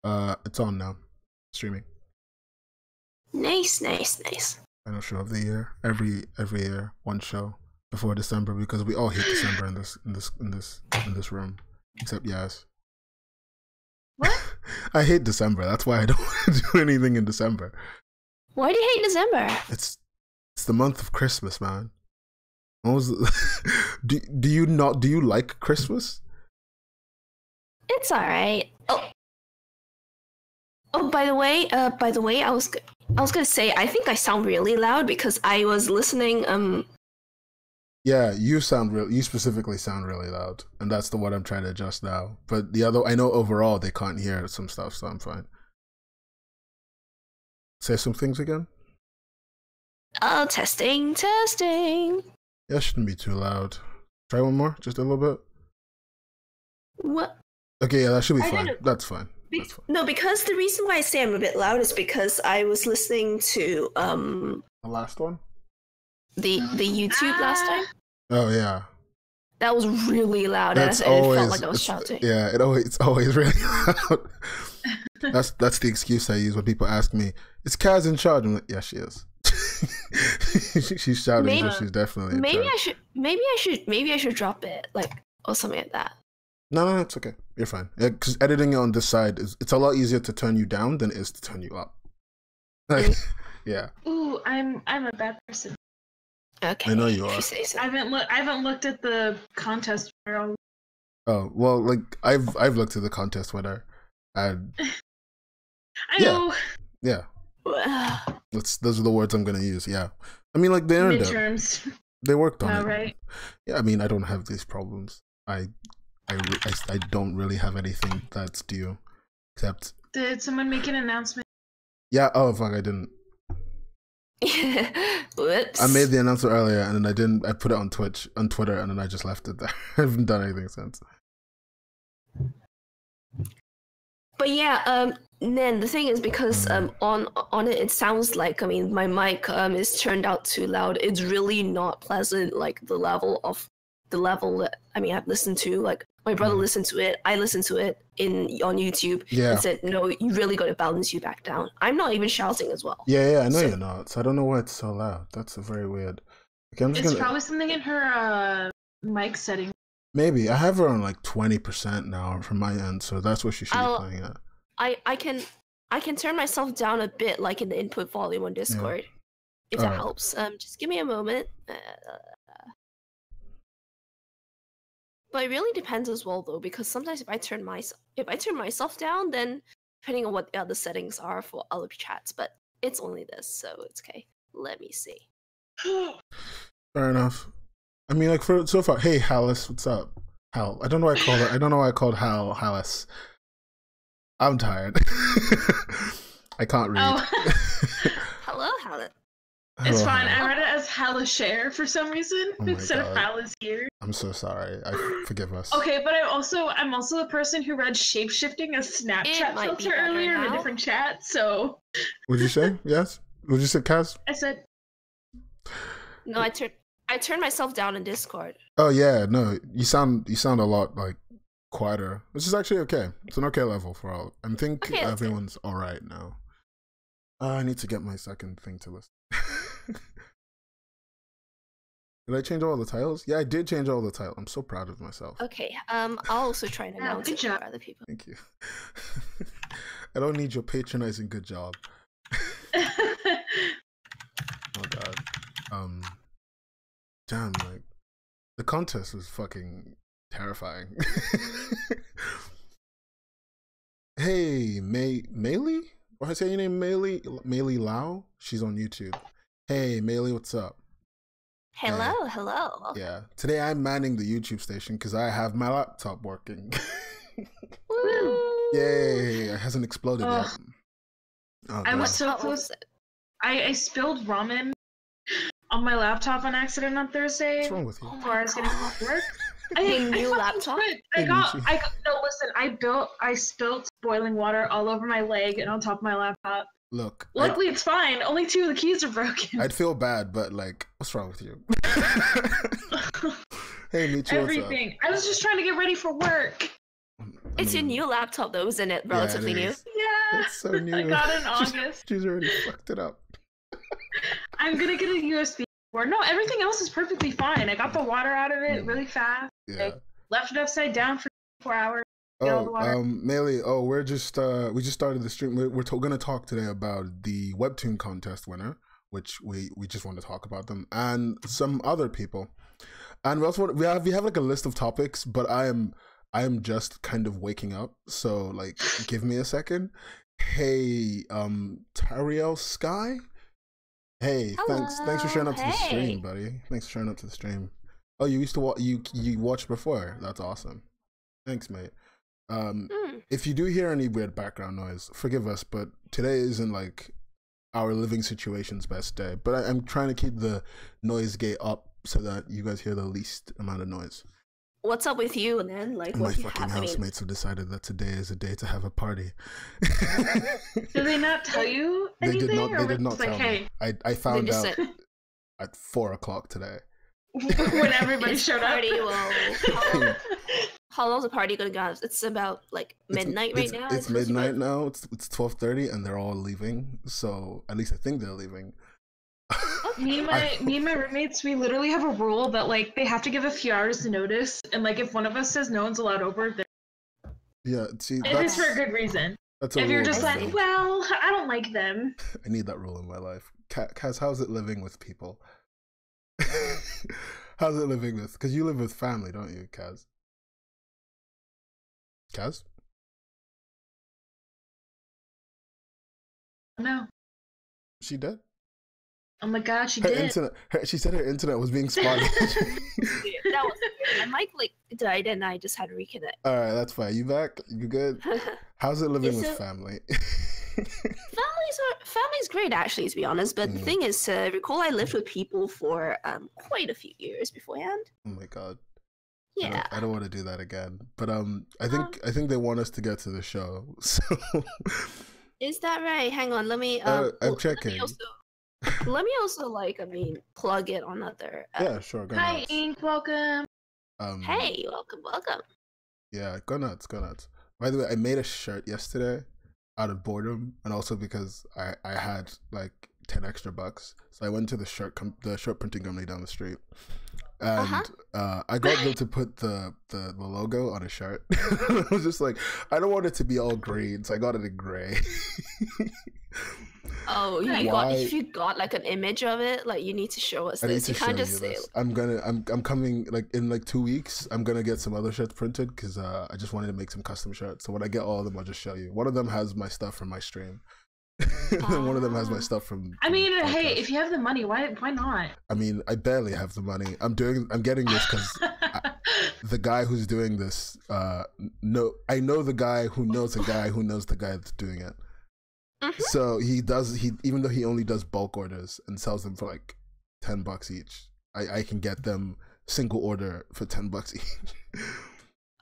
It's on now, streaming. Nice. Final show of the year. Every year, one show before December, because we all hate December in this room, except Yas. What? I hate December. That's why I don't want to do anything in December. Why do you hate December? It's the month of Christmas, man. Do you like Christmas? It's alright. Oh, by the way, I was gonna say, I think I sound really loud because I was listening. Yeah, you specifically sound really loud, and that's the one I'm trying to adjust now. But the other, I know overall they can't hear some stuff, so I'm fine. Say some things again. Oh, testing. Yeah, it shouldn't be too loud. Try one more, just a little bit. What? Okay, yeah, that should be fine. That's fine. No, because the reason why I say I'm a bit loud is because I was listening to the last one? The YouTube last time. Oh yeah. That was really loud. It felt like I was shouting. Yeah, it's always really loud. That's the excuse I use when people ask me, "Is Kaz in charge?" I'm like, "Yeah, she is." She's shouting, so she's definitely in charge. Maybe I should drop it, like, or something like that. No, it's okay. You're fine. Because editing it on this side it's a lot easier to turn you down than it is to turn you up. Like, yeah. Ooh, I'm a bad person. Okay. I know you are. If you say so. I haven't looked at the contest winner. Oh well, like I've looked at the contest winner. And I know. Yeah. Those are the words I'm gonna use. Yeah. I mean, like they earned midterms. it. They worked on it. Right. Yeah. I mean, I don't have these problems. I don't really have anything that's due, except. Did someone make an announcement? Yeah. Oh fuck! I didn't. Whoops. I made the announcement earlier, and then I didn't. I put it on Twitter, and then I just left it there. I haven't done anything since. But yeah, then the thing is, because on it sounds like, I mean, my mic is turned out too loud. It's really not pleasant, like the level that, I mean, I've listened to, like my brother listened to it, I listened to it on YouTube, and said, no, you really got to balance you back down. I'm not even shouting as well. Yeah, I know you're not. So I don't know why it's so loud. That's very weird. Okay, it's probably something in her mic setting. Maybe. I have her on like 20% now from my end, so that's what she should be playing at. I can turn myself down a bit, like in the input volume on Discord, if that helps. Just give me a moment. But it really depends as well, though, because sometimes if I turn myself down, then depending on what the other settings are for other chats, but it's only this, so it's okay. Let me see. Fair enough. I mean, like so far. Hey, Hallis, what's up? Hal. I don't know why I called her. I don't know why I called Hal Hallis. I'm tired. I can't read. Oh. Hello, Hallis. It's fine. I read it as Halashare for some reason instead of Hallis here. I'm so sorry. Forgive us. Okay, but I'm also the person who read shapeshifting as Snapchat filter earlier in a different chat. So. What'd you say? Yes. What'd you say, Kaz? I said. No, I turned myself down in Discord. Oh yeah, no. You sound a lot like quieter, which is actually okay. It's an okay level for all. I think everyone's all right now. I need to get my second thing to listen. Did I change all the titles? Yeah, I did change all the titles. I'm so proud of myself. Okay, I'll also try and announce it for other people. Thank you. I don't need your patronizing good job. Oh god. Damn, like the contest was fucking terrifying. Hey, Maylee? Why I say your name, Maylee? Maylee Lau? She's on YouTube. Hey, Maylee, what's up? Hello. Yeah. Today I'm manning the YouTube station because I have my laptop working. Woo! Yay! It hasn't exploded yet. Oh, I was so close. I spilled ramen on my laptop on accident on Thursday. What's wrong with you? Before I was getting off work. New laptop? I spilled boiling water all over my leg and on top of my laptop. Look. Luckily, it's fine. Only 2 of the keys are broken. I'd feel bad, but like, what's wrong with you? Hey, Michi, everything. I was just trying to get ready for work. It's your new laptop though, isn't it? Relatively new. Yeah. It's so new. I got it in August. She's already fucked it up. I'm gonna get a USB board. No, everything else is perfectly fine. I got the water out of it really fast. Yeah. I left it upside down for 4 hours. Melee, we just started the stream. We're going to talk today about the Webtoon contest winner, which we just want to talk about them, and some other people. And we also we have like a list of topics, but I am just kind of waking up, so like give me a second. Hey, Tariel Sky. Hey, hello. Thanks for showing up to the stream, buddy. Thanks for showing up to the stream. Oh, you used to watch, you watched before. That's awesome. Thanks, mate. If you do hear any weird background noise, forgive us, but today isn't like our living situation's best day. But I'm trying to keep the noise gate up so that you guys hear the least amount of noise. What's up with you, then? Like, my fucking housemates have decided that today is a day to have a party. Did they not tell you anything? They did not tell me. I found out at 4 o'clock today. When everybody showed up. How long's the party gonna go? It's about like midnight right now. It's midnight now. It's 12:30, and they're all leaving. So at least I think they're leaving. Me and my roommates, we literally have a rule that like they have to give a few hours to notice, and like if one of us says no one's allowed over, then it is for a good reason. That's if you're just like, well, I don't like them. I need that rule in my life. Kaz, how's it living with people? How's it living with? Because you live with family, don't you, Kaz? Kaz? No. She dead? Oh my god, she her did. Internet, she said her internet was being spotty. That was weird. My mic like died and I just had to reconnect. Alright, that's fine. You back? You good? How's it living with family? Family's great actually, to be honest. But the thing is, recall I lived with people for quite a few years beforehand. Oh my god. Yeah. I don't want to do that again. But I think they want us to get to the show. So is that right? Hang on, let me I'm checking. Let me also plug it on other. Yeah, sure. Go Hi, nuts. Ink. Welcome. Hey, welcome. Yeah, go nuts. By the way, I made a shirt yesterday out of boredom, and also because I had like 10 extra bucks, so I went to the shirt printing company down the street, and I got them to put the logo on a shirt. I was just like, I don't want it to be all green, so I got it in gray. Oh, if you got like an image of it, like you need to show us this. You can't just say. I'm coming like in like 2 weeks. I'm gonna get some other shirts printed because I just wanted to make some custom shirts. So when I get all of them, I'll just show you. One of them has my stuff from my stream. And one of them has my stuff from I mean, podcast. Hey, if you have the money, why not? I mean, I barely have the money. I'm getting this because the guy who's doing this, I know the guy who knows the guy who knows the guy that's doing it. So even though he only does bulk orders and sells them for like $10 each, I can get them single order for $10 each.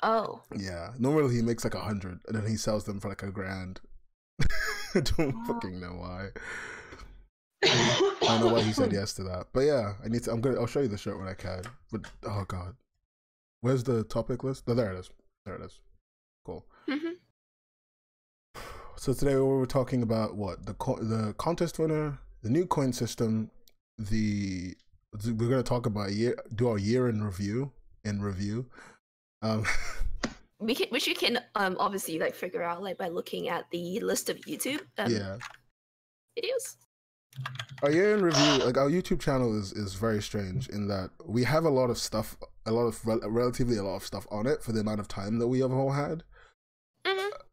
Oh. Yeah. Normally he makes like 100 and then he sells them for like $1,000. I don't fucking know why. I don't know why he said yes to that. But yeah, I'll show you the shirt when I can. But oh god. Where's the topic list? Oh, there it is. Cool. So today we were talking about what? The contest winner, the new coin system, we're gonna talk about do our year in review. Which you can obviously like figure out like by looking at the list of YouTube videos. Our year in review, like our YouTube channel is very strange in that we have a lot of stuff, relatively a lot of stuff on it for the amount of time that we have all had.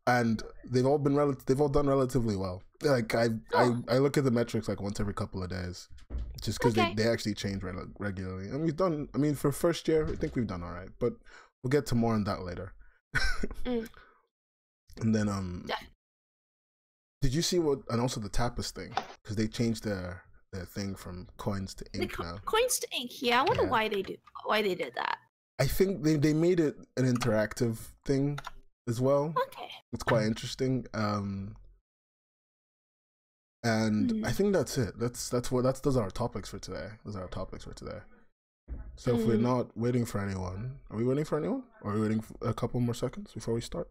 And they've all done relatively well. Like I look at the metrics like once every couple of days, just because they actually change regularly. And for first year, I think we've done all right. But we'll get to more on that later. And then did you see and also the Tapas thing, because they changed their thing from coins to ink now. Coins to ink, yeah. I wonder why they did that. I think they made it an interactive thing as well. Okay. It's quite interesting. And I think that's it. Those are our topics for today. So if we're not waiting for anyone, are we waiting for anyone? Or are we waiting for a couple more seconds before we start?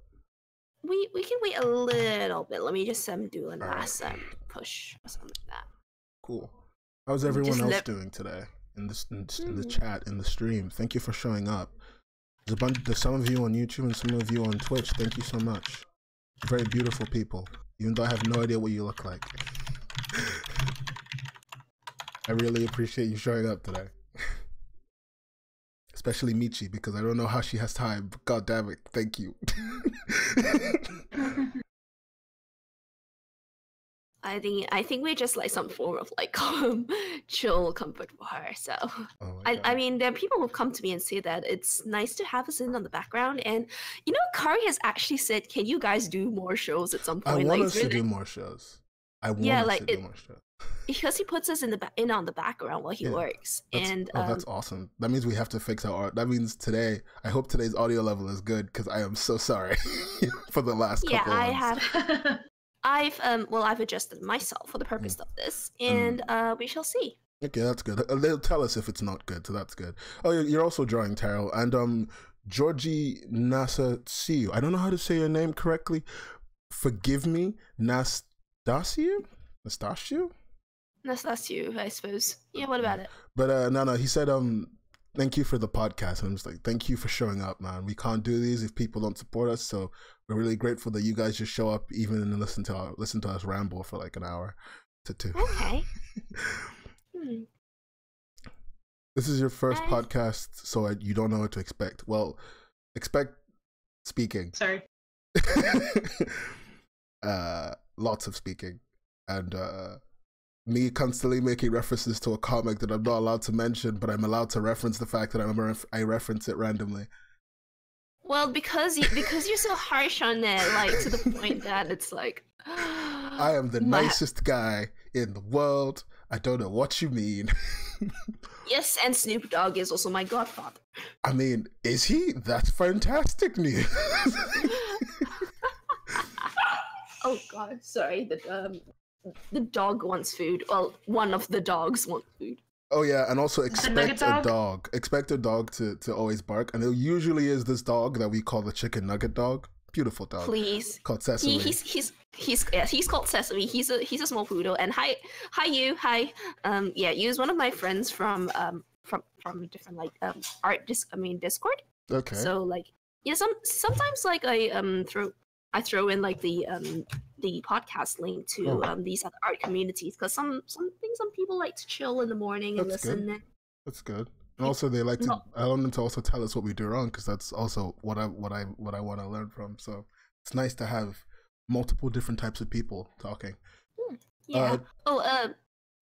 We can wait a little bit. Let me just do a last push or something like that. Cool. How's everyone else doing today in the chat, in the stream? Thank you for showing up. There's some of you on YouTube and some of you on Twitch. Thank you so much. Very beautiful people, even though I have no idea what you look like. I really appreciate you showing up today. Especially Michi, because I don't know how she has time. But God damn it, thank you. I think we're just like some form of like chill comfort for her. So I mean, there are people who've come to me and say that it's nice to have us in on the background. And you know, Kari has actually said, "Can you guys do more shows at some point?" I want us to do more shows. I want us to do more shows. Because he puts us in on the background while he works. That's awesome. That means we have to fix our art. That means today, I hope today's audio level is good, because I am so sorry for the last couple of I've adjusted myself for the purpose of this, and we shall see. Okay, that's good. They'll tell us if it's not good, so that's good. Oh, you're also drawing tarot, and Georgie Nasasiu. I don't know how to say your name correctly. Forgive me, Nastasiu, I suppose. Yeah, what about it? But no, he said thank you for the podcast. And I'm just like, thank you for showing up, man. We can't do these if people don't support us, so we're really grateful that you guys just show up even and listen to us ramble for like an hour to two. Okay. This is your first podcast, so you don't know what to expect. Well, expect speaking. Sorry. Lots of speaking, and me constantly making references to a comic that I'm not allowed to mention, but I'm allowed to reference the fact that I reference it randomly. Well, because you're so harsh on it, like to the point that it's like, I am the nicest guy in the world. I don't know what you mean. Yes, and Snoop Dogg is also my godfather. I mean, is he? That's fantastic news. Oh God, sorry. The dog wants food. Well, one of the dogs wants food. Oh yeah, and also expect a dog. Expect a dog to always bark, and it usually is this dog that we call the chicken nugget dog. Beautiful dog. Please. Called Sesame. He's called Sesame. He's a small poodle. And hi you. You is one of my friends from different like Discord. Okay. So like sometimes like I throw in like the podcast link to these other art communities, because some people like to chill in the morning and listen. Good. That's good. And also they like to. I want them to also tell us what we do wrong, because that's also what I want to learn from. So it's nice to have multiple different types of people talking. Yeah.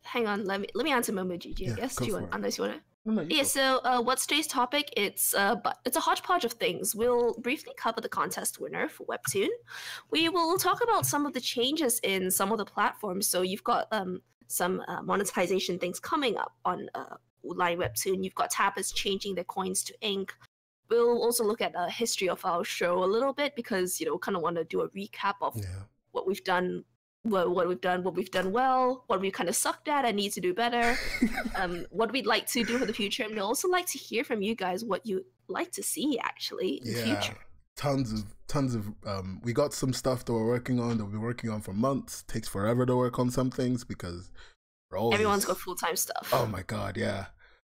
Hang on. Let me answer Momo Gigi. I guess. Unless you want to. No, so what's today's topic? It's a hodgepodge of things. We'll briefly cover the contest winner for Webtoon. We will talk about some of the changes in some of the platforms. So you've got some monetization things coming up on Line Webtoon. You've got Tapas changing their coins to ink. We'll also look at the history of our show a little bit, because kind of want to do a recap of what we've done. What we've done well, what we kind of sucked at and need to do better, what we'd like to do for the future, and we'd also like to hear from you guys what you like to see actually in the future. Tons of we got some stuff that we're working on, that we've been working on for months. Takes forever to work on some things because everyone's got full-time stuff. Oh my God, yeah.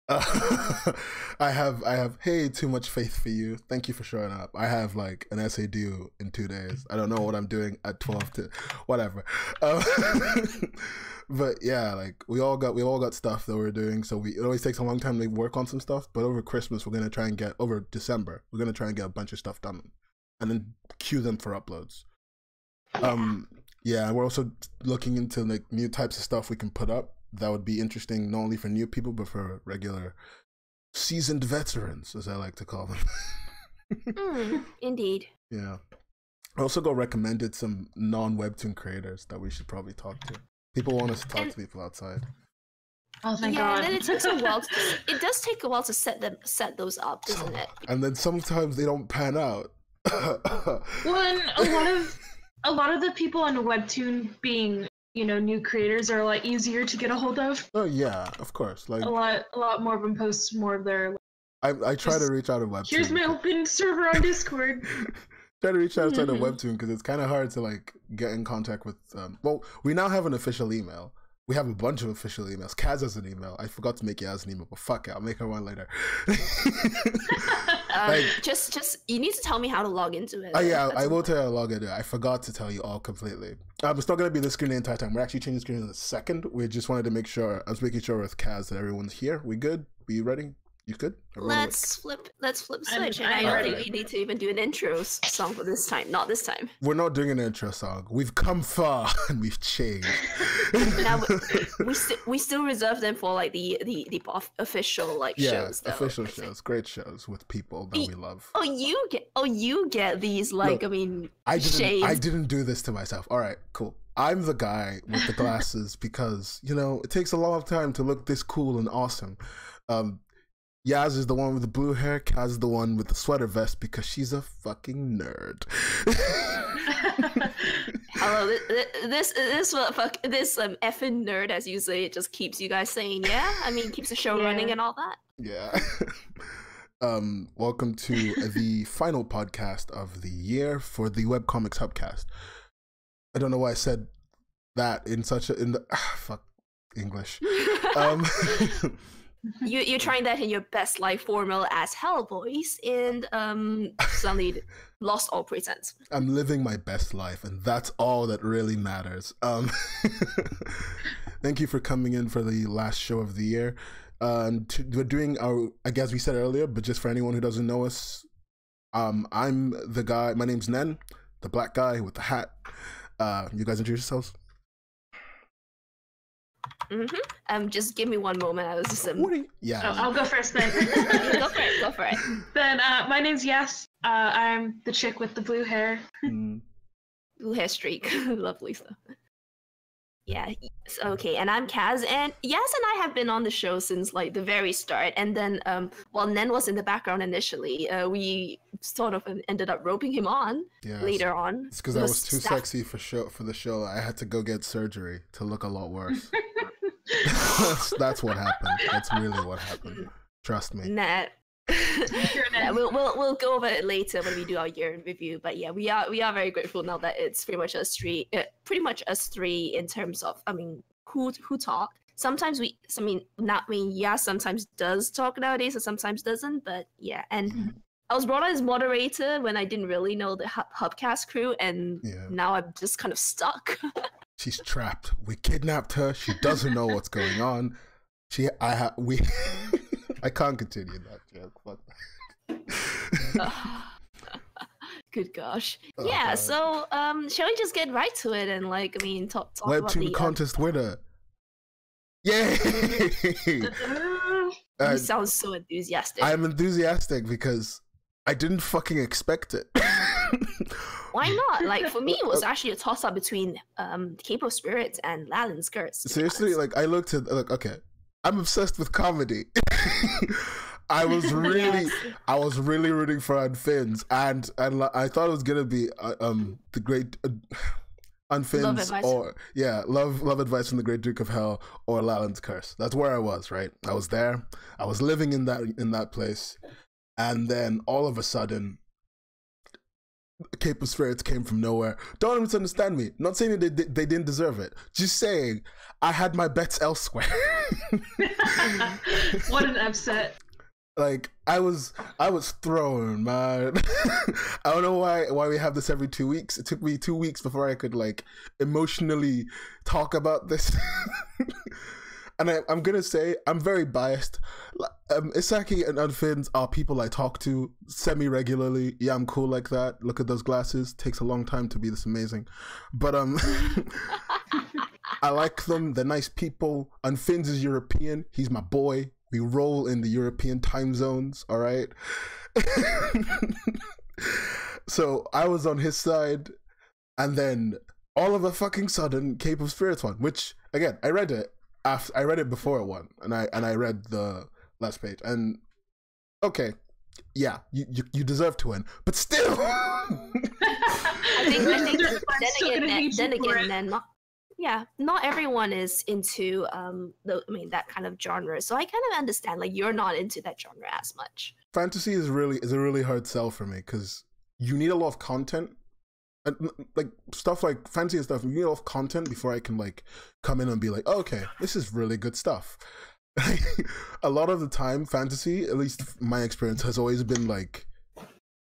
I have too much faith for you. Thank you for showing up. I have like an essay due in 2 days. I don't know what I'm doing at 12 to whatever. But yeah, like we all got stuff that we're doing. So it always takes a long time to work on some stuff. But over Christmas, over December, we're gonna try and get a bunch of stuff done, and then queue them for uploads. Yeah, we're also looking into like new types of stuff we can put up that would be interesting, not only for new people, but for regular seasoned veterans, as I like to call them. Indeed. Yeah. I also got recommended some non-Webtoon creators that we should probably talk to. People want us to talk to people outside. Oh, thank God. And then it takes a while. It does take a while to set those up, doesn't it? And then sometimes they don't pan out. Well, and a lot of the people on Webtoon being, new creators are a lot easier to get a hold of. Oh yeah, of course. Like a lot more of them post more of their. I try to reach out of Webtoon. Here's my open server on Discord. Try to reach out outside of Webtoon because it's kind of hard to like get in contact with. Well, we now have an official email. We have a bunch of official emails. Kaz has an email. I forgot to make Yaz an email, but fuck it, I'll make her one later. Just you need to tell me how to log into it. Yeah, I will tell you how to log into it. I forgot to tell you all completely. It's not going to be the screen the entire time. We're actually changing the screen in a second. We just wanted to make sure. I was making sure with Kaz that everyone's here. We good? We ready? You good? Let's flip switch. And I don't think we need to even do an intro song for this time. Not this time. We're not doing an intro song. We've come far and we've changed. Now we still reserve them for like the official shows. Though, official shows, great shows with people that we love. You get these like. Look, I didn't do this to myself. All right, cool. I'm the guy with the glasses because it takes a long time to look this cool and awesome. Yaz is the one with the blue hair. Kaz is the one with the sweater vest because she's a fucking nerd. Hello, this effing nerd, as you say, it just keeps you guys saying keeps the show running and all that. Yeah. Welcome to the final podcast of the year for the Webcomics Hubcast. I don't know why I said that fuck English. You're trying that in your best life formula as hell voice, and suddenly lost all pretense. I'm living my best life, and that's all that really matters. Thank you for coming in for the last show of the year. We're doing our, I guess we said earlier, but just for anyone who doesn't know us, I'm the guy. My name's Nen, the black guy with the hat. You guys introduce yourselves. Just give me one moment. I was just I'll go first then. Go for it. Then my name's Yas. I'm the chick with the blue hair. Blue hair streak. Lovely stuff. Yeah. Okay, and I'm Kaz, and Yas and I have been on the show since like the very start, and then while Nen was in the background initially, we sort of ended up roping him on later on. It's because I was too sexy for the show. I had to go get surgery to look a lot worse. That's what happened. That's really what happened. Trust me. We'll go over it later when we do our year in review. But yeah, we are very grateful now that it's pretty much us three in terms of who talk. Sometimes sometimes does talk nowadays, and sometimes doesn't. But yeah, and I was brought on as moderator when I didn't really know the Hubcast crew, and now I'm just kind of stuck. She's trapped. We kidnapped her. She doesn't know what's going on. I can't continue that joke. Fuck that. Good gosh. Yeah, God. So shall we just get right to it and talk Webtoon about contest winner. Yay! You sound so enthusiastic. I'm enthusiastic because I didn't fucking expect it. Why not? Like, for me, it was actually a toss-up between Cape of Spirits and Latin Skirts. Seriously, I looked at okay, I'm obsessed with comedy. I was really rooting for Unfins, and I thought it was gonna be the great Unfins Love Advice from the Great Duke of Hell or Lalan's Curse. That's where I was, right? I was there. I was living in that place, and then all of a sudden, Cape of Spirits came from nowhere. Don't misunderstand me. Not saying that they didn't deserve it. Just saying I had my bets elsewhere. What an upset. Like I was thrown, man. I don't know why we have this every 2 weeks. It took me 2 weeks before I could emotionally talk about this. And I'm gonna say I'm very biased. Isaki and Unfins are people I talk to semi-regularly. Yeah, I'm cool like that. Look at those glasses. Takes a long time to be this amazing. But I like them. They're nice people. Unfins is European. He's my boy. We roll in the European time zones, all right? So I was on his side, and then all of a fucking sudden, Cape of Spirits won, which, again, I read it before it won, and I read the last page, and okay, yeah, you deserve to win, but still. I think yeah, not everyone is into that kind of genre. So I kind of understand like you're not into that genre as much. Fantasy is a really hard sell for me because you need a lot of content. And like stuff like fantasy and stuff, you need a lot of content before I can like come in and be like, oh, okay, this is really good stuff. A lot of the time, fantasy, at least my experience, has always been like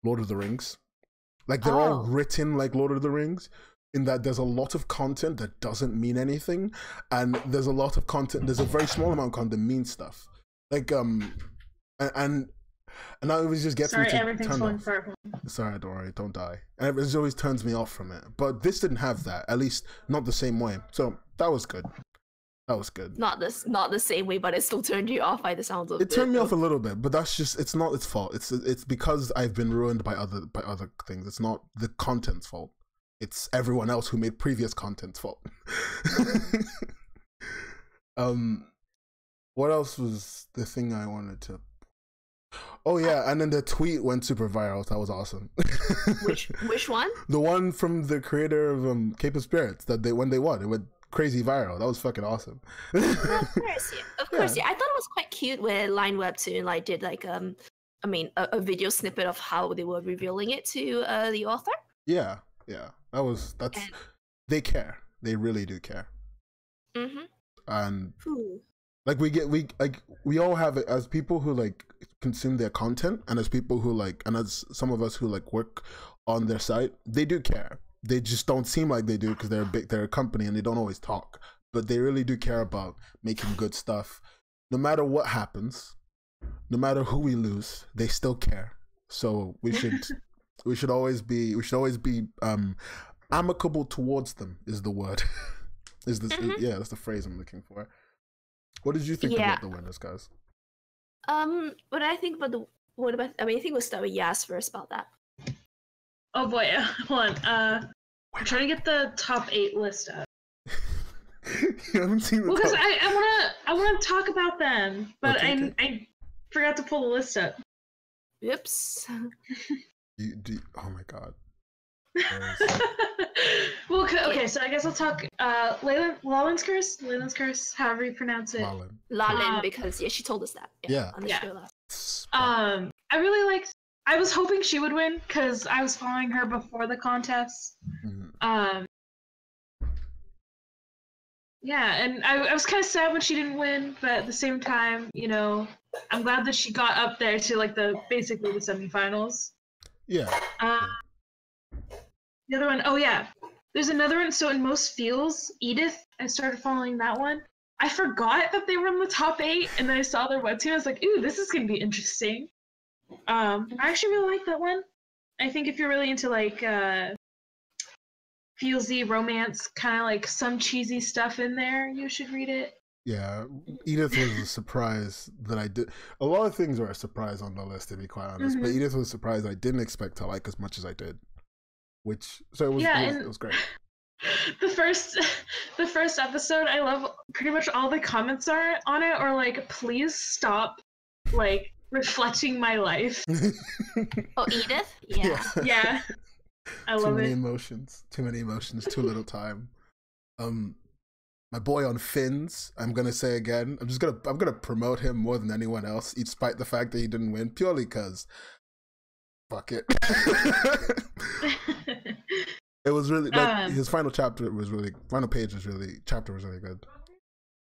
Lord of the Rings. Like they're all written like Lord of the Rings, in that there's a lot of content that doesn't mean anything, and there's a lot of content. There's a very small amount of content that means stuff. Like and now it always just gets me to everything's falling apart. Sorry, don't worry, don't die. And it always turns me off from it. But this didn't have that, at least not the same way. So that was good. That was good. Not the same way, but it still turned you off by the sounds of it. It turned me off a little bit, but that's just, it's not its fault. It's because I've been ruined by other things. It's not the content's fault. It's everyone else who made previous content's fault. What else was the thing I wanted to? Oh yeah, and then the tweet went super viral. That was awesome. Which one? The one from the creator of Cape of Spirits that when they won, it went crazy viral. That was fucking awesome. Of course, yeah. I thought it was quite cute where Line Webtoon like did like a video snippet of how they were revealing it to the author. Yeah. They care. They really do care. Mm-hmm. And like we all have it as people who like consume their content, and as people who like, and as some of us who like work on their site, they do care. They just don't seem like they do because they're a company and they don't always talk, but they really do care about making good stuff. No matter what happens, no matter who we lose, they still care. So we should always be amicable towards them is the word. That's the phrase I'm looking for. What did you think about the winners, guys? What I think about I think we'll start with Yas first about that. Oh boy, hold on. I'm trying to get the top 8 list up. You haven't seen the because I wanna talk about them, but okay. I forgot to pull the list up. Oops. Oh my god. Well, okay, so I guess I'll talk. Lalin's Curse, however you pronounce it. Lalin, because she told us that. On the show last. I really liked. I was hoping she would win because I was following her before the contest. Mm-hmm. Yeah, and I was kind of sad when she didn't win, but at the same time, you know, I'm glad that she got up there to like basically the semifinals. Yeah. The other one, oh yeah, there's another one. So in Most Feels, Edith, I started following that one. I forgot that they were in the top 8, and then I saw their webtoon. I was like, ooh, this is gonna be interesting. I actually really like that one. I think if you're really into like feelsy romance, kind of like some cheesy stuff in there, you should read it. Yeah, Edith was a surprise that I did. A lot of things were a surprise on the list, to be quite honest. But Edith was a surprise I didn't expect to like as much as I did. It was great. The first episode, I love pretty much all the comments on it are like, please stop like reflecting my life. Oh, Edith? Yeah. I love it. Too many emotions, too little time. My boy on Fins, I'm gonna say again, I'm gonna promote him more than anyone else, despite the fact that he didn't win, purely because fuck it. It was really like his final page was really good.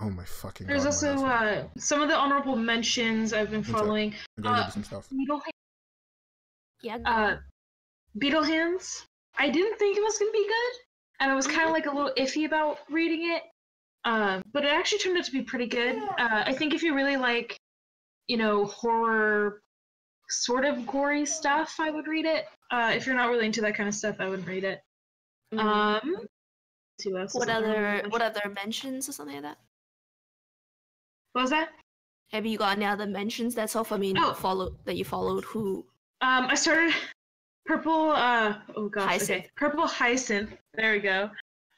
Oh my fucking god. There's also some of the honorable mentions I've been following. Some stuff. Beetle Hands. I didn't think it was gonna be good, and I was kind of like a little iffy about reading it. But it actually turned out to be pretty good. I think if you really like, you know, horror, sort of gory stuff, I would read it. If you're not really into that kind of stuff, I wouldn't read it. What other mentions or something like that? What was that? Have you got any other mentions? That's all. I mean, that you followed. Who? I started Purple. Hyacinth. Purple Hyacinth. There we go.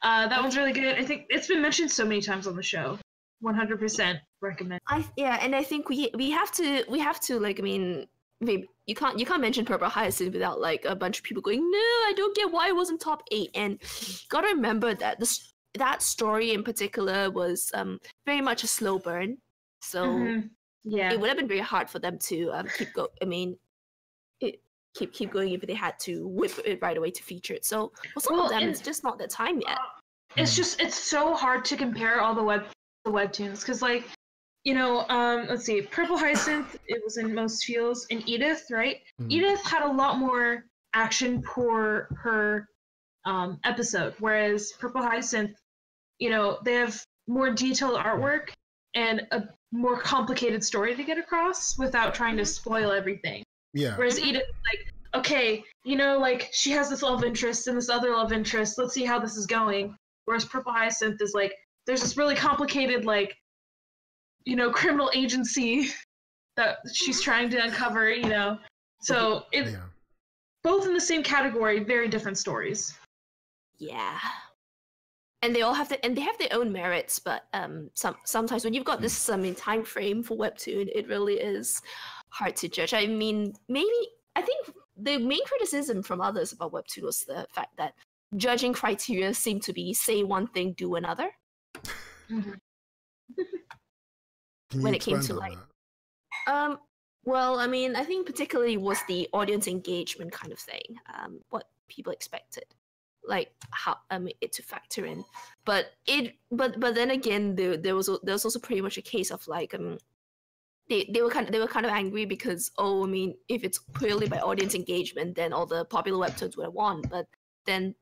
That one's really good. I think it's been mentioned so many times on the show. 100% recommend. And I think we have to like, I mean, maybe you can't mention Purple Hyacinth without like a bunch of people going, no, I don't get why it wasn't top 8. And gotta remember that that story in particular was very much a slow burn. So yeah, it would have been very hard for them to keep go. I mean, keep going if they had to whip it right away to feature it. So for some of them, it's just not the time yet. It's so hard to compare all the webtoons because like, you know, let's see, Purple Hyacinth, it was in most feels, and Edith, right? Edith had a lot more action per her episode, whereas Purple Hyacinth, you know, they have more detailed artwork and a more complicated story to get across without trying to spoil everything. Yeah. Whereas Edith is like, okay, you know, like she has this love interest and this other love interest. Let's see how this is going. Whereas Purple Hyacinth is like, there's this really complicated, like, you know, criminal agency that she's trying to uncover, you know. So it both in the same category, very different stories. Yeah. And they all have and they have their own merits, but sometimes when you've got this time frame for webtoon, it really is hard to judge. I mean, I think the main criticism from others about webtoon was the fact that judging criteria seemed to be say one thing, do another. When it came to like well, I mean, I think particularly was the audience engagement kind of thing, what people expected, like how it to factor in, but then again, there was also pretty much a case of like they were kind of angry because, oh, I mean, if it's purely by audience engagement, then all the popular webtoons would have won, I think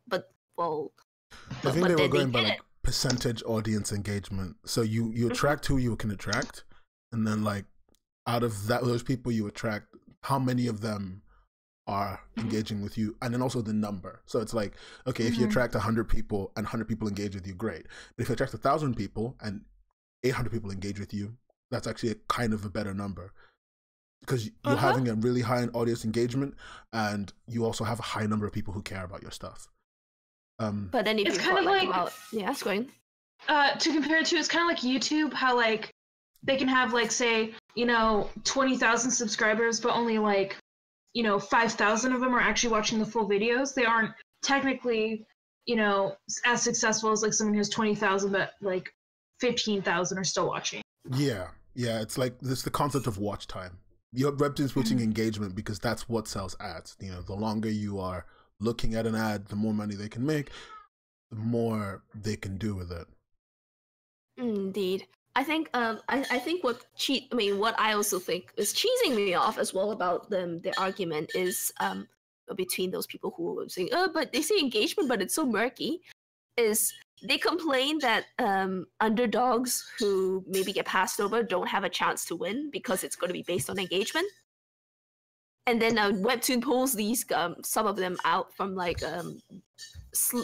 they were going by like percentage audience engagement, so you attract who you can attract, and then like out of those people you attract, how many of them are engaging with you, and then also the number. So it's like, okay, if you attract 100 people and 100 people engage with you, great. But if you attract 1,000 people and 800 people engage with you, that's actually a kind of a better number, because you're having a really high audience engagement, and you also have a high number of people who care about your stuff. But then if it's kind of like it's going to compare it to, it's kind of like YouTube, how like they can have like, say, you know, 20,000 subscribers, but only like, you know, 5,000 of them are actually watching the full videos. They aren't technically, you know, as successful as like someone who has 20,000, but like 15,000 are still watching. Yeah, it's like this the concept of watch time. Your webtoon's pushing engagement because that's what sells ads. You know, the longer you are looking at an ad, the more money they can make, the more they can do with it. Indeed. I think I think what I also think is cheesing me off as well about their argument is between those people who are saying, oh, but they say engagement, but it's so murky, is they complain that underdogs who maybe get passed over don't have a chance to win because it's going to be based on engagement. And then Webtoon pulls these some of them out from like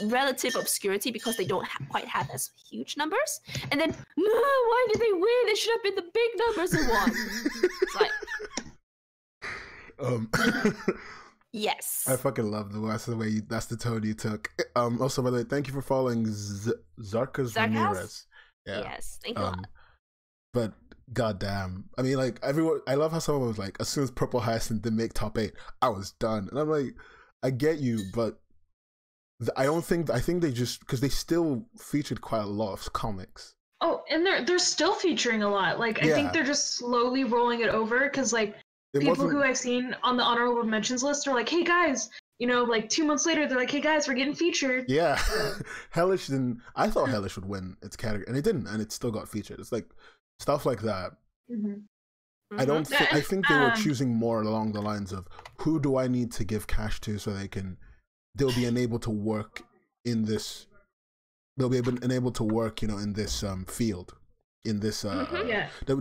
relative obscurity because they don't quite have as huge numbers. And then, no, why did they win? It should have been the big numbers who won. It's like, yes. I fucking love the way that's the tone you took. Also, by the way, thank you for following Zarkas Ramirez. Yeah. Yes, thank you a lot. But goddamn, I mean, like everyone, I love how someone was like, as soon as Purple Hyacinth didn't make top 8, I was done. And I'm like, I get you, but I think they just, because they still featured quite a lot of comics. Oh, and they're still featuring a lot. Like, I think they're just slowly rolling it over, because like people who I've seen on the honorable mentions list are like, hey guys, you know, like 2 months later, they're like, hey guys, we're getting featured. Yeah. Hellish didn't, I thought Hellish would win its category, and it didn't, and it still got featured. It's like stuff like that. I don't think, I think they were choosing more along the lines of, who do I need to give cash to so they'll be enabled to work in this, they'll be enabled to work, you know, in this field, in this they were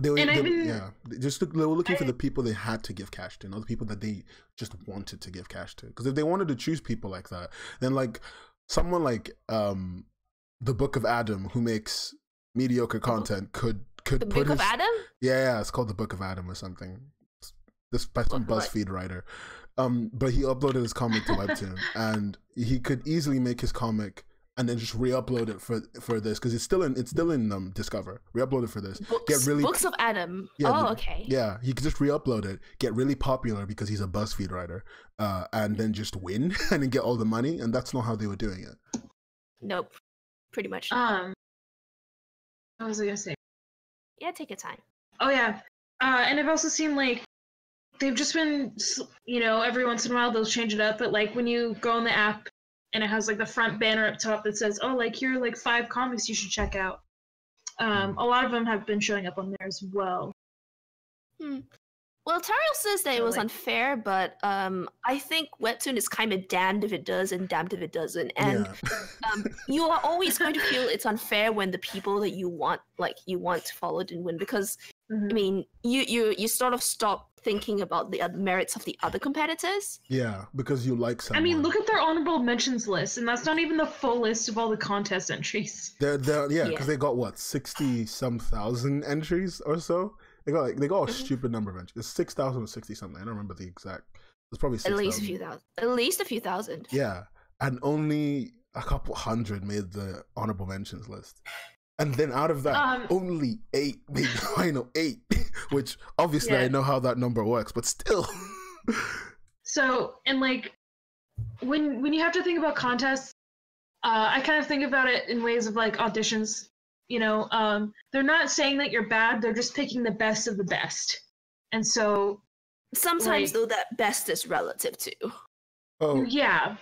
looking for the people they had to give cash to, not the people that they just wanted to give cash to. Because if they wanted to choose people like that, then like someone like the Book of Adam, who makes mediocre content, could the Book of Adam? Yeah, it's called the Book of Adam or something. This by some BuzzFeed writer. But he uploaded his comic to Webtoon, and he could easily make his comic and then just re-upload it for this, because it's still in Discover. Re-upload it for this. Books of Adam. Yeah, okay. Yeah, he could just re-upload it, get really popular because he's a BuzzFeed writer, and then just win and then get all the money. And that's not how they were doing it. Nope. pretty much. What was I gonna say? Yeah, take your time. Oh yeah, and I've also seen like they've just been, you know, every once in a while they'll change it up, but like when you go on the app and it has like the front banner up top that says, oh, like here are like 5 comics you should check out. A lot of them have been showing up on there as well. Well, Tariel says that it was unfair, but I think Webtoon is kind of damned if it does and damned if it doesn't. And you are always going to feel it's unfair when the people that you want to follow didn't win, because I mean, you sort of stop thinking about the merits of the other competitors. Yeah, because you like someone. I mean, look at their honorable mentions list, and that's not even the full list of all the contest entries. They're because they got what 60-some thousand entries or so. They got a stupid number of entries. It's 6,000 or 60 something. I don't remember the exact. It's probably 6,000. At least a few thousand. At least a few thousand. Yeah, and only a couple hundred made the honorable mentions list. And then out of that, only 8 made the final 8, which obviously I know how that number works, but still. So, and like, when you have to think about contests, I kind of think about it in ways of like auditions. You know, they're not saying that you're bad; they're just picking the best of the best. And so, sometimes though, that best is relative too. Oh yeah,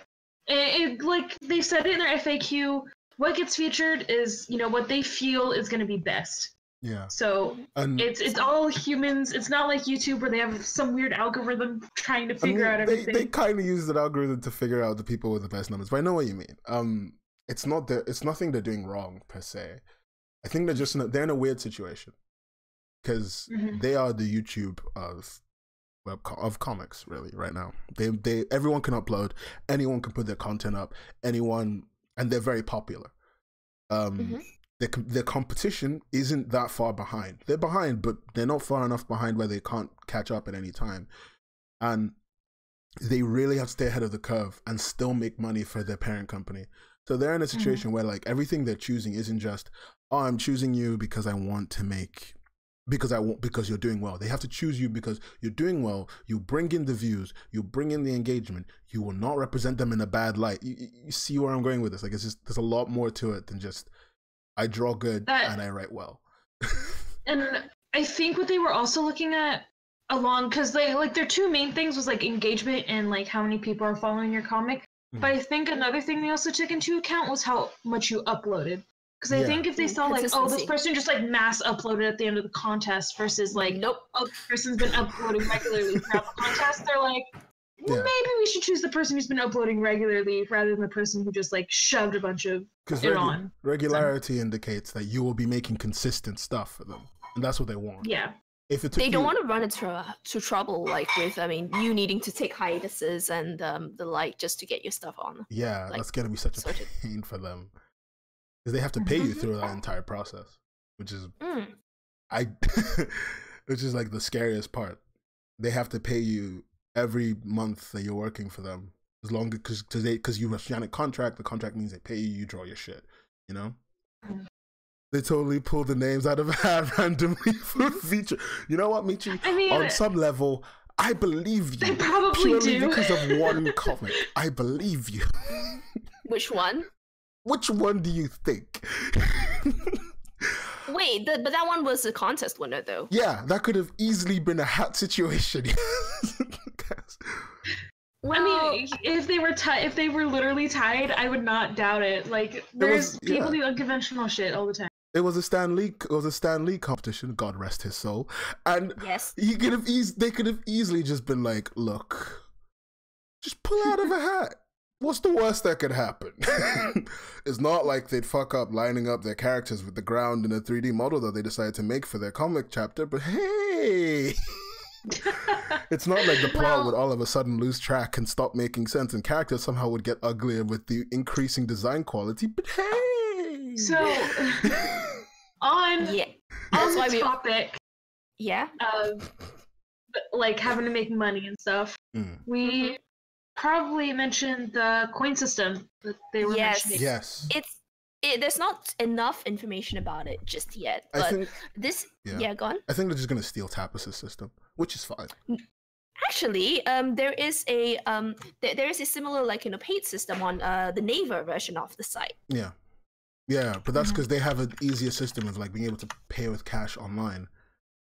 like they said it in their FAQ. What gets featured is, you know, what they feel is going to be best. Yeah. So it's all humans. It's not like YouTube where they have some weird algorithm trying to figure out everything. They kind of use that algorithm to figure out the people with the best numbers. But I know what you mean. It's nothing they're doing wrong per se. I think they're in a weird situation because they are the YouTube of comics really right now. Everyone can upload, anyone can put their content up, and they're very popular. Their competition isn't that far behind. They're behind, but they're not far enough behind where they can't catch up at any time. And they really have to stay ahead of the curve and still make money for their parent company. So they're in a situation where like everything they're choosing isn't just, oh, I'm choosing you because because you're doing well. They have to choose you because you're doing well. You bring in the views. You bring in the engagement. You will not represent them in a bad light. You see where I'm going with this? Like, it's just, there's a lot more to it than just I draw good and I write well. And I think what they were also looking at because they like their 2 main things was like engagement and like how many people are following your comic. But I think another thing they also took into account was how much you uploaded. Because I think if they saw like, oh, this person just like mass uploaded at the end of the contest versus like, nope, oh, this person's been uploading regularly throughout the contest, they're like, well, maybe we should choose the person who's been uploading regularly rather than the person who just like shoved a bunch of it on. Regularity indicates that you will be making consistent stuff for them, and that's what they want. Yeah. If they don't want to run into trouble, like with, I mean, you needing to take hiatuses and the like just to get your stuff on. Yeah, like, that's gonna be such a pain for them. Because they have to pay you through that entire process, which is which is like the scariest part. They have to pay you every month that you're working for them, as long because you sign a contract. The contract means they pay you. You draw your shit. You know. They totally pull the names out of a hat randomly for a feature. You know what, Michi? I mean, on some level, I believe you. They probably purely do because of one comic. I believe you. Which one? Which one do you think? Wait, but that one was a contest winner, though. Yeah, that could have easily been a hat situation. Well, I mean, if they were literally tied, I would not doubt it. Like, people do unconventional shit all the time. It was a Stan Lee competition. God rest his soul. And they could have easily just been like, look, just pull out of a hat. What's the worst that could happen? It's not like they'd fuck up lining up their characters with the ground in a 3D model that they decided to make for their comic chapter, but hey, it's not like the plot would all of a sudden lose track and stop making sense and characters somehow would get uglier with the increasing design quality, but hey! So, on the topic of like having to make money and stuff, we probably mentioned the coin system that they were mentioning. Yes. There's not enough information about it just yet. But go on. I think they're just gonna steal Tapas's system, which is fine. Actually, there is a similar paid system on the Naver version of the site. Yeah. Yeah, but that's because they have an easier system of like being able to pay with cash online.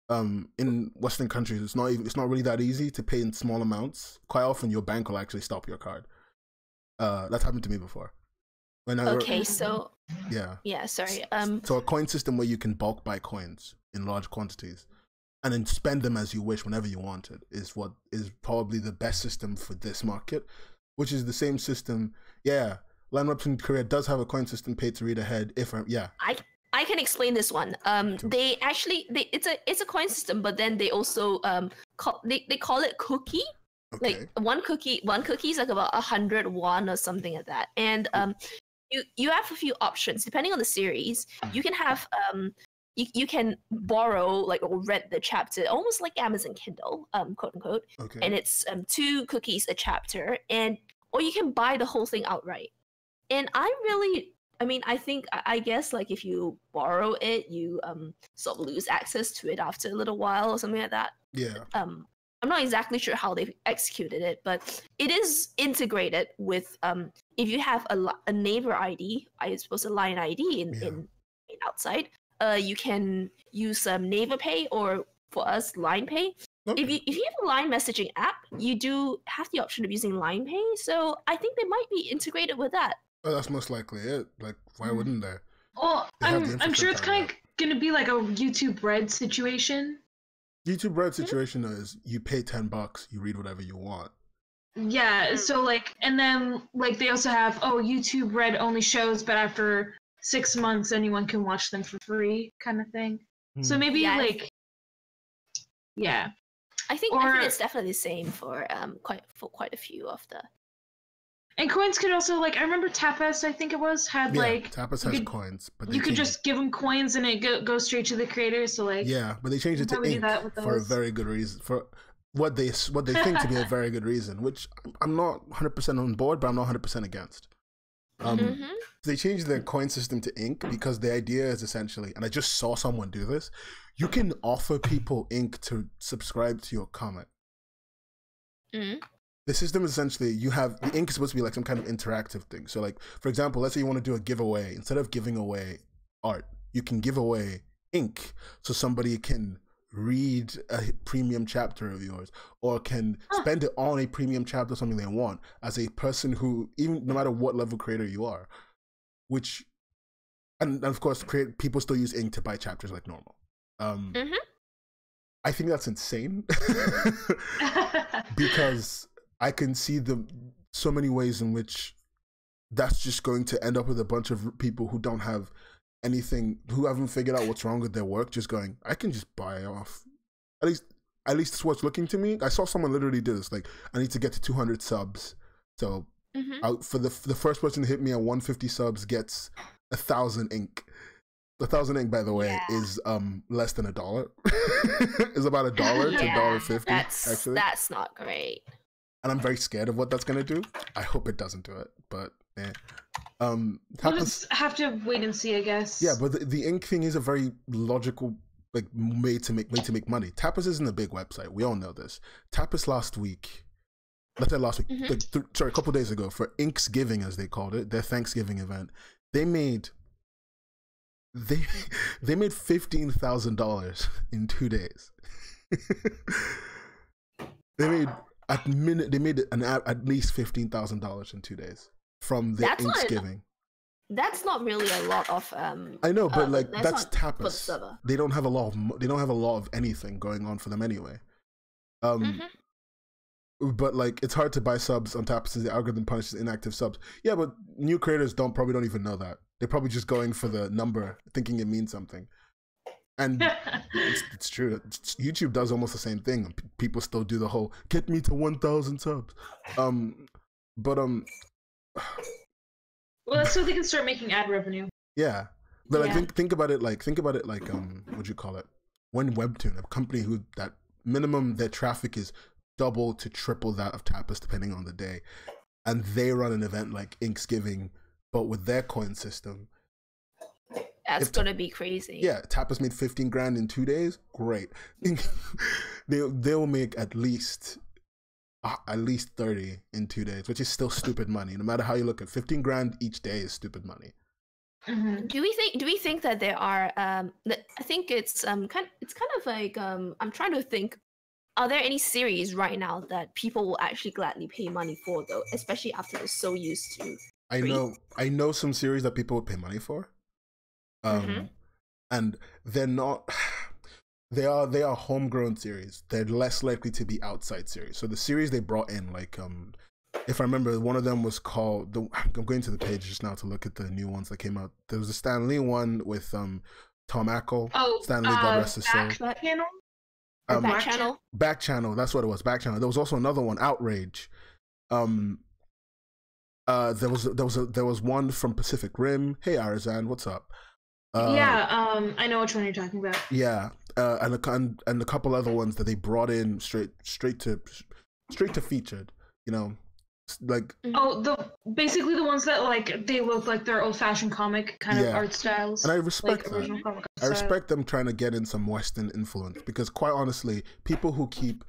In Western countries, it's not really that easy to pay in small amounts. Quite often, your bank will actually stop your card. That's happened to me before. Okay, so yeah, sorry. So a coin system where you can bulk buy coins in large quantities and then spend them as you wish whenever you want it is what is probably the best system for this market, which is the same system. Yeah, Line Webtoon Korea does have a coin system, pay to read ahead. I can explain this one. They actually it's a coin system, but then they also they call it cookie. Okay. Like one cookie is like about 100 won or something like that. And you have a few options depending on the series. You can have you can borrow like or rent the chapter, almost like Amazon Kindle, quote unquote. Okay. And it's 2 cookies a chapter, or you can buy the whole thing outright. And I guess like if you borrow it, you sort of lose access to it after a little while or something like that. Yeah. I'm not exactly sure how they've executed it, but it is integrated with if you have a Naver ID, I suppose a Line ID in outside, you can use Naver Pay or for us Line Pay. Okay. If you have a Line messaging app, you do have the option of using Line Pay, so I think they might be integrated with that. Oh, that's most likely it. Like, why wouldn't they? Well, I'm sure it's kind of going to be like a YouTube Red situation. YouTube Red situation is you pay $10, you read whatever you want. Yeah, so like, and then like they also have YouTube Red only shows, but after 6 months anyone can watch them for free, kind of thing. So maybe like, yeah. I think it's definitely the same for quite a few of the. And coins could also, like, I remember Tapas, I think it was, had like Tapas has coins, but you could just give them coins and it goes straight to the creator. So like, yeah, but they changed it to ink for a very good reason, for what they think to be a very good reason, which I'm not 100% on board, but I'm not 100% against. They changed their coin system to ink because the idea is essentially, and I just saw someone do this, you can offer people ink to subscribe to your comic. The system is essentially, the ink is supposed to be like some kind of interactive thing. So like, for example, let's say you want to do a giveaway. Instead of giving away art, you can give away ink so somebody can read a premium chapter of yours or can spend it on a premium chapter, something they want, as a person who, even no matter what level creator you are, which, and of course, people still use ink to buy chapters like normal. I think that's insane because I can see so many ways in which that's just going to end up with a bunch of people who don't have anything, who haven't figured out what's wrong with their work, just going, I can just buy off. At least it's what's looking to me. I saw someone literally do this. Like, I need to get to 200 subs. So for the first person to hit me at 150 subs gets 1,000 ink. 1,000 ink, by the way, is less than $1. It's about $1 to $1.50. Actually, that's not great. And I'm very scared of what that's gonna do. I hope it doesn't do it, but we'll just have to wait and see, I guess. Yeah, but the ink thing is a very logical like way to make money. Tapas isn't a big website. We all know this. Tapas last week, a couple days ago, for Inksgiving, as they called it, their Thanksgiving event, they made $15,000 in 2 days. They made at least $15,000 in 2 days from the Inksgiving. That's not really a lot of. I know, but like that's Tapas. They don't have a lot of anything going on for them anyway. But like it's hard to buy subs on Tapas since the algorithm punishes inactive subs. Yeah, but new creators probably don't even know that. They're probably just going for the number, thinking it means something. And it's true. YouTube does almost the same thing. People still do the whole "get me to 1,000 subs." Well, that's so they can start making ad revenue. Yeah, but like think about it like what'd you call it? When Webtoon, a company that minimum their traffic is double to triple that of Tapas depending on the day, and they run an event like Inksgiving, but with their coin system. That's gonna be crazy. Yeah, Tapas made 15 grand in 2 days. Great. They'll make at least 30 in 2 days, which is still stupid money. No matter how you look at 15 grand each day is stupid money. Do we think that there are I think it's kind of like I'm trying to think, are there any series right now that people will actually gladly pay money for, though, especially after they're so used to I know some series that people would pay money for. And they're not they are homegrown series. They're less likely to be outside series. So the series they brought in, like if I remember, one of them was called I'm going to the page just now to look at the new ones that came out. There was a Stan Lee one with Tom Ackle. Stan Lee, God rest his soul. Back Channel. Back Channel, that's what it was. Back Channel. There was also another one, Outrage. There was one from Pacific Rim. Hey Arizan, what's up? I know which one you're talking about. Yeah, and a couple other ones that they brought in straight to featured. You know, like basically the ones that like they look like their old-fashioned comic kind of art styles. And I respect like, that. original comic I respect them trying to get in some Western influence, because quite honestly, people who keep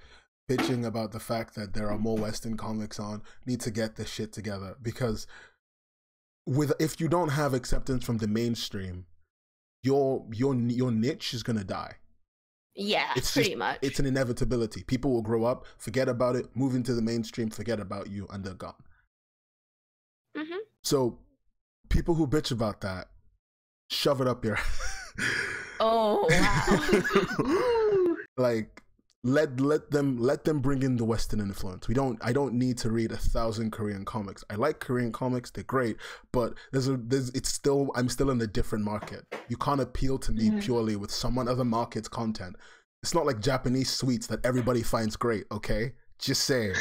bitching about the fact that there are more Western comics on need to get this shit together, because if you don't have acceptance from the mainstream, your niche is gonna die. Yeah, it's pretty much. It's an inevitability. People will grow up, forget about it, move into the mainstream, forget about you, and they're gone. So people who bitch about that, shove it up your Oh wow. Like let them bring in the Western influence. I don't need to read 1,000 Korean comics. I like Korean comics, they're great, but I'm still in a different market. You can't appeal to me purely with someone other market's content. It's not like Japanese sweets that everybody finds great, okay? Just saying.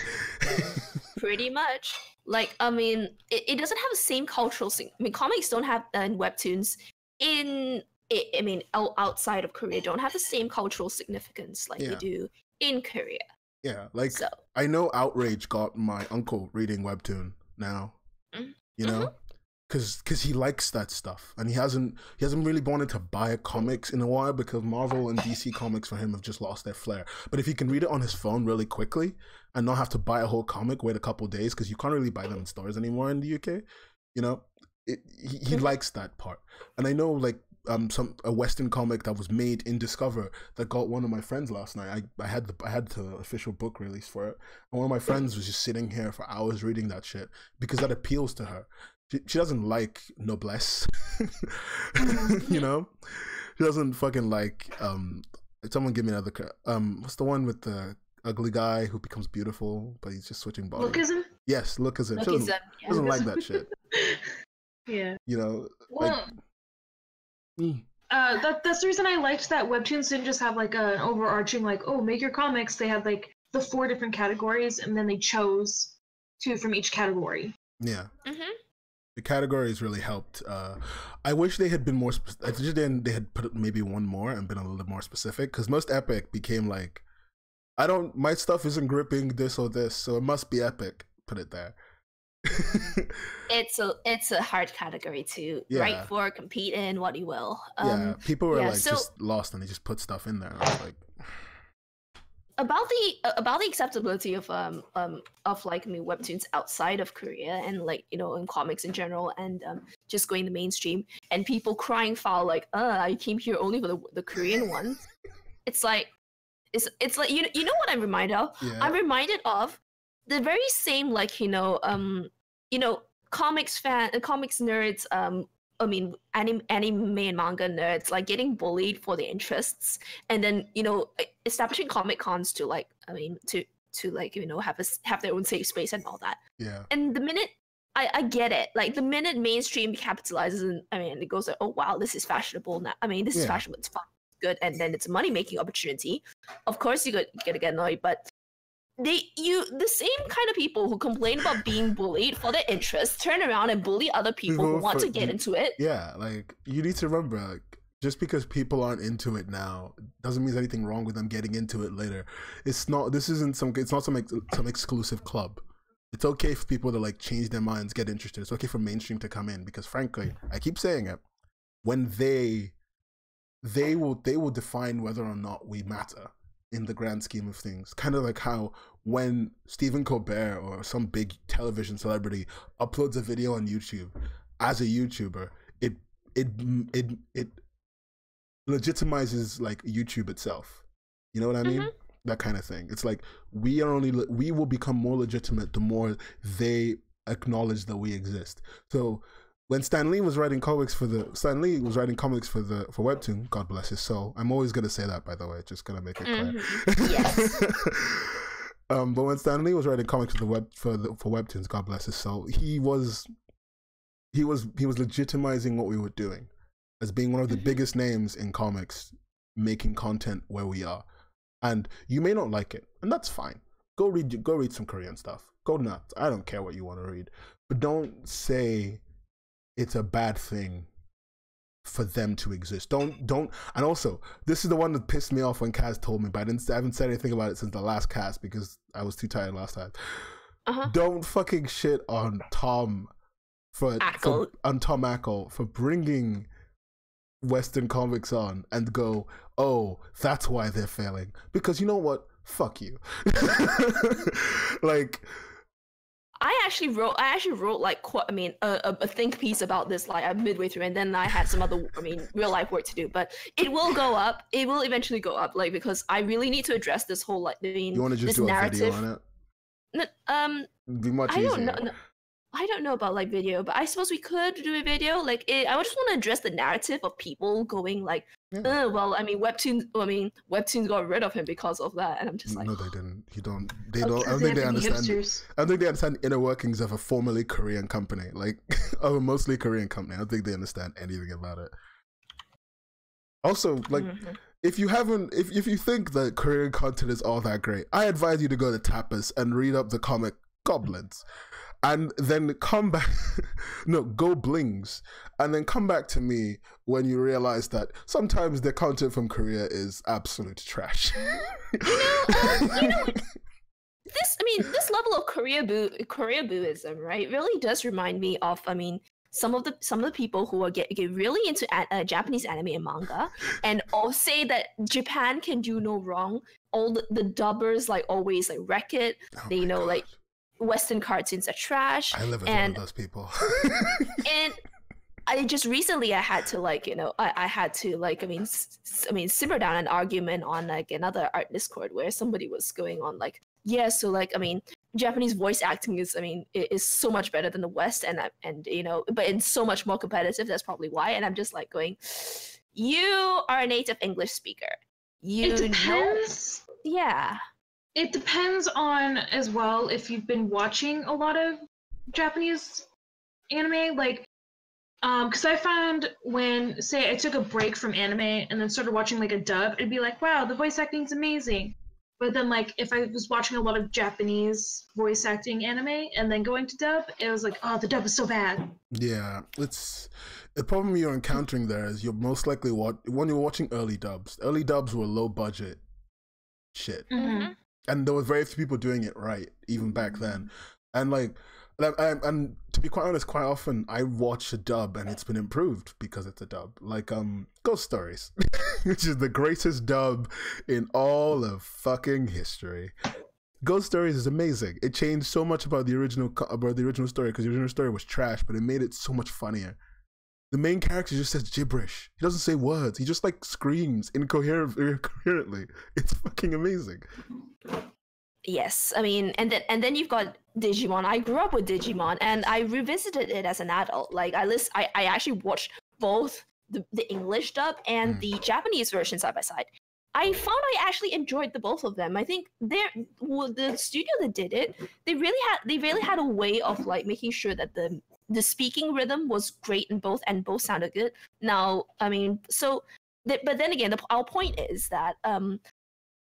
Pretty much. Like, I mean, it doesn't have the same cultural thing. I mean, comics don't have webtoons outside of Korea don't have the same cultural significance like they do in Korea. Yeah, like I know Outrage got my uncle reading webtoon now. You know, because he likes that stuff, and he hasn't really wanted to buy comics in a while because Marvel and DC comics for him have just lost their flair. But if he can read it on his phone really quickly and not have to buy a whole comic, wait a couple days, because you can't really buy them in stores anymore in the UK. You know, he likes that part. And I know like a Western comic that was made in Discover that got one of my friends last night. I had the official book release for it, and one of my friends was just sitting here for hours reading that shit because that appeals to her. She doesn't like noblesse. You know, she doesn't fucking like someone give me another what's the one with the ugly guy who becomes beautiful but he's just switching bodies? Lookism? Yes, lookism. She doesn't like that shit. Yeah. You know, well, that's the reason I liked that webtoons didn't just have like an overarching like, oh, make your comics. They had like the 4 different categories, and then they chose 2 from each category. Yeah. The categories really helped. I wish they had been more. I wish they had put maybe one more and been a little bit more specific, because most epic became like, my stuff isn't gripping this or this, so it must be epic. Put it there. It's a hard category to write for, compete in, what you will. People were just lost, and they just put stuff in there. And I was like, about the acceptability of like, I mean, webtoons outside of Korea and like, you know, in comics in general, and just going the mainstream, and people crying foul like, I came here only for the Korean ones. It's like like you know what I'm reminded of? Yeah. I'm reminded of the very same, like, comics nerds, I mean, anime and manga nerds, like, getting bullied for their interests, and then, you know, establishing comic cons to, like, I mean, to like, you know, have their own safe space and all that. Yeah. And the minute I get it, like, the minute mainstream capitalizes, and I mean, it goes like, oh wow, this is fashionable now. I mean, this is fashionable, it's fun, good, and then it's a money making opportunity. Of course, you're gonna get annoyed, but the same kind of people who complain about being bullied for their interests turn around and bully other people who want to get into it. Yeah, like, you need to remember, like, just because people aren't into it now doesn't mean there's anything wrong with them getting into it later. It's not some exclusive club. It's okay for people to like change their minds, get interested. It's okay for mainstream to come in, because frankly, I keep saying it, when they will define whether or not we matter in the grand scheme of things. Kind of like how when Stephen Colbert or some big television celebrity uploads a video on YouTube, as a YouTuber, it legitimizes like YouTube itself. You know what I mean? That kind of thing. It's like we will become more legitimate the more they acknowledge that we exist. So when Stan Lee was writing comics for Webtoon, God bless his soul. I'm always gonna say that, by the way, just gonna make it clear. Yes. But when Stan Lee was writing comics for Webtoons, God bless his soul, he was legitimizing what we were doing as being one of the biggest names in comics, making content where we are. And you may not like it, and that's fine. Go read some Korean stuff. Go nuts. I don't care what you want to read, but don't say it's a bad thing for them to exist. Don't. And also, this is the one that pissed me off when Kaz told me, but I haven't said anything about it since the last cast because I was too tired last time. Don't fucking shit on Tom Ackle for bringing Western comics on and go, oh, that's why they're failing. Because you know what? Fuck you. Like, I actually wrote like a think piece about this like midway through, and then I had some other real life work to do. But it will go up. It will eventually go up, like, because I really need to address this whole like you want to just this do narrative. a video on it? It'd be much easier. I don't know about like video, but I suppose we could do a video. Like, I just want to address the narrative of people going like, Webtoons got rid of him because of that, and I'm just like, no, they didn't. They don't. I don't think they understand. I don't think they understand inner workings of a formerly Korean company, like of a mostly Korean company. I don't think they understand anything about it. Also, like, if you think that Korean content is all that great, I advise you to go to Tapas and read up the comic Goblins. And then come back, go Blings, and then come back to me when you realize that sometimes the content from Korea is absolute trash. This level of Korea booism, right, really does remind me of, some of the people who are get really into Japanese anime and manga, and all say that Japan can do no wrong. All the dubbers like always like wreck it. They like Western cartoons are trash. I live with one of those people. And I just recently I had to simmer down an argument on like another art Discord where somebody was going on like, yeah, so like Japanese voice acting is so much better than the West, and but it's so much more competitive. That's probably why. And I'm just like going, you are a native English speaker. It depends. Yeah. It depends on, as well, if you've been watching a lot of Japanese anime, like, because I found when, say, I took a break from anime and then started watching, like, a dub, it'd be like, wow, the voice acting's amazing. But then, like, if I was watching a lot of Japanese voice acting anime and then going to dub, it was like, oh, the dub is so bad. Yeah, it's... The problem you're encountering there is you're most likely, when you're watching early dubs were low-budget shit. Mm-hmm. And there were very few people doing it right, even back then. And like, and to be quite honest, quite often I watch a dub and it's been improved because it's a dub. Like Ghost Stories, which is the greatest dub in all of fucking history. Ghost Stories is amazing. It changed so much about the original story, because the original story was trash, but it made it so much funnier. The main character just says gibberish. He doesn't say words. He just like screams incoherently. It's fucking amazing. Yes, and then you've got Digimon. I grew up with Digimon, and I revisited it as an adult. Like I actually watched both the English dub and the Japanese version side by side. I found I actually enjoyed the both of them. I think the studio that did it, they really had a way of like making sure that the speaking rhythm was great in both, and both sounded good. Now, but then again, our point is that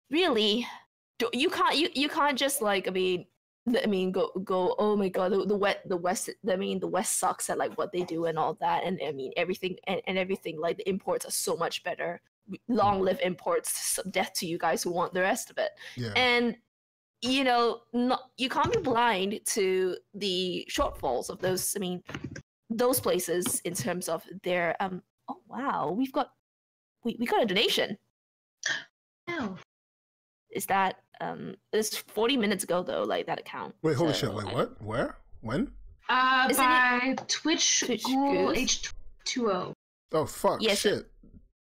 really, you can't just like go, oh my god, the West sucks at like what they do and all that, and everything like the imports are so much better. Long live imports, death to you guys who want the rest of it. Yeah. And you can't be blind to the shortfalls of those places in terms of their oh wow, we got a donation. No. Is that it's 40 minutes ago though, like that account. Wait, holy shit, wait, what? Where? When? By Twitch Google H2O. Oh fuck! Yes, Shit.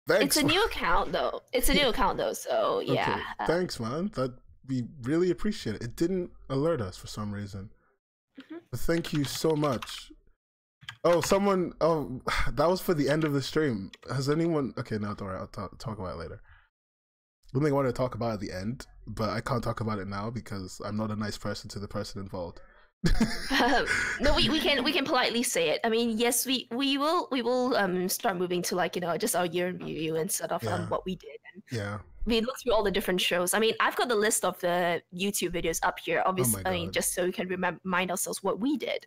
Thanks. it's a new account though. It's a new account though, so yeah. Okay. Thanks, man. That we really appreciate it. It didn't alert us for some reason. But thank you so much. Oh, someone. Oh, that was for the end of the stream. Has anyone? Okay, no, don't worry. I'll talk about it later. I don't think I wanted to talk about it at the end, but I can't talk about it now because I'm not a nice person to the person involved. No, we can politely say it. I mean, yes, we will start moving to like, you know, just our year in review and sort of what we did. And yeah. We look through all the different shows. I mean, I've got the list of the YouTube videos up here. Obviously, I mean, just so we can remind ourselves what we did.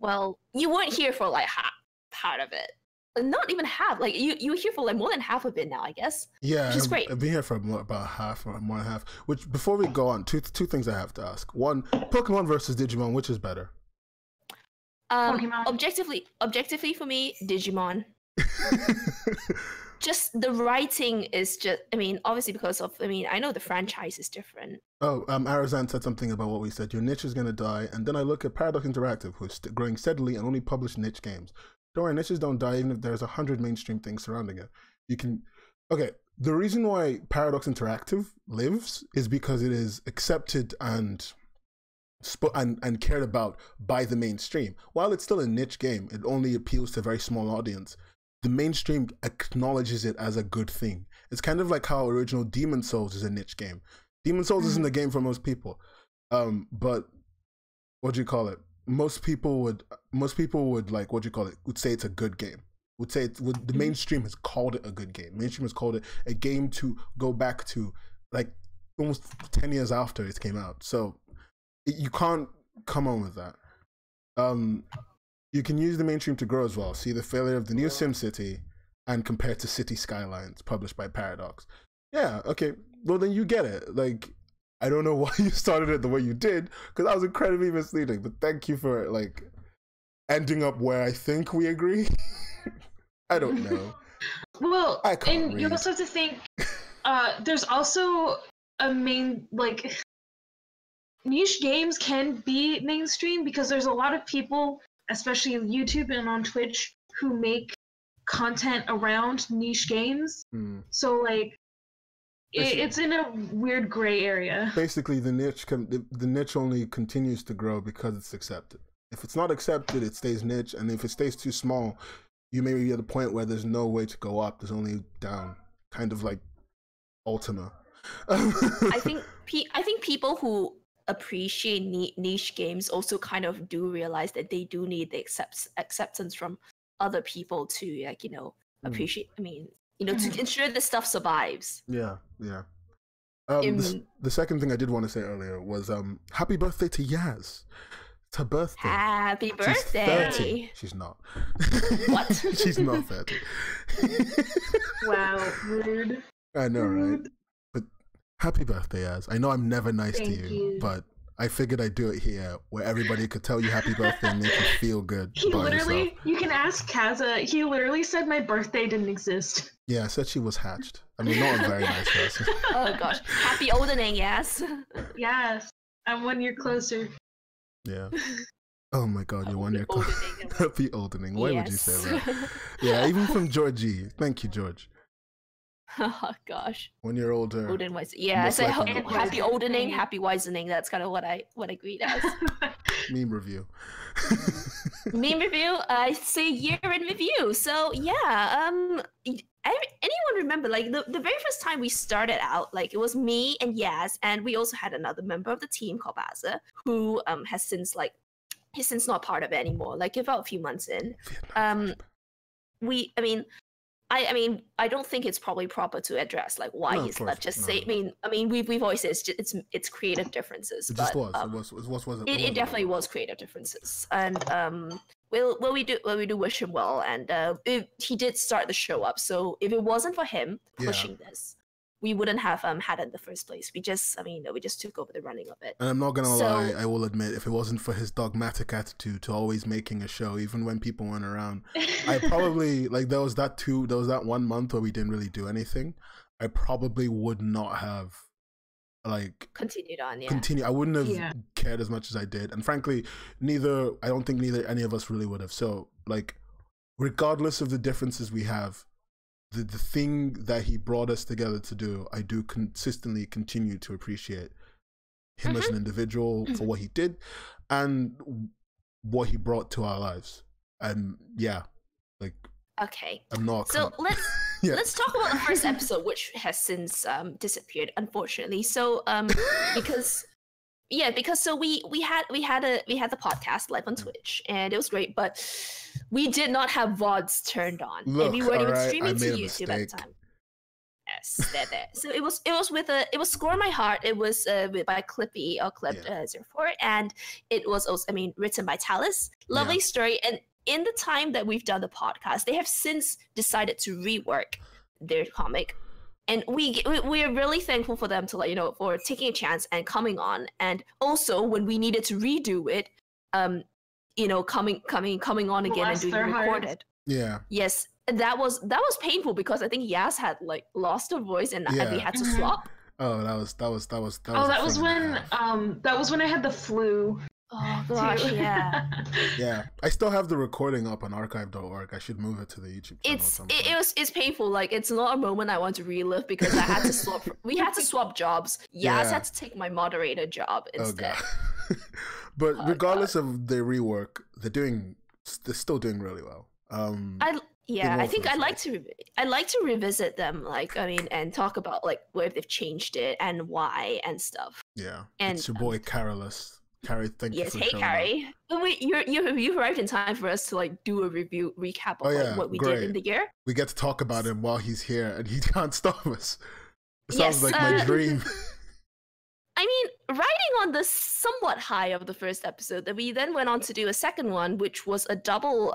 Well, you weren't here for like part of it. Not even half. Like you were here for like more than half of it now, I guess. Yeah, which is great. I've been here for about half or more than half. Which before we go on, two things I have to ask. One, Pokemon versus Digimon, which is better? Pokemon. Objectively for me, Digimon. Just the writing is just. I mean, obviously because of. I mean, I know the franchise is different. Oh, Arizan said something about what we said. Your niche is gonna die, and then I look at Paradox Interactive, who's growing steadily and only publish niche games. Don't worry, niches don't die even if there's 100 mainstream things surrounding it. You can... Okay, the reason why Paradox Interactive lives is because it is accepted and cared about by the mainstream. While it's still a niche game, it only appeals to a very small audience. The mainstream acknowledges it as a good thing. It's kind of like how original Demon Souls is a niche game. Demon Souls isn't a game for most people. But what do you call it? Most people would like, what do you call it? Would say it's a good game. Would say the mainstream has called it a good game. Mainstream has called it a game to go back to like almost 10 years after it came out. So you can't come on with that. You can use the mainstream to grow as well. See the failure of the new SimCity and compare to City Skylines published by Paradox. Yeah, okay. Well then you get it. Like, I don't know why you started it the way you did, because that was incredibly misleading. But thank you for like ending up where I think we agree. I don't know. Well, and you also have to think. There's also a main like niche games can be mainstream because there's a lot of people, especially on YouTube and on Twitch, who make content around niche games. So like. It's in a weird gray area. Basically, the niche only continues to grow because it's accepted. If it's not accepted, it stays niche, and if it stays too small, you may be at a point where there's no way to go up. There's only down, kind of like Ultima. I think people who appreciate niche games also kind of do realize that they do need the acceptance from other people to, like, you know, appreciate. I mean. You know, to ensure the stuff survives. Yeah, yeah. The second thing I did want to say earlier was happy birthday to Yaz. It's her birthday. Happy birthday. She's 30. She's not. What? She's not 30. Wow, rude. I know, right? But happy birthday, Yaz. I know I'm never nice to you, but I figured I'd do it here where everybody could tell you happy birthday and make you feel good. You can ask Kaza, he literally said my birthday didn't exist. Yeah, I said she was hatched. I mean, not a very nice person. Oh gosh. Happy oldening, yes. Yes. I'm 1 year closer. Yeah. Oh my god, you're 1 year closer. Happy oldening. Why would you say that? Yeah, even from Georgie. Thank you, George. Oh gosh. 1 year older. Olden wise. Yeah, I say happy oldening, happy wisening. That's kind of what I greet as. Meme review. Meme review. I say year in review. So yeah. Anyone remember like the very first time we started out? Like it was me and Yaz, and we also had another member of the team called Baza, who has since like he's since not part of it anymore. Like about a few months in. I mean, I don't think it's probably proper to address like why he's left. Just say, I mean, we've always said it's creative differences. It just was. It definitely was creative differences, and we do wish him well. And he did start the show up, so if it wasn't for him pushing this, we wouldn't have had it in the first place. We just took over the running of it. And I'm not gonna lie, I will admit, if it wasn't for his dogmatic attitude to always making a show, even when people weren't around, I probably like there was that 1 month where we didn't really do anything. I probably would not have like continued on. Yeah. I wouldn't have cared as much as I did, and frankly, I don't think any of us really would have. So like, regardless of the differences we have, the thing that he brought us together to do, I do consistently continue to appreciate him as an individual for what he did and what he brought to our lives. And yeah, like, okay. I'm not. So let's talk about the first episode, which has since disappeared, unfortunately. So because we had the podcast live on Twitch, and it was great, but we did not have VODs turned on, and we weren't even streaming to YouTube at the time. Yes, there. So it was Score My Heart. It was by Clippy or Clip04, and it was also, written by Talis. Lovely story. And in the time that we've done the podcast, they have since decided to rework their comic, and we are really thankful for them to for taking a chance and coming on. And also when we needed to redo it, coming on again and doing recorded. Yeah. Yes, that was painful because I think Yas had lost her voice and we had to swap. Oh, that was when I had the flu. Oh gosh, yeah. Yeah, I still have the recording up on archive.org. I should move it to the YouTube channel. It's painful. It's not a moment I want to relive because I had to swap. We had to swap jobs. Yas had to take my moderator job instead. Oh, but regardless of their rework, they're still doing really well. I think I'd like to revisit them, and talk about where they've changed it and why and stuff. Yeah, and it's your boy Carolus. Carrie, thank you for showing Carrie. Up. Wait, you've arrived in time for us to do a recap of what we did in the year. We get to talk about him while he's here, and he can't stop us. It sounds like my dream. Riding on the somewhat high of the first episode, that we then went on to do a second one, which was a double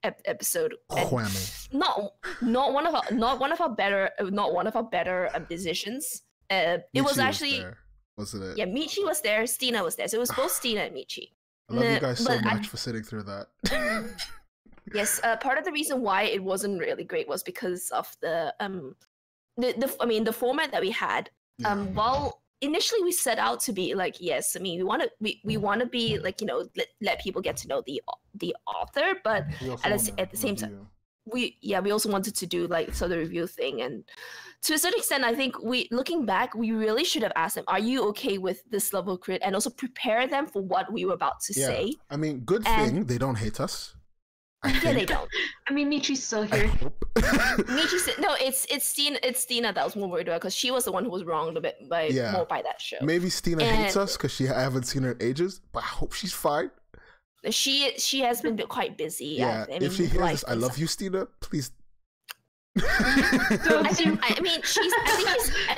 episode. Whammy. Not one of our better decisions. It was actually. Wasn't it? Yeah, Michi was there, Stina was there. So it was both Stina and Michi. I love you guys so much for sitting through that. Yes, part of the reason why it wasn't really great was because of the format that we had. While initially we set out to be we want to be let people get to know the author, but at the same time we also wanted to do sort of review thing. And to a certain extent, I think looking back, we really should have asked them, are you okay with this level of crit, and also prepare them for what we were about to say. Good thing they don't hate us. They don't. Michi's still here. It's Stina that was more worried about, because she was the one who was wronged a bit by that show. Maybe Stina hates us because I haven't seen her in ages, but I hope she's fine. She has been quite busy. Yeah, if she hears this, I love you, Stina. Please. I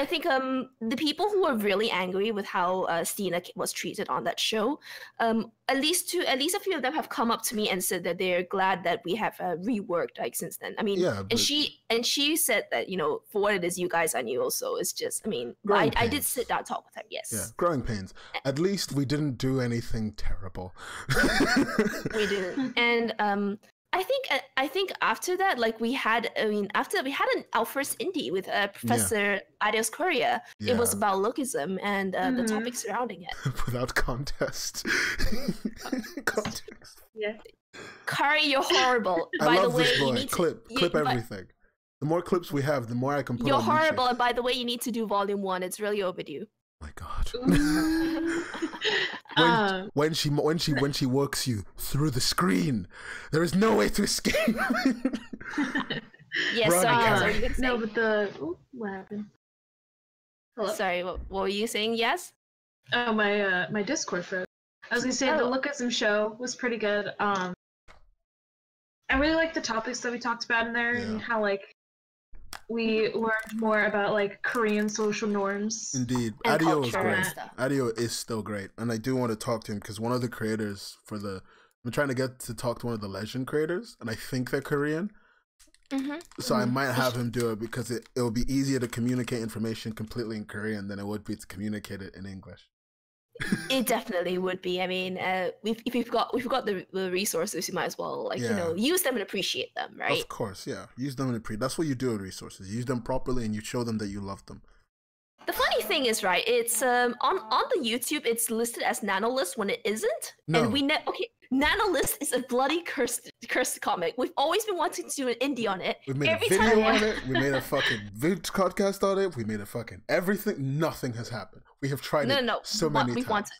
think the people who were really angry with how Stina was treated on that show, at least a few of them have come up to me and said that they're glad that we have reworked since then. She said that for what it is, you guys are new also. It's just I did sit down and talk with her. Yes. Yeah, growing pains. At least we didn't do anything terrible. We didn't, and I think after that, we had our first indie with Professor Adios Korea. Yeah. It was about lookism and the topics surrounding it. Without contest. Yeah. Kari, you're horrible. By the way, you need to clip everything. The more clips we have, the more I can put. You're horrible, and by the way, you need to do volume 1. It's really overdue. My God. when she works you through the screen, there is no way to escape. Yes, sorry. No, but what happened? Hello? Sorry, what were you saying? Yes. Oh, my Discord froze. I was gonna say the Lookism show was pretty good. I really liked the topics that we talked about in there, and how we learned more about Korean social norms. Indeed, Adio is great. Adio is still great, and I do want to talk to him because one of the creators I'm trying to get to talk to one of the Legend creators, and I think they're Korean. So I might have him do it because it'll be easier to communicate information completely in Korean than it would be to communicate it in English. It definitely would be. If we've got the resources, you might as well use them and appreciate them, right? Of course, yeah. Use them and appreciate. That's what you do with resources. Use them properly, and you show them that you love them. The funny thing is, right? It's on the YouTube, it's listed as nanolist when it isn't, and Nanolist is a bloody cursed comic. We've always been wanting to do an indie on it. We made a video on it. We made a fucking podcast on it. We made a fucking everything. Nothing has happened. We have tried so many times.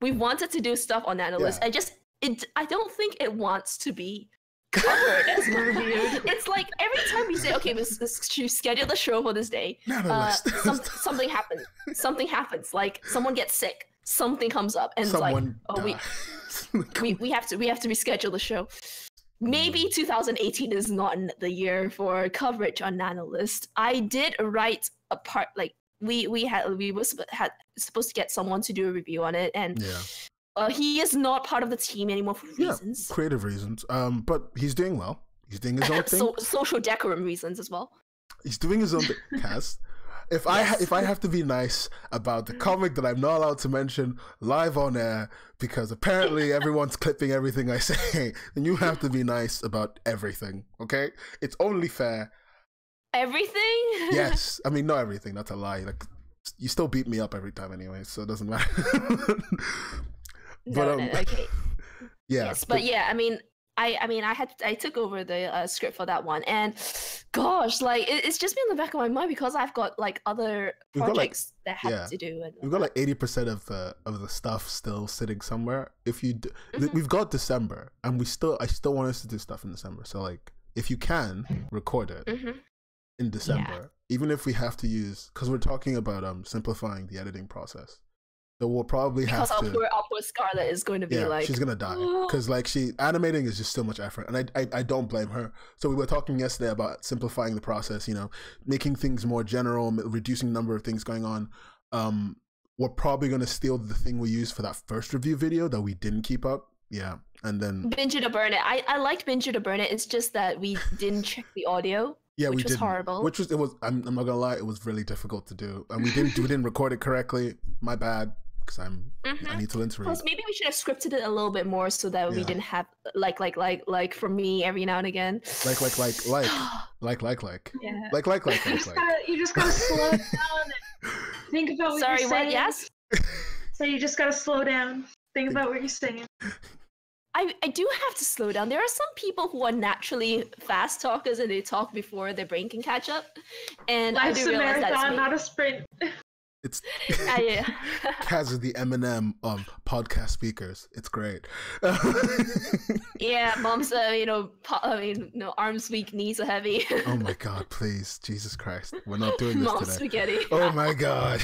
We wanted to do stuff on Nanolist. I don't think it wants to be covered as reviewed. It's like every time we say, okay, let's schedule the show for this day, something happens. Something happens. Like someone gets sick. Something comes up, and someone it's like, we have to reschedule the show. Maybe 2018 is not the year for coverage on Nanolist. I did write a part, like we were supposed to get someone to do a review on it, and he is not part of the team anymore for reasons. Creative reasons. But he's doing well. He's doing his own thing. Social decorum reasons as well. He's doing his own cast. If I have to be nice about the comic that I'm not allowed to mention live on air because apparently everyone's clipping everything I say, then you have to be nice about everything, okay? It's only fair. Everything? Yes. I mean, not everything. That's a lie. Like, you still beat me up every time anyway, so it doesn't matter. Okay. Yeah. Yes, but yeah, I mean, I took over the script for that one, and gosh, like it's just been in the back of my mind because I've got like other projects that I have to do. And we've got like 80% of the stuff still sitting somewhere. If you we've got December, and I still want us to do stuff in December. So like, if you can record it in December, even if we have to use, because we're talking about simplifying the editing process. So we'll probably have to. Because our poor Scarlett is going to be like, she's gonna die because like animating is just so much effort, and I don't blame her. So we were talking yesterday about simplifying the process, making things more general, reducing the number of things going on. We're probably gonna steal the thing we used for that first review video that we didn't keep up. Yeah, and then Binge It or Burn It. I liked Binge It or Burn It. It's just that we didn't check the audio. Yeah, which we was did. Horrible. I'm not gonna lie, it was really difficult to do, and we didn't record it correctly. My bad, because I need to learn to read. Plus, maybe we should have scripted it a little bit more so that we didn't have like from me every now and again. Like. Yeah. Like. You just gotta slow down and think about what you're saying. Sorry, what? Yes. So you just gotta slow down. Think about what you're saying. I do have to slow down. There are some people who are naturally fast talkers and they talk before their brain can catch up. And Life's I do a realize marathon, not a sprint. It's yeah. Kaz is the Eminem of podcast speakers. It's great. Yeah, mom's arms weak, knees are heavy. Oh my god, please, Jesus Christ, we're not doing this Mom's today. spaghetti. Oh my god.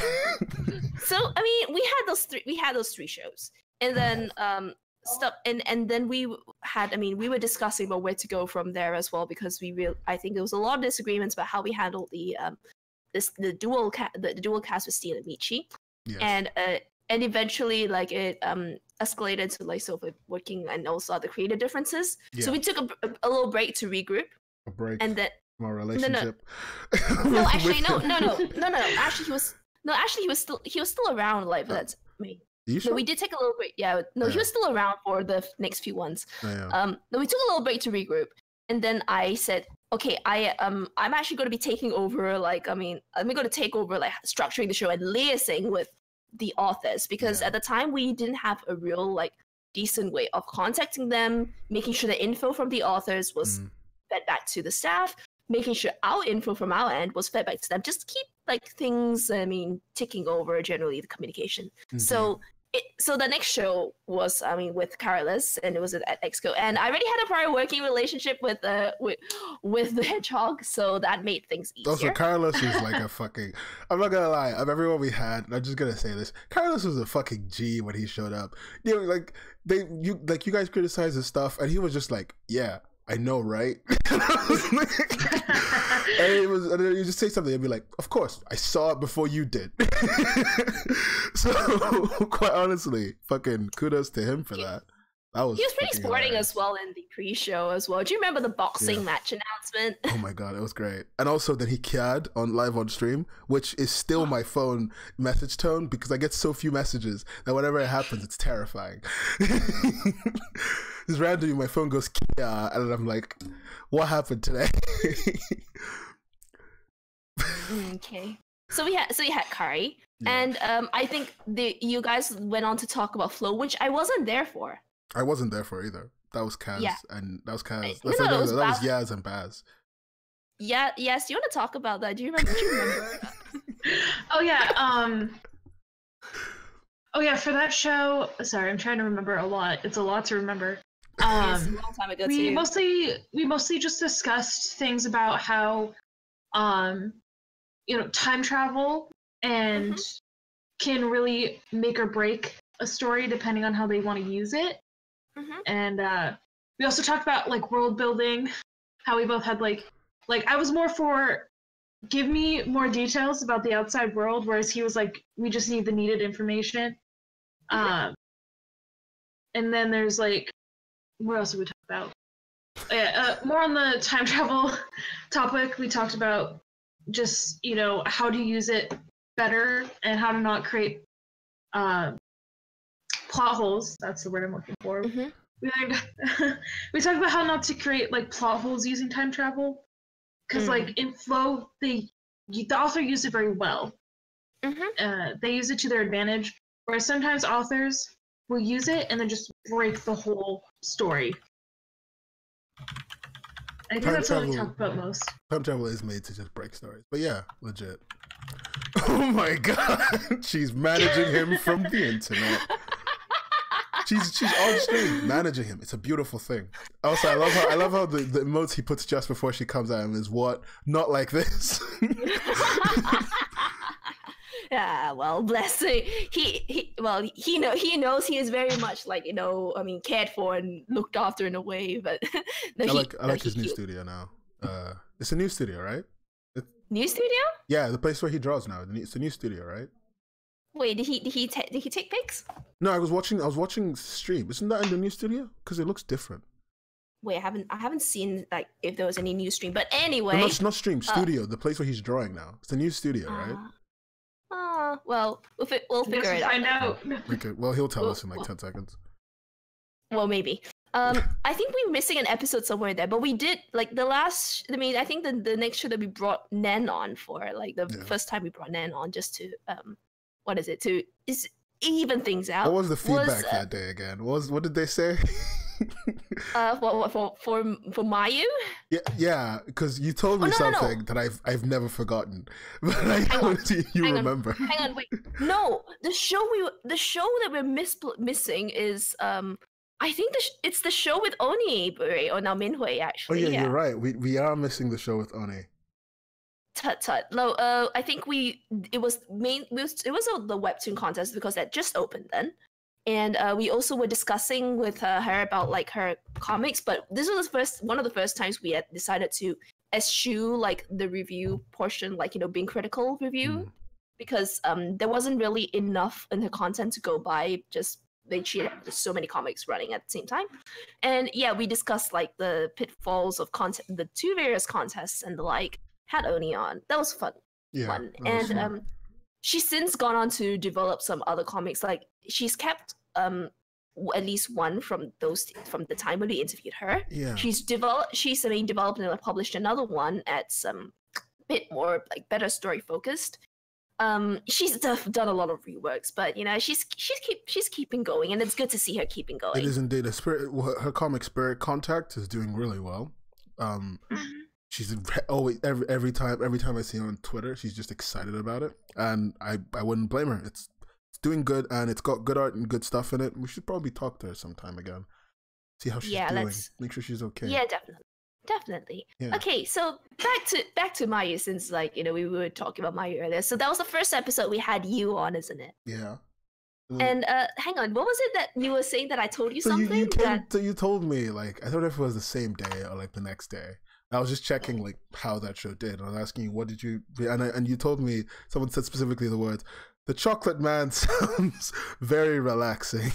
So I mean, we had those three shows, and then stuff, and then we were discussing about where to go from there as well, because I think there was a lot of disagreements about how we handled the dual cast with Steve and Michi. Yes. And eventually like it escalated to like sort of working and also other creative differences. Yeah. So we took a little break to regroup. A break. And then our relationship. No, actually no. Actually he was still around, like that's me. Sure? No, we did take a little break. Yeah, no, he was still around for the next few ones. No, we took a little break to regroup, and then I said, okay, I'm actually going to be taking over. Like, I'm going to take over like structuring the show and liaising with the authors, because at the time we didn't have a real like decent way of contacting them, making sure the info from the authors was fed back to the staff, making sure our info from our end was fed back to them, just to keep like things ticking over, generally the communication. So the next show was with Carlos, and it was at Exco, and I already had a prior working relationship with the Hedgehog, so that made things easier. Also, Carlos is like a fucking, I'm not gonna lie, of everyone we had, and I'm just gonna say this, Carlos was a fucking G when he showed up. You guys criticized his stuff, and he was just like, yeah, I know, right? And then you just say something and be like, of course, I saw it before you did. So, quite honestly, fucking kudos to him for that. He was pretty sporting as well in the pre-show as well. Do you remember the boxing match announcement? Oh my god, it was great. And also that he kiad live on stream, which is still my phone message tone, because I get so few messages that whenever it happens, it's terrifying. Just randomly, my phone goes kia, and I'm like, what happened today? Okay. So we had Kari, and I think you guys went on to talk about Flow, which I wasn't there for. I wasn't there for either. That was Kaz, Yeah. and that was Kaz. No, That it was Yaz and Baz. Yeah, yes. Do you want to talk about that? Do you remember? Oh yeah. Oh yeah. For that show, sorry, I'm trying to remember a lot. It's a lot to remember. It's a long time ago we too. mostly just discussed things about how, time travel and can really make or break a story depending on how they want to use it. And we also talked about like world building, how we both had like I was more for give me more details about the outside world, whereas he was like, we just need the needed information. And then there's like, what else did we talk about? More on the time travel topic, we talked about just, how to use it better and how to not create plot holes. That's the word I'm looking for. We talked about how not to create like plot holes using time travel. Because like in Flow, the author used it very well. They use it to their advantage, whereas sometimes authors will use it and then just break the whole story. I think that's what we talk about most. Time travel is made to just break stories, but yeah, legit. Oh my god, she's managing him from the internet. She's on screen managing him. It's a beautiful thing. Also, I love how the emotes he puts just before she comes at him is what? Not like this. Yeah, well, bless him. He knows he is very much like, cared for and looked after in a way, but no, I like his new studio now. It's a new studio, right? New studio? Yeah, the place where he draws now. It's a new studio, right? Wait, did he take pics? No, I was watching stream. Isn't that in the new studio? Because it looks different. Wait, I haven't seen like if there was any new stream. But anyway, no, not stream. Studio, the place where he's drawing now. It's a new studio, right? Well, we'll figure it out. Find out. Okay. Well, he'll tell us in like 10 seconds. Well, maybe. I think we're missing an episode somewhere there, but we did like the last. I mean, I think the next show that we brought Nen on for, like the first time we brought Nen on, just to what is it to even things out. What was the feedback that day again? What did they say? For Mayu? Yeah, because you told me something that I've never forgotten, but I know you remember. Hang on, wait. No, the show that we're missing is I think it's the show with Oni or now Minhui actually. Oh yeah, you're right. We are missing the show with Oni. Tut. No, I think it was the webtoon contest because that just opened then. And we also were discussing with her about like her comics, but this was one of the first times we had decided to eschew like the review portion, like being critical review, because there wasn't really enough in her content to go by. She had so many comics running at the same time, and yeah, we discussed like the pitfalls of content, the two various contests and the like. Had Oni on, that was fun. And she's since gone on to develop some other comics. Like she's kept at least one from the time when we interviewed her. Yeah. She's developed and published another one at some bit more like better story focused. She's done a lot of reworks, but she's keeping going, and it's good to see her keeping going. It is indeed her comic Spirit Contact is doing really well. She's always every time I see her on Twitter, she's just excited about it, and I wouldn't blame her. It's doing good, and it's got good art and good stuff in it. We should probably talk to her sometime again, see how she's doing, make sure she's okay. Yeah, definitely. Yeah. Okay, so back to Mayu, since we were talking about Mayu earlier. So that was the first episode we had you on, isn't it? Yeah. And hang on, what was it that you were saying that I told you something? You told me, like, I don't know if it was the same day or like the next day. I was just checking like how that show did, and I was asking you, what did you? And you told me, someone said specifically the words, "The Chocolate Man sounds very relaxing,"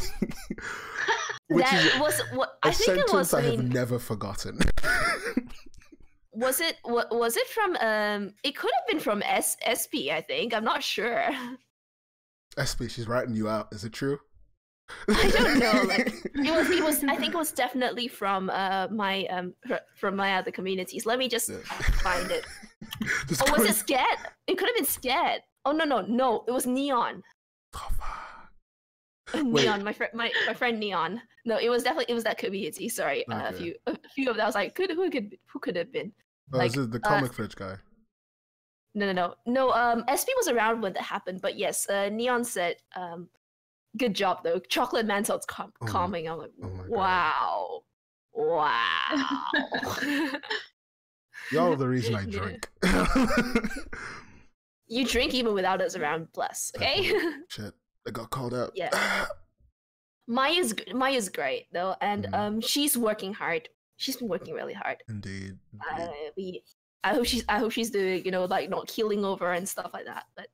which is a sentence I have never forgotten. Was it from it could have been from SP, I think. I'm not sure. SP, she's writing you out. Is it true? I don't know. Like it was. I think it was definitely from my other communities. Let me just find it. Was it Scared? It could have been Scared. Oh no! It was Neon. Oh, fuck. Neon, my friend Neon. No, it was that community. Sorry, Okay. a few of that. I was like, who could have been? Oh, Like, this is the comic fridge guy. No. SP was around when that happened, but yes, Neon said, good job though. Chocolate man sounds calming. I'm like, wow. Y'all are the reason I drink. You drink even without us around, bless. Okay. Shit, I got called out. Yeah. Maya's great though, and she's working hard. She's been working really hard. Indeed. I hope she's doing, like not keeling over and stuff like that. But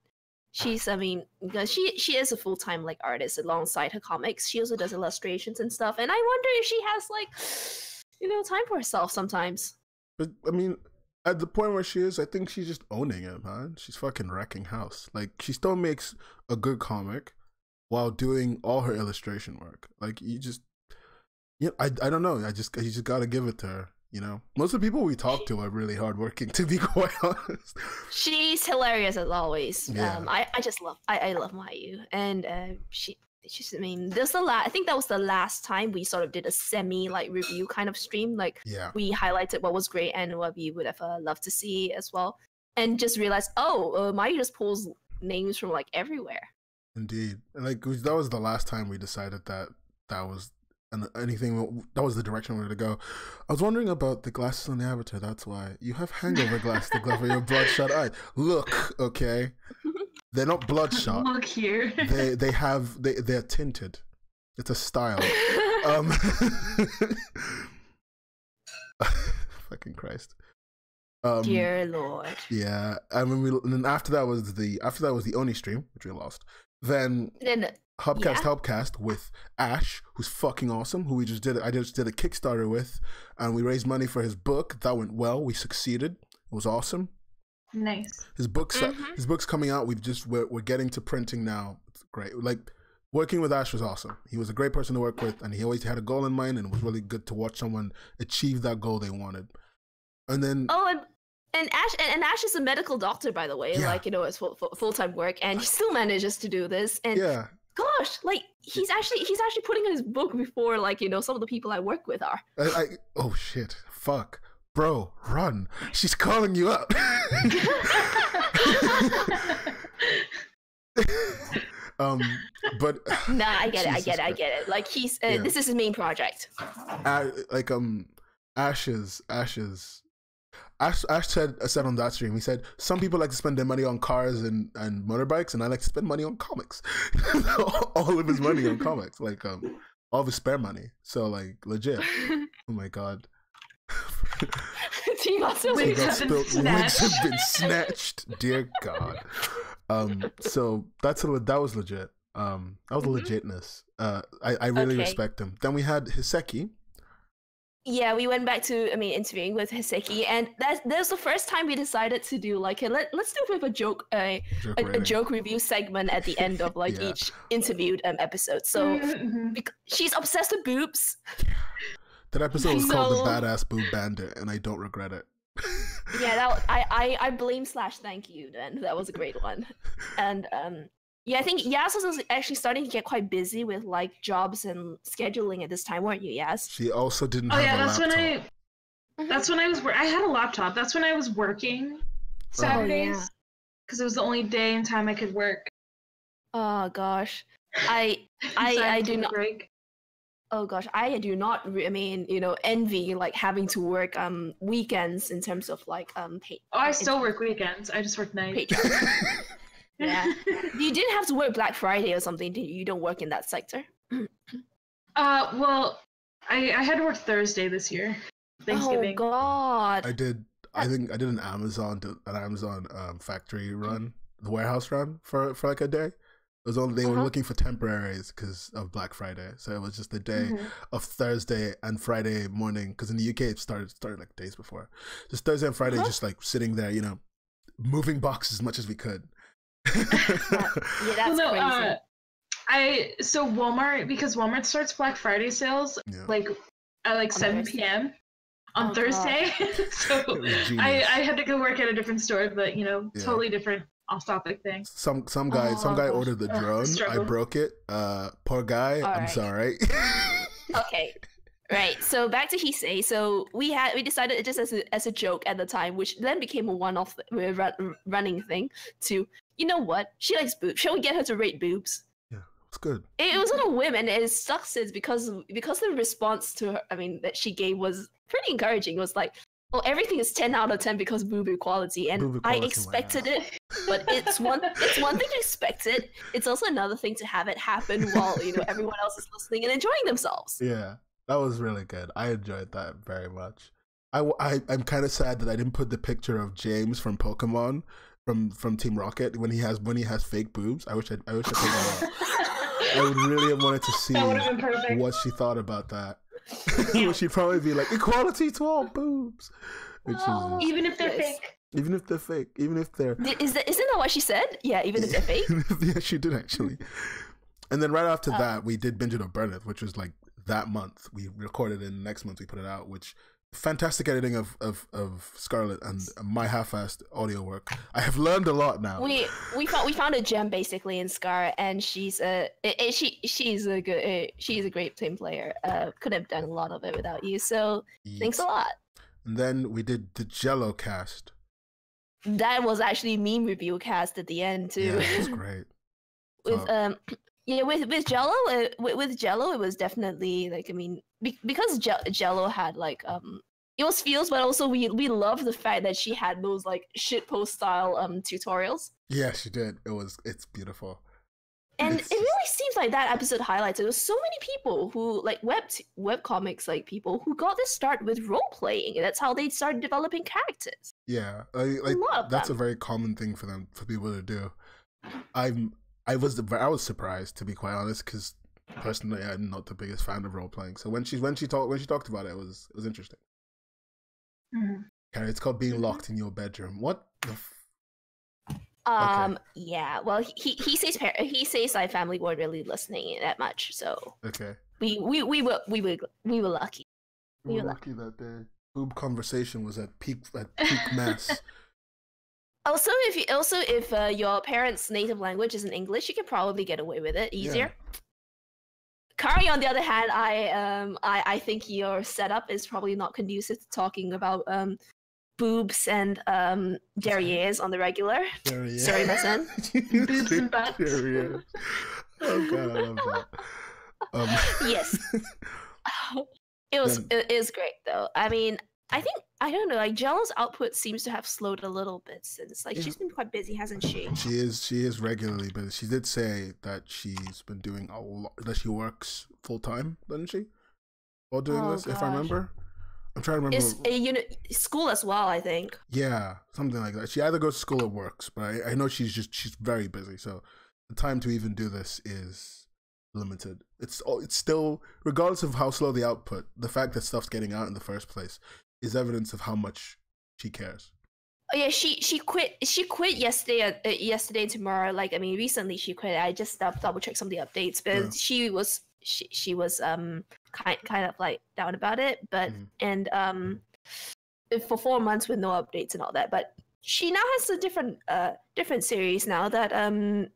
she's, because she is a full-time like artist alongside her comics. She also does illustrations and stuff. And I wonder if she has like, time for herself sometimes. But I mean, at the point where she is, I think she's just owning it, man. She's fucking wrecking house. Like, she still makes a good comic while doing all her illustration work. Like, I don't know. You just gotta give it to her. Most of the people we talk to are really hardworking, to be quite honest. She's hilarious as always. Yeah. I love Mayu, and she's. I mean, I think that was the last time we sort of did a semi review kind of stream. Like, we highlighted what was great and what we would have loved to see as well, and just realized, Mayu just pulls names from like everywhere. Indeed, and like that was the last time we decided that was. And anything that was the direction we were to go. I was wondering about the glasses on the avatar. That's why you have hangover glasses to cover your bloodshot eye. Look, okay, they're not bloodshot. Look here. They're tinted. It's a style. Fucking Christ. Dear Lord. Yeah, and then after that was the Oni stream, which we lost. Then Hubcast with Ash, who's fucking awesome, who I just did a Kickstarter with, and we raised money for his book. That went well. We succeeded. It was awesome. Nice. His book's coming out. We're getting to printing now. It's great. Like, working with Ash was awesome. He was a great person to work with, and he always had a goal in mind, and it was really good to watch someone achieve that goal they wanted. And then And Ash is a medical doctor, by the way. Yeah. Like, it's full-time work, and he still manages to do this. And gosh, like he's actually putting in his book before, like, some of the people I work with are. Oh shit! Fuck, bro, run! She's calling you up. But nah, I get it. Like, he's this is his main project. Ash said on that stream, he said, some people like to spend their money on cars and motorbikes, and I like to spend money on comics. All of his money on comics, like all of his spare money. So like legit. Oh my god. Wigs have been snatched. Dear God. So that was legit. That was legitness. I really respect him. Then we had Hiseki. Yeah, we went back to interviewing with Hiseki, and that was the first time we decided to do like let's do a joke joke review segment at the end of like each interviewed episode. So she's obsessed with boobs. That episode was called the Badass Boob Bandit, and I don't regret it. Yeah, I blame / thank you. Then that was a great one, and yeah, I think Yas was actually starting to get quite busy with like jobs and scheduling at this time, weren't you, Yas? She also didn't have a laptop. That's when I was I had a laptop. That's when I was working Saturdays, because it was the only day and time I could work. Oh gosh, I do not. Break. Oh gosh, I do not. Envy like having to work weekends in terms of like pay. Oh, I still work weekends. I just work nights. Yeah. You didn't have to work Black Friday or something, did you? You don't work in that sector? Well, I had to work Thursday this year. Thanksgiving. Oh God. I did an Amazon factory run, the warehouse run for like a day. It was only they were looking for temporaries because of Black Friday, so it was just the day of Thursday and Friday morning. Because in the UK it started like days before. Just Thursday and Friday, just like sitting there, moving boxes as much as we could. Yeah, that's crazy. So Walmart, because Walmart starts Black Friday sales like at like 7 p.m. on Thursday. So I had to go work at a different store, but totally different off-topic thing. Some guy gosh. ordered the drone. I struggle. broke it. Poor guy. I'm Alright. sorry. Okay. Right. So back to Hisei. So we decided it just as a joke at the time, which then became a one-off running thing. To you know what? She likes boobs. Shall we get her to rate boobs? Yeah, it's good. It was on a whim, and it sucks is because the response to her, that she gave was pretty encouraging. It was like, well, everything is 10 out of 10 because boob equality, and Boob equality, I expected it, but it's one thing to expect it. It's also another thing to have it happen while everyone else is listening and enjoying themselves. Yeah, that was really good. I enjoyed that very much. I'm kind of sad that I didn't put the picture of James from Pokemon from Team Rocket when he has fake boobs. I wish I put that up. I would really have wanted to see That would have been perfect. what she thought about that. She'd probably be like, equality to all boobs, which is Even if they're Yes. fake. even if they're fake, even if they're Isn't that what she said? Yeah, even if they're fake. yeah, she did actually. And then right after that, we did Binge It or Burn It, which was like that month. We recorded it, and next month we put it out, which fantastic editing of Scarlett and my half-assed audio work. I have learned a lot now. We found a gem basically in Scar, and she's a great team player. Could have done a lot of it without you, so thanks a lot. And then we did the Jello cast. That was actually meme review cast at the end too. Yeah, it was great. with So- with Jello, with Jello, it was definitely like because Jello had like it was feels, but also we love the fact that she had those like shitpost style tutorials. Yeah, she did. It's beautiful. And It's it really seems like that episode highlights it. There was so many people who like webcomics like people who got their start with role playing, and that's how they started developing characters. Yeah, A lot of that's them. a very common thing for people to do. I was surprised, to be quite honest, because personally I'm not the biggest fan of role playing. So when she talked about it, it was interesting. Mhm. Okay, it's called being locked in your bedroom. What the Yeah. Well, he says my family weren't really listening that much, so okay. we were lucky. We were lucky that the boob conversation was at peak mess. Also, if your parents' native language isn't English, you can probably get away with it easier. Kari, on the other hand, I think your setup is probably not conducive to talking about boobs and derrieres on the regular. Sorry, my son. Boobs and butts. Derriere. Oh god, I love that. Yes. It is great though. I don't know, like Jello's output seems to have slowed a little bit since she's been quite busy, hasn't she? She is regularly, but she did say that she's been doing a lot, that she works full time, doesn't she? While doing this, if I gosh. remember. I'm trying to remember. It's school as well, I think. Yeah, something like that. She either goes to school or works, but I know she's very busy, so the time to even do this is limited. It's still, regardless of how slow the output, the fact that stuff's getting out in the first place is evidence of how much she cares. Oh yeah, she quit yesterday. Yesterday and tomorrow. Recently she quit. I just double checked some of the updates, but Yeah. she was kind of like down about it, but and for 4 months with no updates and all that. But she now has a different series now that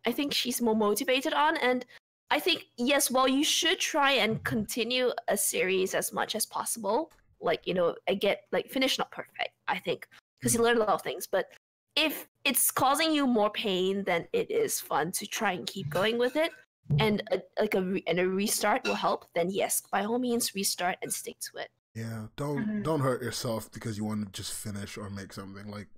I think she's more motivated on, and I think yes, while you should try and continue a series as much as possible, finish not perfect, I think, because you learn a lot of things. But if it's causing you more pain than it is fun to try and keep going with it, and a restart will help, then yes, by all means restart and stick to it. Yeah, don't hurt yourself because you want to just finish or make something. Like,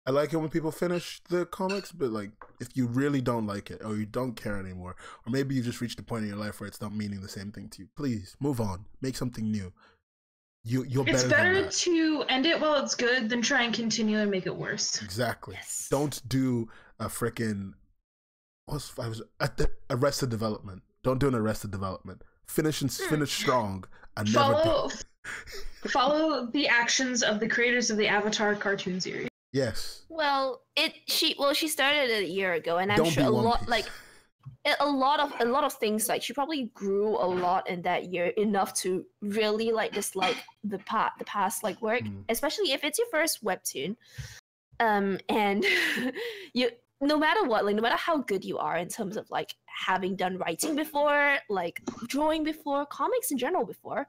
I like it when people finish the comics, but like if you really don't like it or you don't care anymore, or maybe you just reached a point in your life where it's not meaning the same thing to you, please move on, make something new. You're It's better better than that. to end it while it's good than try and continue and make it worse. Exactly. Yes. Don't do a freaking Arrested Development. Don't do an Arrested Development. Finish strong and never. Follow the actions of the creators of the Avatar cartoon series. Yes. Well, she started it a year ago, and I'm Don't sure be a One lot Piece. a lot of things, like she probably grew a lot in that year, enough to really dislike the past work, especially if it's your first webtoon, and no matter what, like no matter how good you are in terms of like having done writing before, like drawing before, comics in general before,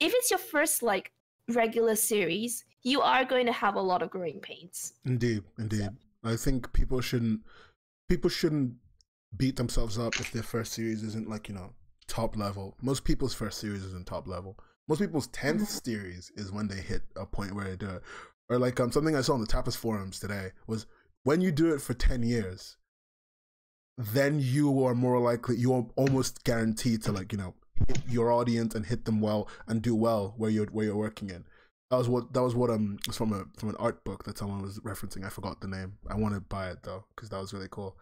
if it's your first like regular series, you are going to have a lot of growing pains. Indeed. So. I think people shouldn't beat themselves up if their first series isn't like, you know, top level. Most people's first series isn't top level. Most people's 10th series is when they hit a point where they do it. Or like something I saw on the Tapas forums today was when you do it for 10 years, then you are more likely, you are almost guaranteed to like, you know, hit your audience and hit them well and do well where you're working in. That was what was from an art book that someone was referencing. I forgot the name. I want to buy it though because that was really cool.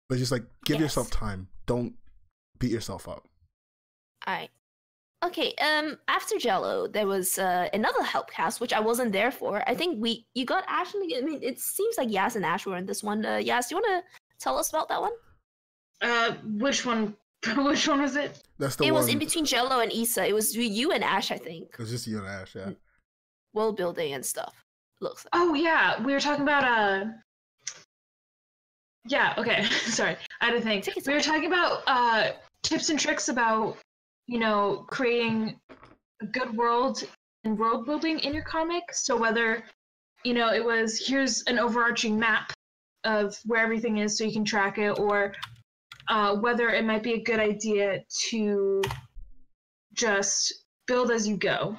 But just like give yourself time. Don't beat yourself up. All right. Okay. After Jello, there was another help cast which I wasn't there for. I think you got Ashley. I mean, it seems like Yas and Ash were in this one. Yas, do you want to tell us about that one? Which one? Which one was it? That's the one. It was in between Jello and Issa. It was you and Ash, I think. It was just you and Ash, yeah. World building and stuff. Looks like. Oh yeah, we were talking about yeah, okay. Sorry. I had to think. We were talking about tips and tricks about, you know, creating a good world and world building in your comic. So whether, you know, it was here's an overarching map of where everything is so you can track it, or whether it might be a good idea to just build as you go.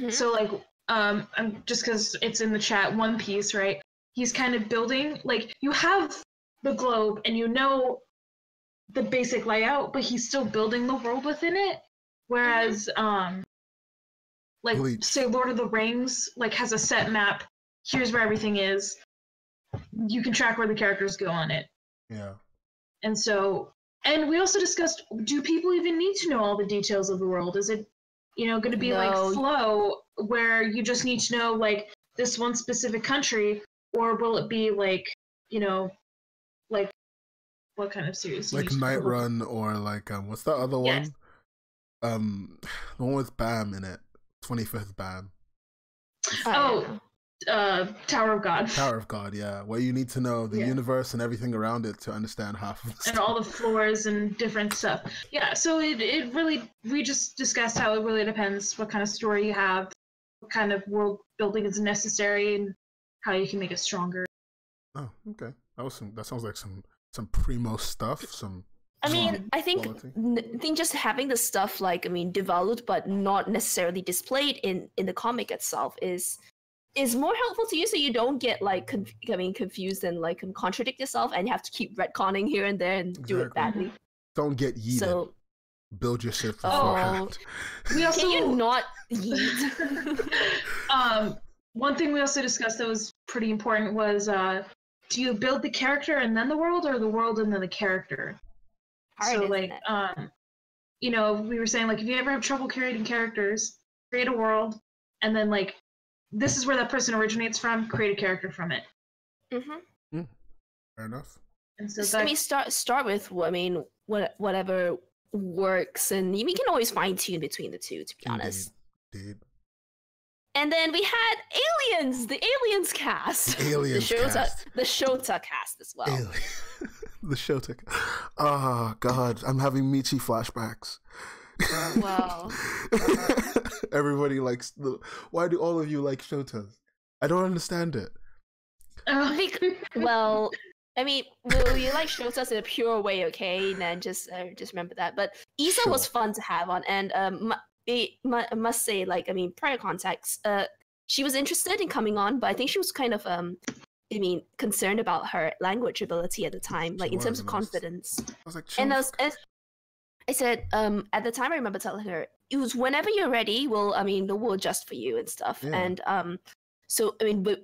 So like I'm just because it's in the chat, One Piece, right? He's kind of building, like, you have the globe and you know the basic layout, but he's still building the world within it. Whereas, like, Bleach. Say Lord of the Rings, like, has a set map. Here's where everything is. You can track where the characters go on it. Yeah. And so, and we also discussed, do people even need to know all the details of the world? Is it, you know, going to be like Flow, where you just need to know, like, this one specific country, or will it be, like, you know, like, what kind of series? Like Night Run, or like, what's that other one? The one with Bam in it. 25th Bam. Tower of God. Tower of God, yeah. Where you need to know the universe and everything around it to understand half of the stuff. And all the floors and different stuff. Yeah, so it really, we just discussed how it really depends what kind of story you have, what kind of world building is necessary, and how you can make it stronger. Oh, okay. That sounds like some primo stuff. I mean, I think just having the stuff like, I mean, developed but not necessarily displayed in the comic itself is more helpful to you, so you don't get like confused and like contradict yourself, and you have to keep retconning here and there and do it badly. Don't get yeeted. So, build your shit beforehand. We also, can you not yeet? One thing we also discussed that was pretty important was, do you build the character and then the world, or the world and then the character? So like, you know, we were saying, like, if you ever have trouble creating characters, create a world, and then like, this is where that person originates from, create a character from it. Fair enough. And so I mean, start with, I mean, whatever works, and you can always fine tune between the two, to be honest. Indeed. And then we had Aliens, the Aliens cast. The Aliens cast. The Shota cast as well. The Shota. Oh, God. I'm having Michi flashbacks. Wow. Everybody likes why do all of you like Shotas? I don't understand it. Well, I mean, you like Shotas in a pure way, okay? And then just remember that. But Issa was fun to have on, and I must say, like, I mean, prior context, she was interested in coming on, but I think she was kind of concerned about her language ability at the time, like in terms of confidence. I was like, and I said, at the time, I remember telling her, it was whenever you're ready, we'll adjust for you and stuff. Yeah. And so, I mean, but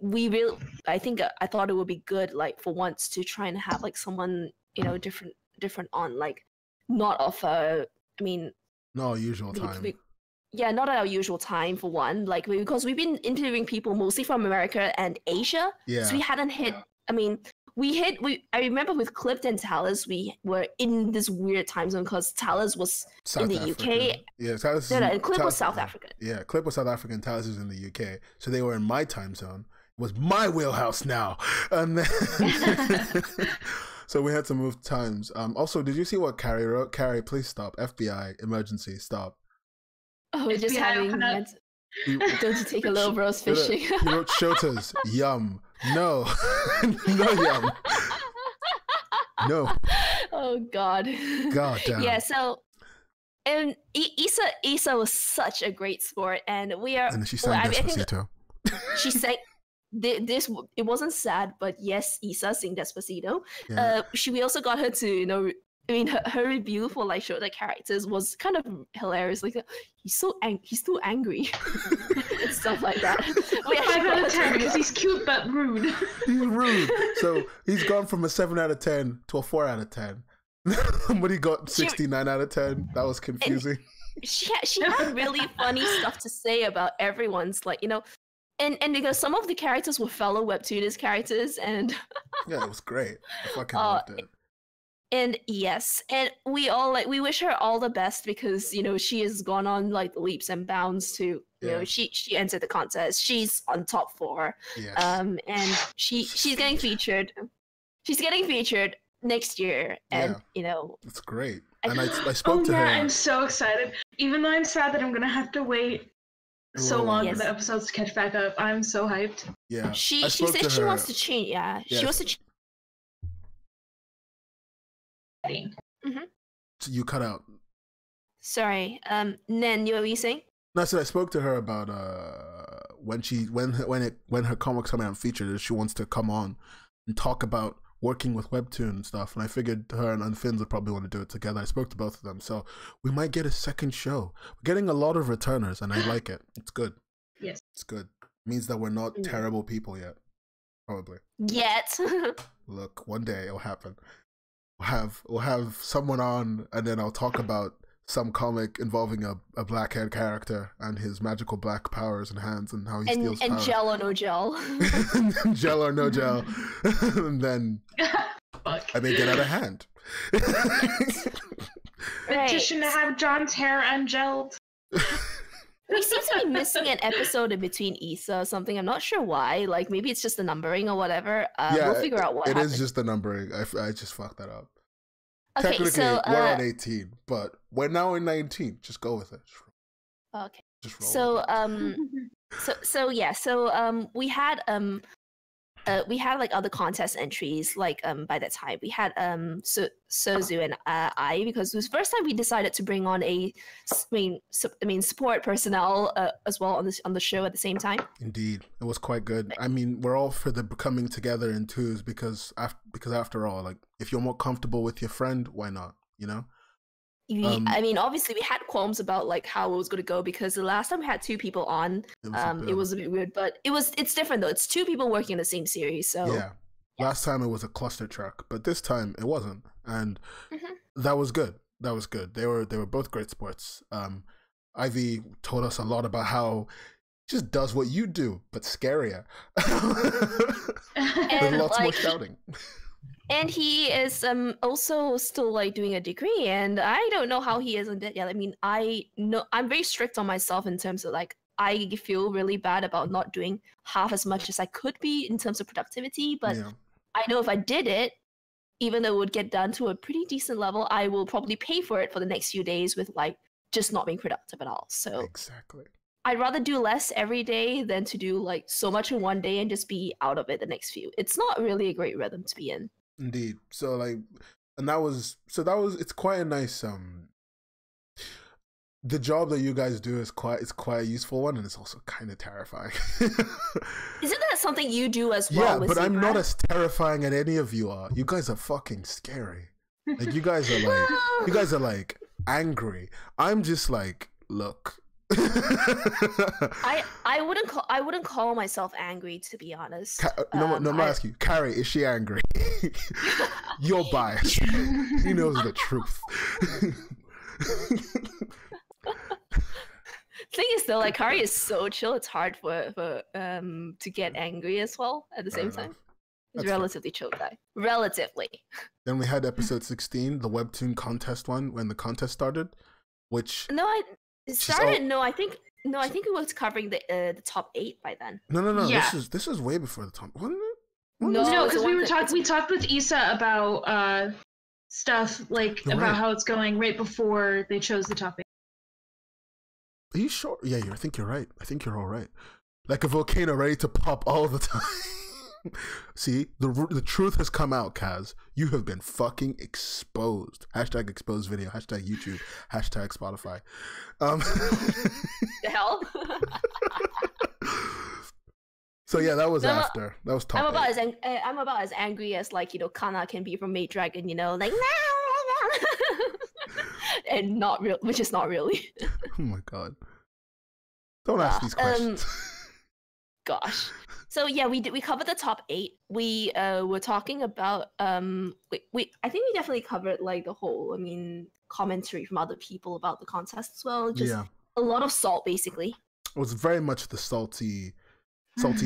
I thought it would be good, like, for once to try and have, like, someone, you know, different on, like, not of not our usual time. Not at our usual time, for one, like, because we've been interviewing people mostly from America and Asia. Yeah. So we hadn't hit, I remember with Clipped and Talus, we were in this weird time zone because Talus was in the UK. Yeah, Talus and Clip was South African. Yeah, Clip was South African, Talus was in the UK. So they were in my time zone. was my wheelhouse now. And then so we had to move times. Also, did you see what Carrie wrote? Carrie, please stop. FBI, emergency, stop. Oh, we're just having don't you take a little bros fishing? He wrote Shotas, yum. No. No yum. No. Oh God. God damn. Yeah, so and Issa was such a great sport, and we are. And then she sang Despacito. She sang. This it wasn't sad, but yes, Issa sang Despacito. Yeah. We also got her to her review for like show the characters was kind of hilarious. Like he's too angry and stuff like that. 5 out of 10 because he's cute but rude. He's rude. So he's gone from a 7 out of 10 to a 4 out of 10. Somebody got 69 out of 10. That was confusing. She had really funny stuff to say about everyone's and because some of the characters were fellow webtooners characters, and yeah, it was great. I fucking loved it. And yes, and we all we wish her all the best because she has gone on like leaps and bounds to she entered the contest. She's on top 4. Yes. And she's getting featured. She's getting featured next year, and it's great. And I spoke to her. I'm so excited. Even though I'm sad that I'm gonna have to wait so long for the episodes to catch back up, I'm so hyped. Yeah, she said she wants to change. Yeah, yes. She wants to. Mm-hmm. You cut out. Sorry, Nen, you were saying? No, I said I spoke to her about when her comics come out featured, she wants to come on and talk about working with Webtoon and stuff, and I figured her and Finns would probably want to do it together. I spoke to both of them, so we might get a second show. We're getting a lot of returners, and I like it. It's good. Yes. It's good. It means that we're not terrible people yet. Probably. Yet. Look, one day it'll happen. We'll have someone on, and then I'll talk about some comic involving a black-haired character and his magical black powers and hands and how he steals power. And gel or no gel. Gel or no gel. And then I may get out of hand. Petition to have John's hair ungelled. We seem to be missing an episode in between Issa or something. I'm not sure why. Like, maybe it's just the numbering or whatever. We'll figure out what happened. It is just the numbering. I just fucked that up. Okay, technically, so, we're on 18, but we're now in 19. Just go with it. Okay. Just roll so we had like other contest entries like by that time we had Sozu and I, because it was the first time we decided to bring on support personnel as well on the show at the same time. Indeed, it was quite good. I mean, we're all for the coming together in twos because after all, like, if you're more comfortable with your friend, why not? I mean, obviously we had qualms about like how it was going to go because the last time we had 2 people on, it was a bit weird, but it's different though. It's 2 people working in the same series, so yeah. Last time it was a cluster truck, but this time it wasn't, and that was good. They were both great sports. Ivy told us a lot about how he just does what you do, but scarier. There's lots more shouting. And he is also still like doing a degree, and I don't know how he isn't yet. I mean, I'm very strict on myself in terms of like I feel really bad about not doing half as much as I could be in terms of productivity. But I know if I did it, even though it would get done to a pretty decent level, I will probably pay for it for the next few days with like just not being productive at all. So exactly. I'd rather do less every day than to do like so much in one day and just be out of it the next few. It's not really a great rhythm to be in. Indeed. So like, and that was it's quite a nice the job that you guys do is quite a useful one, and it's also kind of terrifying. Isn't that something you do as well? Yeah, but I'm not as terrifying as any of you are. You guys are fucking scary. Like you guys are like angry. I'm just like, look. I wouldn't call myself angry, to be honest. No, I'm not asking you. Carrie, is she angry? You're biased. He knows the truth. Thing is though, like Kari is so chill. It's hard for to get angry as well at the same time. He's a relatively chill guy. Relatively. Then we had episode 16, the webtoon contest one, when the contest started, which I think No, I think we were covering the top 8 by then. No. Yeah. This is way before the top, wasn't it? No, because we talked with Issa about stuff like You're about right. how it's going right before they chose the top 8. Are you sure? Yeah, I think you're right. I think you're all right. Like a volcano ready to pop all the time. See, the truth has come out, Kaz. You have been fucking exposed. Hashtag exposed video. Hashtag YouTube. Hashtag Spotify. The hell? So yeah, that was after. That was top I'm about 8. I'm about as angry as like Kana can be from Maid Dragon. Like and not real, which is not really. Oh my god! Don't ask these questions. Gosh. So yeah, we covered the top 8. We were talking about I think we definitely covered like the whole commentary from other people about the contest as well. Just a lot of salt basically. It was very much the salty salt.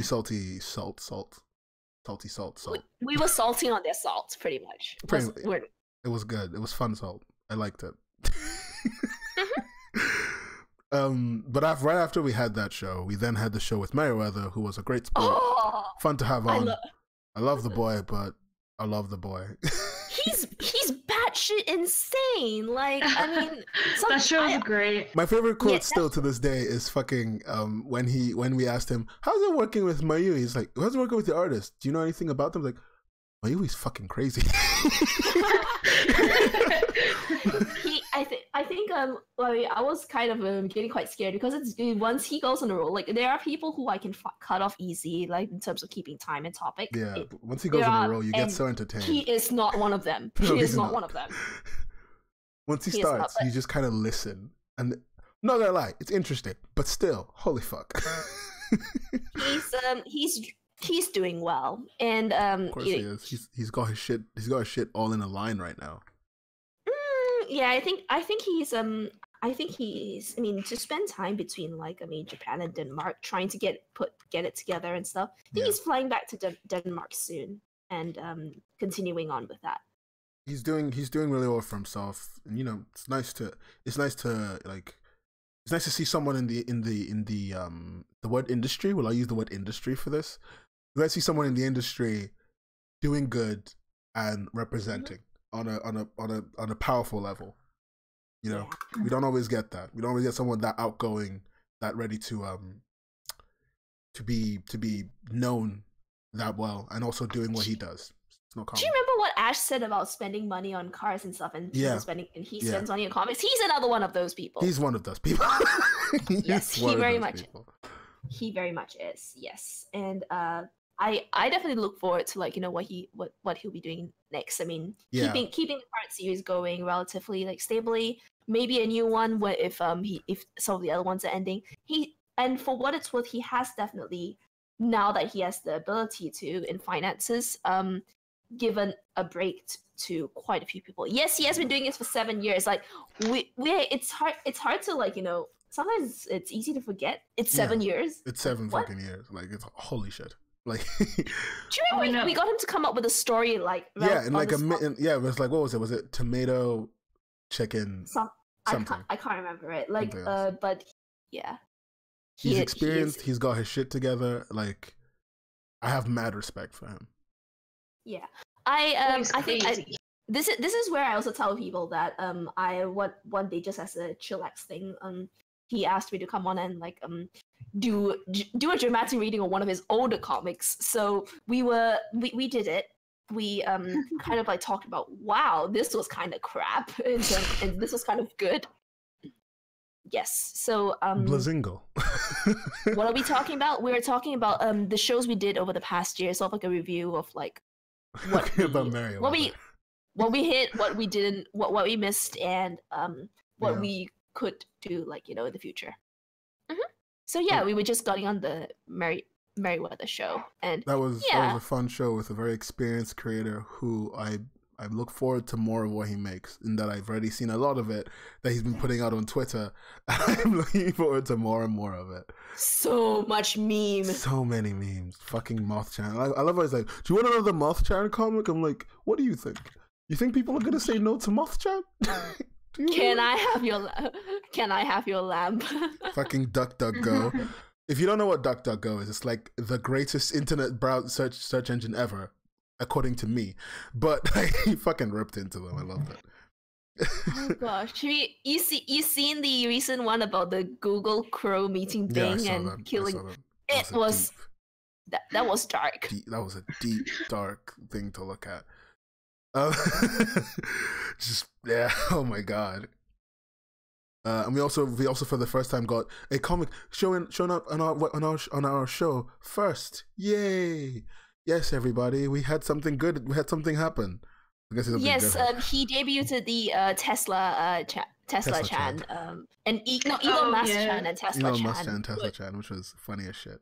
We were salting on their salt pretty much. It was good. It was fun salt. I liked it. But right after we had that show, we then had the show with Merriweather, who was a great sport. Fun to have on. I love the boy, but I love the boy. He's batshit insane. Like, that show was great. My favorite quote still to this day is fucking when we asked him, how's it working with Mayu? He's like, how's it working with the artist? Do you know anything about them? Like, Mayui's fucking crazy. I think I was kind of getting quite scared because once he goes on a roll, like there are people who I can cut off easy, like in terms of keeping time and topic. Yeah, once he goes on a roll, you get so entertained. He is not one of them. He is not one of them. Once he starts, you just kind of listen, and not gonna lie, it's interesting, but still, holy fuck. He's doing well, and of course he is. He's got his shit. He's got his shit all in a line right now. Yeah, I think he's to spend time between Japan and Denmark trying to get it together and stuff. I think he's flying back to Denmark soon and continuing on with that. He's doing really well for himself, and it's nice to see someone in the word industry. Will I use the word industry for this? Let's see someone in the industry doing good and representing on a powerful level. We don't always get that. We don't always get someone that outgoing, that ready to be known that well, and also doing what he does. It's not common. Do you remember what Ash said about spending money on cars and stuff, and he spends money on comics? He's another one of those people. He's one of those people. Yes, he very much is. Yes, and I definitely look forward to what he'll be doing next. Keeping the current series going relatively stably. Maybe a new one if some of the other ones are ending. And for what it's worth, he has definitely, now that he has the ability to in finances, given a break to quite a few people. Yes, he has been doing this for 7 years. It's hard to sometimes it's easy to forget. It's 7 years. It's 7 fucking years. It's holy shit. Do you remember we got him to come up with a story it was what was it? Was it tomato, chicken, something? I can't remember it. But yeah, he's experienced. He's got his shit together. I have mad respect for him. Yeah, I think this is where I also tell people that I one day, just as a chillax thing, he asked me to come on and do a dramatic reading of one of his older comics. So we did it. We kind of talked about, wow, this was kind of crap and this was kind of good. Yes. So Blazingo. What are we talking about? We were talking about the shows we did over the past year, sort of a review of what we hit, what we didn't, what we missed, and what we could do in the future. So we were just getting on the Merriweather show, and that was a fun show with a very experienced creator who I look forward to more of what he makes, in that I've already seen a lot of it that he's been putting out on Twitter. I'm looking forward to more and more of it. So much memes. So many memes. Fucking Moth-chan. I love how he's like, do you want another Moth-chan comic? I'm like, what do you think? You think people are going to say no to Moth-chan? Can I have your Can I have your lamp? Fucking DuckDuckGo. If you don't know what DuckDuckGo is, it's like the greatest internet browser search engine ever, according to me. But he fucking ripped into them. I love that. Oh gosh, you seen the recent one about the Google Crow meeting Bing and killing? It was that was dark. That was a deep, dark thing to look at. Just yeah, oh my god. And we also for the first time got a comic showing up on our show first. Yay! Yes, everybody, we had something good. We had something happen. I guess yes, he debuted the Tesla Chan, and Elon Musk Chan and Tesla Elon Chan. Musk Chan, Tesla Chan, which was funny as shit.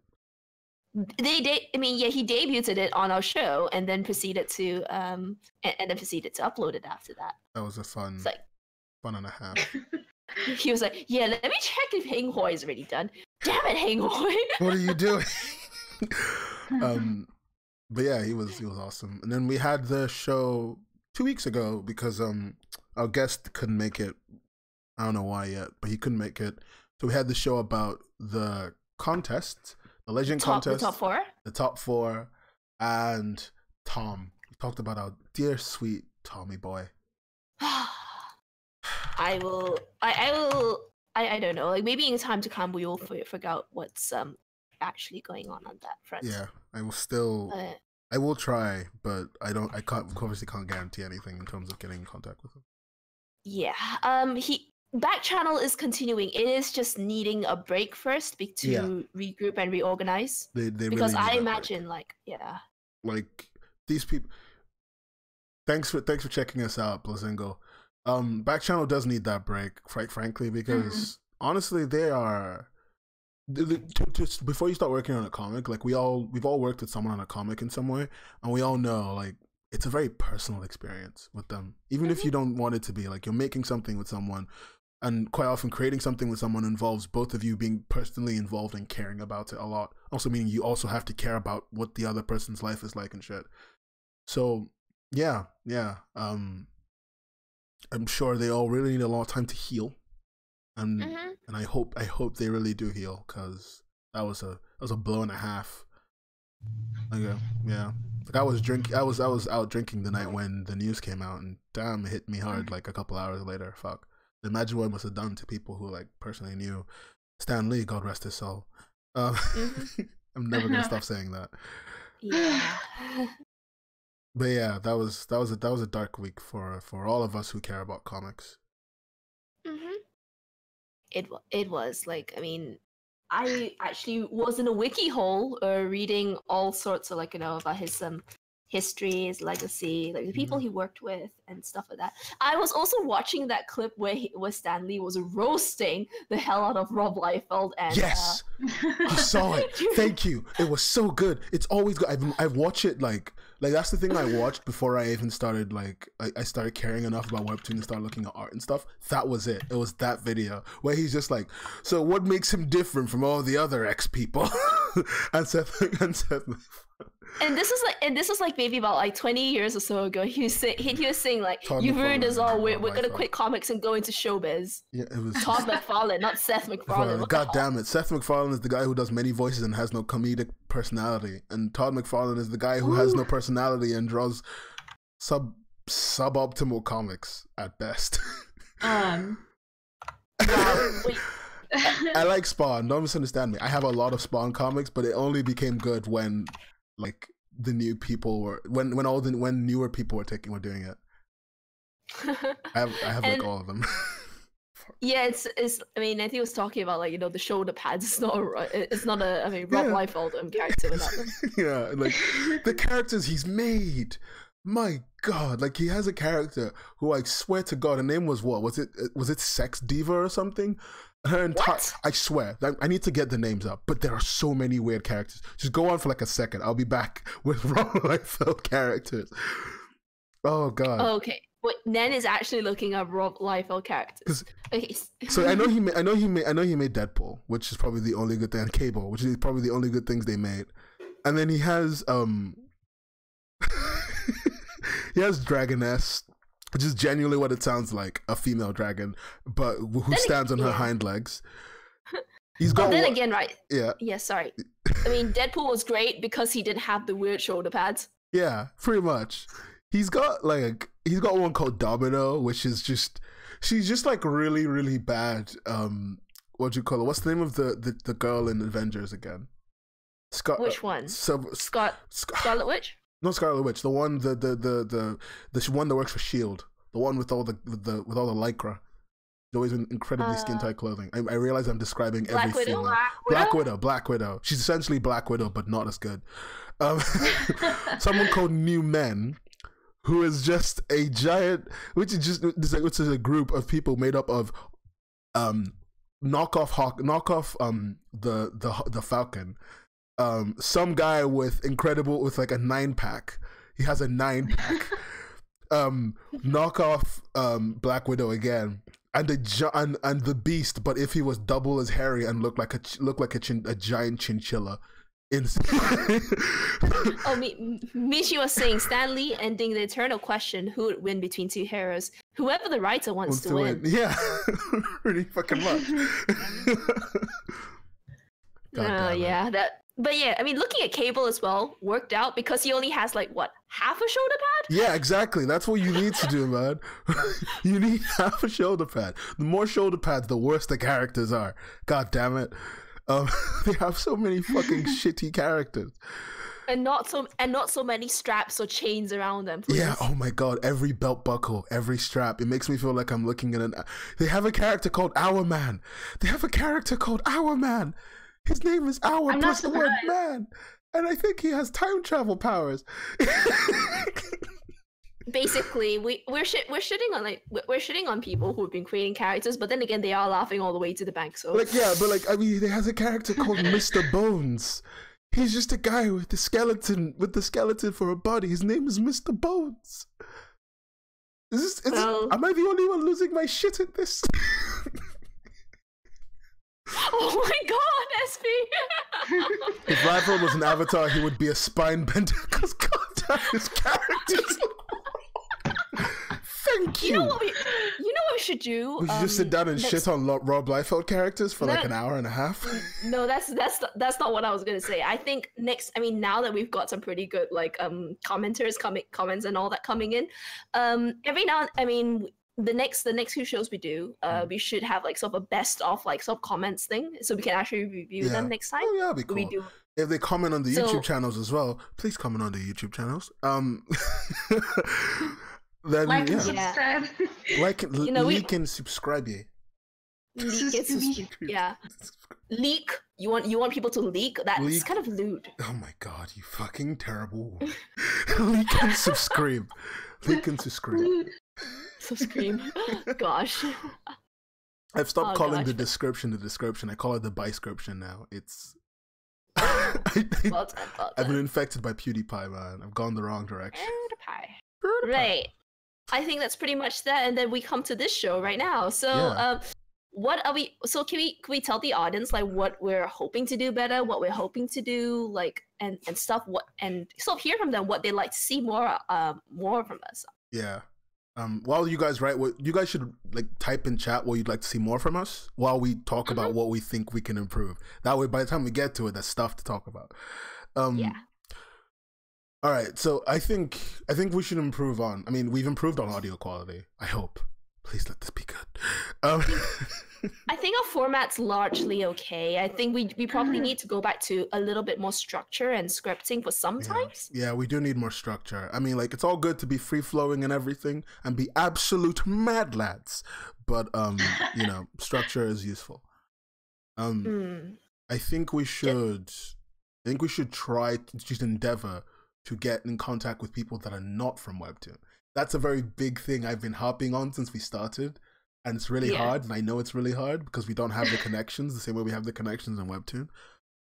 He debuted it on our show and then proceeded to upload it after that. That was a fun and a half. He was like, "Yeah, let me check if Heng Hoi is already done." Damn it, Heng Hoi! What are you doing? But yeah, he was awesome. And then we had the show 2 weeks ago because our guest couldn't make it. I don't know why yet, but he couldn't make it. So we had the show about the contest, the legend contest, the top four, and Tom. We talked about our dear sweet Tommy boy. I don't know. Like maybe in time to come, we will figure out what's actually going on that front. Yeah, I will try, but I obviously can't guarantee anything in terms of getting in contact with him. Yeah. Back channel is continuing. It is just needing a break first to regroup and reorganize. They because really I imagine break. Like these people. Thanks for checking us out, Blazingo. Back channel does need that break, frankly, because honestly, they are. Before you start working on a comic, like we've all worked with someone on a comic in some way, and we all know like it's a very personal experience with them. Even if you don't want it to be, like you're making something with someone, and quite often creating something with someone involves both of you being personally involved and caring about it a lot. Also meaning you also have to care about what the other person's life is like and shit. So yeah. I'm sure they all really need a lot of time to heal. And I hope they really do heal, because that was a blow and a half. Okay, yeah. Like I was out drinking the night when the news came out, and damn, it hit me hard. Like a couple hours later, fuck. Imagine what it must have done to people who like personally knew Stan Lee, God rest his soul. I'm never gonna stop saying that. Yeah. But yeah, that was a dark week for all of us who care about comics. It was like, I mean, I actually was in a wiki hole reading all sorts of about his history, his legacy, like the people he worked with and stuff like that. I was also watching that clip where Stan Lee was roasting the hell out of Rob Liefeld and yes, I saw it. Thank you. It was so good. It's always good. I've watched it like that's the thing I watched before I even started I started caring enough about Webtoon and started looking at art and stuff. That was it. It was that video where he's just like, so what makes him different from all the other ex people? and Seth. And this is like maybe about like 20 years or so ago. He was saying like, "You've ruined us all. We're gonna quit comics and go into showbiz." Yeah, it was Todd McFarlane, not Seth MacFarlane. God damn it! Seth MacFarlane is the guy who does many voices and has no comedic personality, and Todd McFarlane is the guy who has no personality and draws suboptimal comics at best. Wow, wait. I like Spawn. Don't misunderstand me. I have a lot of Spawn comics, but it only became good when like the new people were when newer people were doing it. I have like all of them. Yeah, it's. I mean, I think he was talking about like the shoulder pads. It's not a Rob Liefeld character without them. Yeah, like the characters he's made. My God, like he has a character who I swear to God, her name was what? Was it Sex Diva or something? Her entire, I swear, I need to get the names up, but there are so many weird characters. Just go on for like a second. I'll be back with Rob Liefeld characters. Oh God. Oh, okay. But Nen is actually looking up Rob Liefeld characters. Okay. So I know he made Deadpool, which is probably the only good thing, and Cable, which is probably the only good things they made. And then he has he has Dragoness. which is genuinely what it sounds like, a female dragon, but who stands on her hind legs. He's got. Then again, right? Yeah. Yeah. Sorry. I mean, Deadpool was great because he didn't have the weird shoulder pads. Yeah, pretty much. He's got one called Domino, which is just she's just like really, really bad. What do you call it? What's the name of the girl in Avengers again? Which one? Scarlet Witch? No, Scarlet Witch. The one the one that works for Shield. The one with all the lycra. Always in incredibly skin tight clothing. I realize I'm describing every female. Black Widow. She's essentially Black Widow, but not as good. Someone called New Men, who is just a giant, which is a group of people made up of knockoff the Falcon. Some guy with like a 9-pack. He has a 9-pack. Knockoff Black Widow again. And the Beast, but if he was double as hairy and looked like a giant chinchilla. Michi was saying Stan Lee ending the eternal question: who would win between two heroes? Whoever the writer wants to win. Yeah, pretty fucking much. Yeah, that. But yeah, I mean, looking at Cable as well worked out because he only has like what, half a shoulder pad? Yeah, exactly. That's what you need to do, man. You need half a shoulder pad. The more shoulder pads, the worse the characters are. God damn it. They have so many fucking shitty characters. And not so many straps or chains around them. Please. Yeah, oh my god, every belt buckle, every strap. It makes me feel like I'm looking at They have a character called Our Man. His name is Hour plus the word man. And I think he has time travel powers. Basically, we're shitting on people who've been creating characters, but then again, they are laughing all the way to the bank. So he has a character called Mr. Bones. He's just a guy with the skeleton for a body. His name is Mr. Bones. Am I the only one losing my shit at this? Oh my god, SP! If Rifle was an avatar, he would be a spine bender because goddamn his characters. Thank you. You know what we should do? We should just sit down and shit on Rob Liefeld characters for like an hour and a half. No, that's not what I was gonna say. I think now that we've got some pretty good like comments and all that coming in, every now the next few shows we do, we should have like sort of a best of like sort of comments thing, so we can actually review them next time. Oh yeah, that'd be cool. If they comment on the YouTube channels as well, please comment on the YouTube channels. Then like and subscribe. Like and subscribe. Yeah. Leak. You want people to leak? That's kind of lewd. Oh my god, you fucking terrible. Leak and subscribe. Subscribe. Gosh. I've stopped calling the description. I call it the biscription now. It's I've been infected by PewDiePie, man. I've gone the wrong direction. PewDiePie. Right. I think that's pretty much that, and then we come to this show right now. So, what are we? So, can we tell the audience like what we're hoping to do better, what we're hoping to do, like and stuff. And sort of hear from them what they'd like to see more from us. Yeah. While you guys write, you guys should like type in chat what you'd like to see more from us while we talk about what we think we can improve. That way, by the time we get to it, there's stuff to talk about. Yeah. All right, so I think we should improve on. I mean, we've improved on audio quality. I hope. Please let this be good. I think our format's largely okay. I think we probably need to go back to a little bit more structure and scripting for sometimes. Yeah, we do need more structure. I mean, like, it's all good to be free-flowing and everything and be absolute mad lads, but structure is useful. I think we should try to just endeavor to get in contact with people that are not from Webtoon. That's a very big thing I've been harping on since we started. And it's really hard, and I know it's really hard because we don't have the connections the same way we have the connections in Webtoon.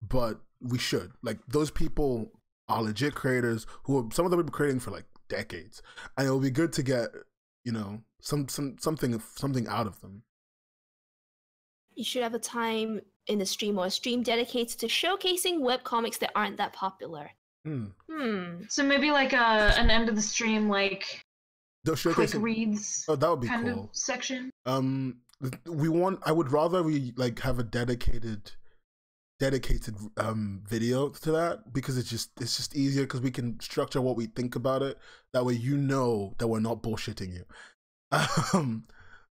But we should. Like, those people are legit creators some of them have been creating for like decades. And it will be good to get, something out of them. You should have a time in the stream or a stream dedicated to showcasing webcomics that aren't that popular. So maybe like an end of the stream, like quick reads. Oh, that would be kind cool. of section. I would rather we like have a dedicated video to that, because it's just easier, because we can structure what we think about it. That way you know that we're not bullshitting you.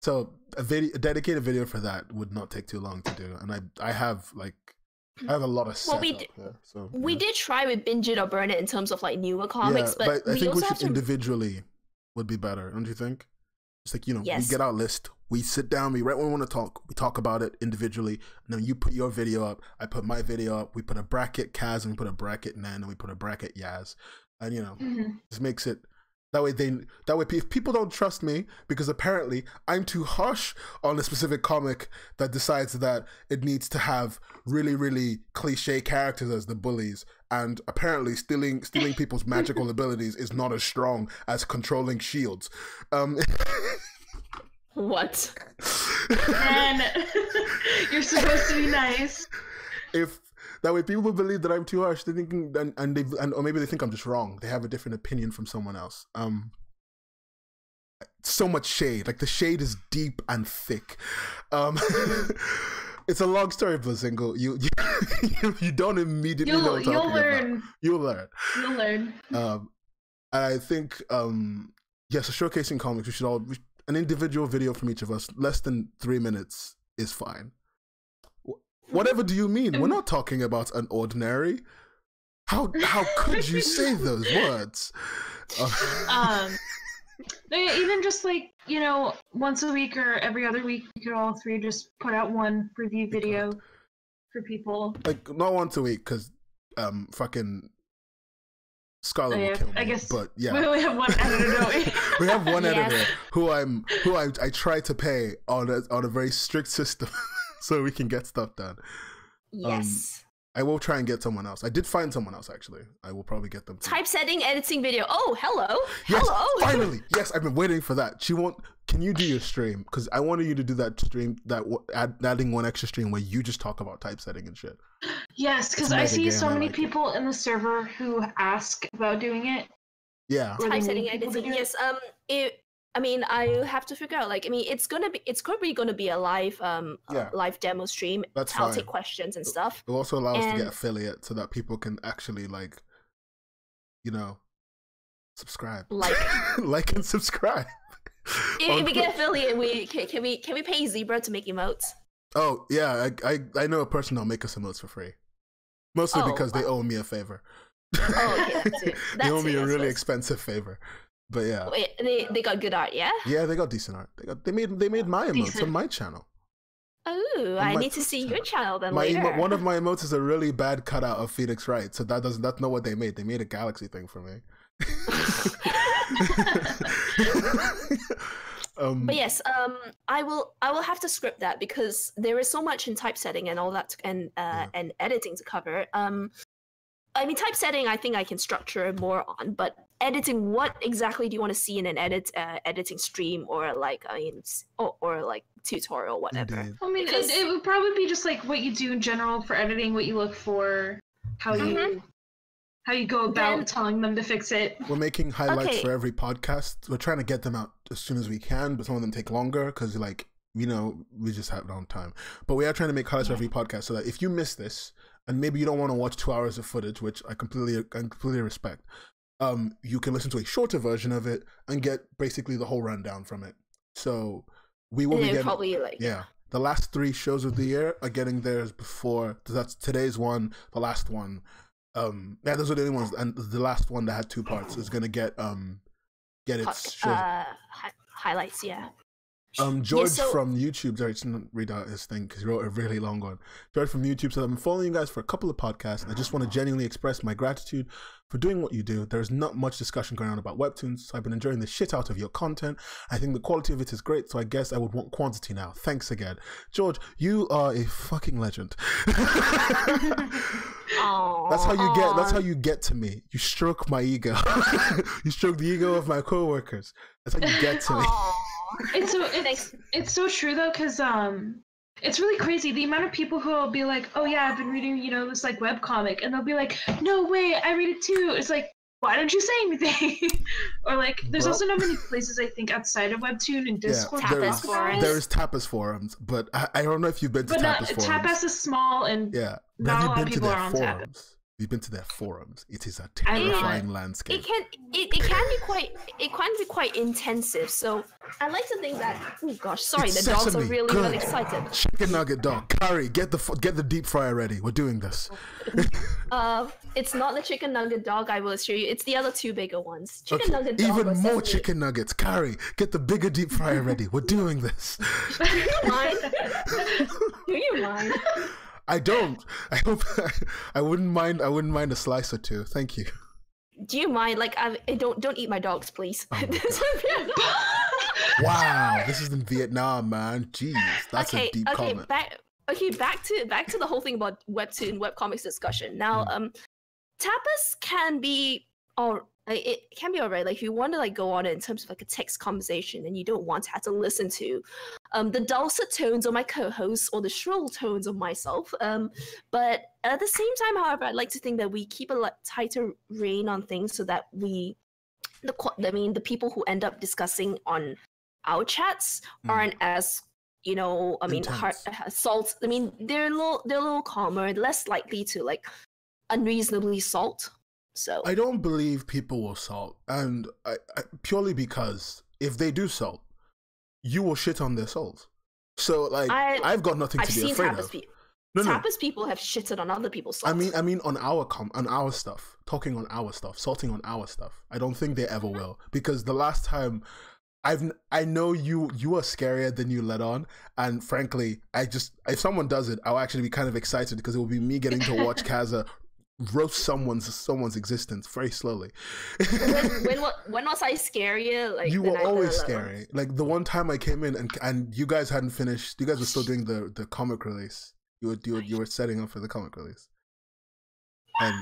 So a dedicated video for that would not take too long to do, and I have a lot of setup here. So we did try with Binge It or Burn It in terms of like newer comics, but I think we should to... individually would be better, don't you think? It's like, yes. We get our list, we sit down, we write what we want to talk, we talk about it individually, and then you put your video up, I put my video up, we put a bracket Kaz, and we put a bracket Nan, and we put a bracket Yaz, and this makes it that way if people don't trust me, because apparently I'm too harsh on a specific comic that decides that it needs to have really, really cliche characters as the bullies, and apparently stealing people's magical abilities is not as strong as controlling shields. What? Man, you're supposed to be nice. If that way people believe that I'm too harsh, they're thinking, or maybe they think I'm just wrong. They have a different opinion from someone else. So much shade. Like, the shade is deep and thick. It's a long story, Blazingle. You don't immediately know what I'm talking about. You'll learn. And I think, yes, so showcasing comics, we should all, an individual video from each of us, less than 3 minutes is fine. Whatever do you mean? We're not talking about an ordinary. How could you say those words? No, yeah, even just like, once a week or every other week, we could all three just put out one review video for people. Like, not once a week, because fucking Scarlett will kill me. I guess, but yeah, we only have one editor, don't we? We have one editor who I try to pay on a very strict system. So we can get stuff done. Yes. I will try and get someone else. I did find someone else, actually. I will probably get them. Typesetting, editing video. Oh, hello. Yes, hello. Finally. Yes, I've been waiting for that. Can you do your stream? Because I wanted you to do that stream, adding one extra stream where you just talk about typesetting and shit. Yes, because I see so many people in the server who ask about doing it. Yeah. Typesetting, editing. Yes. I have to figure out. It's probably gonna be a live live demo stream. That's I'll fine. take questions and stuff. It'll also allow us to get affiliate so that people can actually subscribe. Like and subscribe. If we get affiliate, can we pay Zebra to make emotes? Oh yeah, I know a person that'll make us emotes for free. Mostly because they owe me a favor. Oh, okay, that's it. They owe me a really expensive favor. But yeah, wait, they got good art, yeah. Yeah, they got decent art. They made my emotes on my channel. Oh, I need to see your channel then later. One of my emotes is a really bad cutout of Phoenix Wright, so that's not what they made. They made a galaxy thing for me. But yes, I will have to script that, because there is so much in typesetting and all that, and editing to cover. Typesetting, I think I can structure more on, but editing, what exactly do you want to see in an editing stream, or tutorial, whatever? Indeed. It would probably be just like what you do in general for editing, what you look for, how you go about telling them to fix it. We're making highlights for every podcast. We're trying to get them out as soon as we can, but some of them take longer because we just have it on time. But we are trying to make highlights for every podcast, so that if you miss this, and maybe you don't want to watch 2 hours of footage, which I completely respect, you can listen to a shorter version of it and get basically the whole rundown from it. So we will be getting the last 3 shows of the year are getting theirs before. That's today's one, the last one. Those are the only ones, and the last one that had 2 parts is gonna get its shows. Highlights, yeah. George from YouTube, sorry, just not read out his thing because he wrote a really long one. George from YouTube said, I've been following you guys for a couple of podcasts, and I just want to genuinely express my gratitude for doing what you do. There's not much discussion going on about webtoons, so I've been enjoying the shit out of your content. I think the quality of it is great, so I guess I would want quantity now. Thanks again. George, you are a fucking legend. That's how you get to me. You stroke my ego. You stroke the ego of my coworkers. That's how you get to me. It's so true though, because it's really crazy the amount of people who will be like, oh yeah, I've been reading this webcomic, and they'll be like, no way, I read it too. It's like, why don't you say anything? Or like, there's Well- also not many places I think outside of Webtoon and Discord. Tapas that talk about forums. it. There's tapas forums, but I don't know if you've been to But not, tapas forums. Tapas is small and Yeah, but not have a you lot been of to people their are on Tapas. forums? You've been to their forums. It is a I have not. terrifying landscape. It can be quite intensive. So I like to think that. Oh gosh, sorry, It's the dogs are sesame. really Good. really excited. Chicken nugget dog. Carrie, get the deep fryer ready. We're doing this. It's not the chicken nugget dog. I will assure you, it's the other two bigger ones. Chicken nugget dog. Even or more sesame. chicken nuggets. Carrie, get the bigger deep fryer ready. We're doing this. Do you mind? Do you mind? I don't. I hope I wouldn't mind. I wouldn't mind a slice or two. Thank you. Do you mind? Like, don't eat my dogs, please. Wow, this is in Vietnam, man. Jeez, that's a deep comment. back to the whole thing about webtoon webcomics discussion. Now, tapas can be it can be alright. Like if you want to like go on it in terms of like a text conversation and you don't want to have to listen to the dulcet tones of my co-hosts or the shrill tones of myself. But at the same time, however, I'd like to think that we keep a tighter rein on things so that the people who end up discussing on our chats aren't as salt. I mean, they're a little calmer, less likely to like unreasonably salt. So I don't believe people will salt, and I purely because if they do salt, you will shit on their souls. So like I've got nothing to be afraid of. Tapas people have shitted on other people's salt. I mean on our stuff, talking on our stuff, salting on our stuff. I don't think they ever will, because the last time I know you are scarier than you let on, and frankly, if someone does it, I'll actually be kind of excited because it will be me getting to watch Kaza roast someone's existence very slowly. when was I scarier? Like you were always scary. Like the one time I came in and you guys hadn't finished. You guys were still doing the comic release. You were setting up for the comic release. And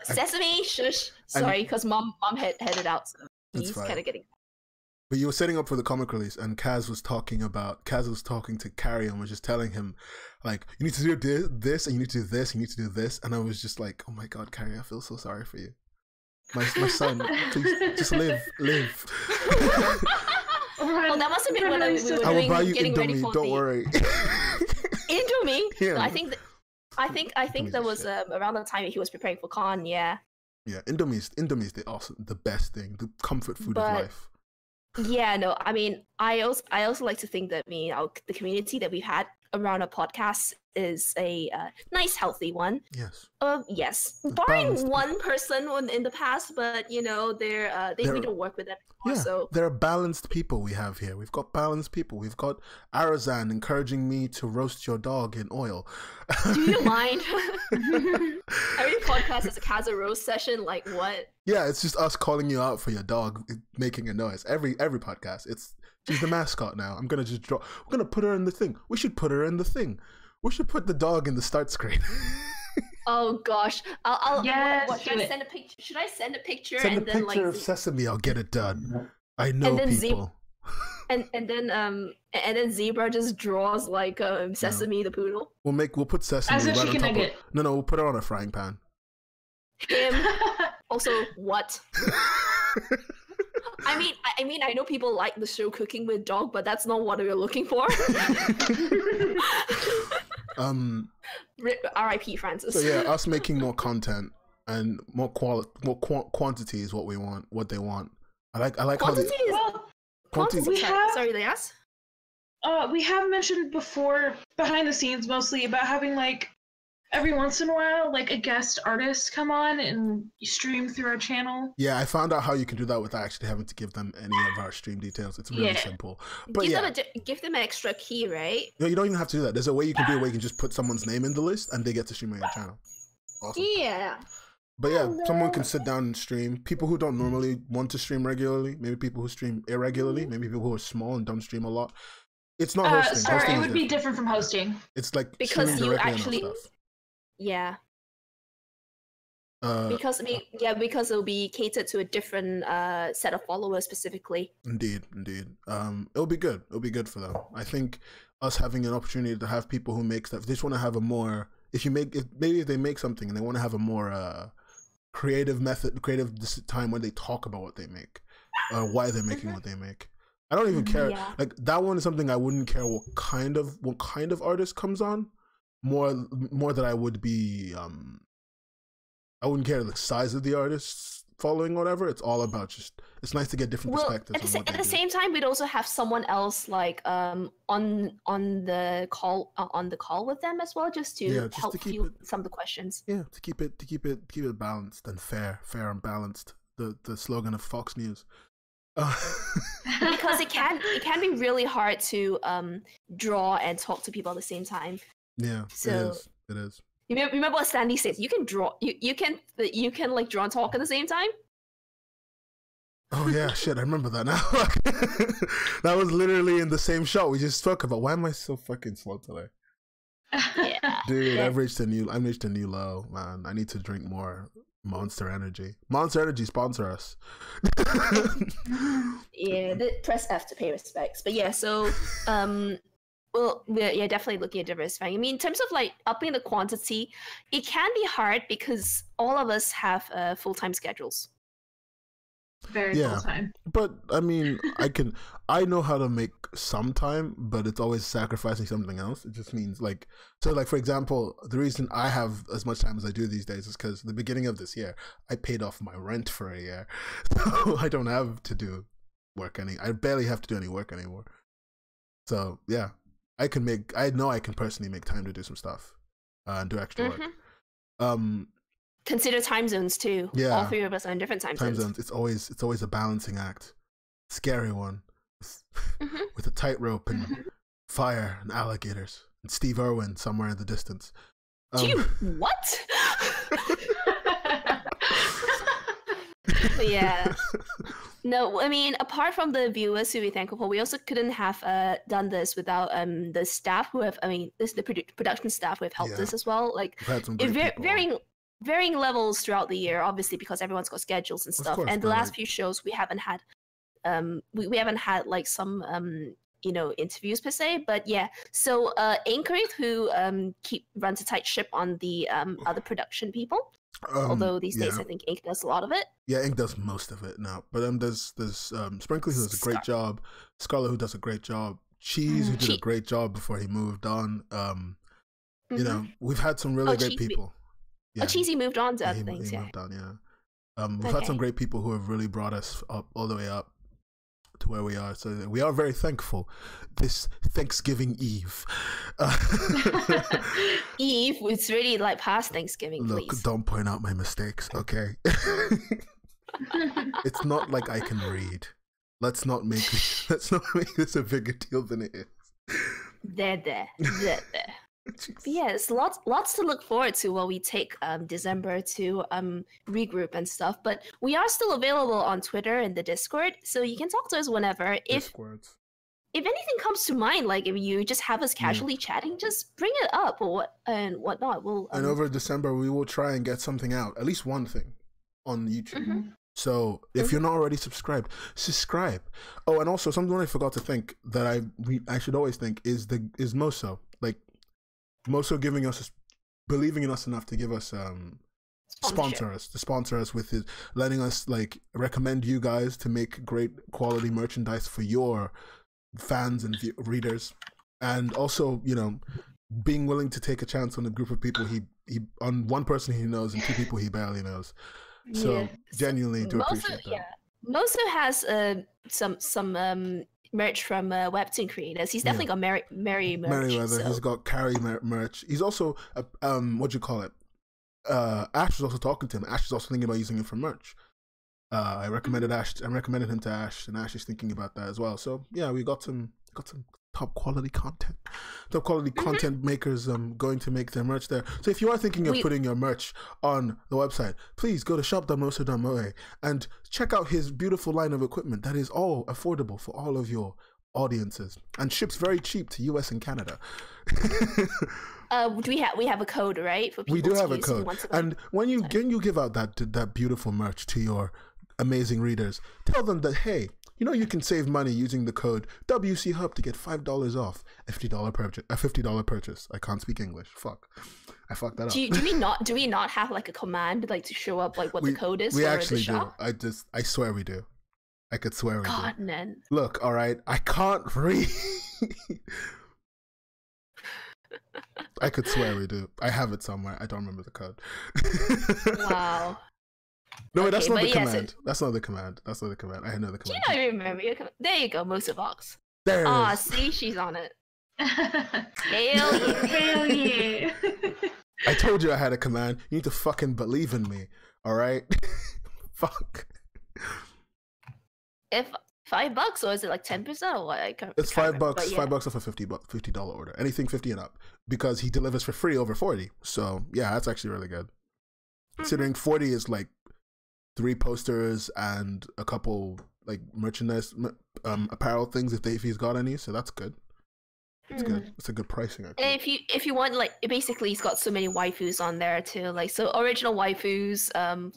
Sesame, shush. Sorry, because mom headed out. So he's kind of getting. But you were setting up for the comic release, and Kaz was talking to Carrie and was just telling him, like, you need to do this, and you need to do this, and you need to do this. And I was just like, oh my god, Carrie, I feel so sorry for you. My son, please, just live. Oh, that must have been when we were I will buy you getting ready Indomie, for don't worry. Indomie? Yeah. No, I think that was around the time he was preparing for con, yeah. Yeah, Indomie's the best thing, the comfort food of life. Yeah, no, I mean, I also like to think that the community that we've had around a podcast is a nice, healthy one. Yes. Yes. Barring one person in the past, but we don't work with them anymore. Yeah, so there are balanced people we have here. We've got balanced people. We've got Arazan encouraging me to roast your dog in oil. Do you mind? Every podcast is a Kaza roast session. Like what? Yeah, it's just us calling you out for your dog making a noise. Every podcast. She's the mascot now. I'm gonna just We're gonna put her in the thing. We should put her in the thing. We should put the dog in the start screen. Oh gosh, I'll yes, should I send a picture? Should I send a picture? Send and a then picture of Sesame. I'll get it done. I know and then people. And then Zebra just draws like Sesame the poodle. We'll put Sesame as a right on chicken top nugget. No, we'll put her on a frying pan. Him. Also, what? I mean, I know people like the show Cooking with Dog, but that's not what we were looking for. R.I.P. Francis. So yeah, us making more content and more quantity is what we want. What they want. I like quantity quantity. Sorry, they asked. We have mentioned before behind the scenes mostly about having like every once in a while like a guest artist come on and stream through our channel. Yeah, I found out how you can do that without actually having to give them any of our stream details. It's really simple. But give them an extra key, right? No, you don't even have to do that. There's a way you can do it where you can just put someone's name in the list and they get to stream on your channel. Awesome. Yeah. But yeah, someone can sit down and stream. People who don't normally want to stream regularly, maybe people who stream irregularly, maybe people who are small and don't stream a lot. It's not hosting. Sorry, hosting it would be different from hosting. It's like because you actually. Yeah. Because it'll be catered to a different set of followers specifically. Indeed. It'll be good. It'll be good for them. I think us having an opportunity to have people who make stuff, they just want to have a more. If they make something and they want to have a more creative time when they talk about what they make, why they're making what they make. I don't even care. Yeah. Like that one is something I wouldn't care what kind of artist comes on. More that I would be. I wouldn't care the size of the artist following, whatever. It's all about just. It's nice to get different perspectives. At the same time, we'd also have someone else like on the call with them as well, just to help field some of the questions. Yeah, to keep it balanced and fair and balanced. The slogan of Fox News. Because it can be really hard to draw and talk to people at the same time. Yeah, so, it is. You remember what Sandy says? You can draw. You can like draw and talk at the same time. Oh yeah, shit! I remember that now. That was literally in the same shot we just spoke about. Why am I so fucking slow today? Yeah, dude, I've reached a new low, man. I need to drink more Monster Energy. Monster Energy, sponsor us. Yeah, press F to pay respects. But yeah, so well, we're definitely looking at diversifying. I mean, in terms of like upping the quantity, it can be hard because all of us have full-time schedules. Very full-time. But I mean, I know how to make some time, but it's always sacrificing something else. It just means like for example, the reason I have as much time as I do these days is because the beginning of this year I paid off my rent for a year, so I don't have to do work I barely have to do any work anymore. So yeah, I know I can personally make time to do some stuff and do extra work. Consider time zones too. Yeah, all three of us are in different time zones. It's always a balancing act, scary one, with a tightrope and fire and alligators and Steve Irwin somewhere in the distance. What? But yeah, no. I mean, apart from the viewers who we're thankful for, we also couldn't have done this without the staff who have. I mean, the production staff who have helped us as well. Like, varying levels throughout the year, obviously, because everyone's got schedules and stuff. And the last few shows we haven't had we haven't had like some interviews per se, but yeah. So Anchorith, who runs a tight ship on the other production people. Although these days I think Ink does a lot of it. Yeah, Ink does most of it now. But there's Sprinkly, who does a great job, Scarlet, who does a great job, Cheese, who did a great job before he moved on. You know, we've had some really great people. Yeah. Cheesy moved on to other things. He moved on, yeah. We've had some great people who have really brought us up all the way up to where we are. So we are very thankful this Thanksgiving Eve. Eve, it's really like past Thanksgiving. Look, please. Don't point out my mistakes, okay? It's not like I can read. Let's not make this a bigger deal than it is. There. Yes, lots to look forward to while we take December to regroup and stuff. But we are still available on Twitter and the Discord, so you can talk to us whenever. If anything comes to mind, like if you just have us casually chatting, just bring it up or whatnot. And over December, we will try and get something out, at least one thing, on YouTube. So if you're not already subscribed, subscribe. Oh, and also something I forgot to think that I should always think is Moso. Like Moso believing in us enough to give us sponsor us with his, letting us like recommend you guys to make great quality merchandise for your fans and readers, and also being willing to take a chance on a group of people he on one person he knows and two people he barely knows. So genuinely do appreciate that. Yeah, Moso has some merch from Webtoon creators. He's definitely got Mary merch. Merryweather. So. He's got Carrie merch. He's also what do you call it? Ash was also talking to him. Ash is also thinking about using it for merch. I recommended him to Ash, and Ash is thinking about that as well. So yeah, we got some top quality content. Top quality content makers going to make their merch there. So if you are thinking of putting your merch on the website, please go to shop.moso.moe and check out his beautiful line of equipment that is all affordable for all of your audiences and ships very cheap to US and Canada. We have a code, right? For people we do have a code. And when you give out that beautiful merch to your amazing readers, tell them that, hey, You know you can save money using the code WCHUB to get $5 off a $50 purchase. I can't speak English. Fuck. I fucked that up. Do we not have like a command like to show up like what the code is? We for actually the shop? do. I swear we do. I could swear we do. God, Nen. Look, all right. I can't read. I could swear we do. I have it somewhere. I don't remember the code. Wow. No, Okay, that's not the but yes, command. That's not the command. That's not the command. I know the Do you command. not even remember your command? There you go, Mosa Box. There it Ah, is. see, she's on it. Hell Hell yeah. yeah. I told you I had a command. You need to fucking believe in me. All right? Fuck. If $5 or is it like 10% or what? It's $5. But yeah. $5 off a $50 order. Anything 50 and up, because he delivers for free over 40. So yeah, that's actually really good. Considering 40 is like 3 posters and a couple like merchandise, apparel things if he's got any. So that's good. It's good. It's a good pricing. Actually. And if you want, like, basically he's got so many waifus on there too, like, so original waifus,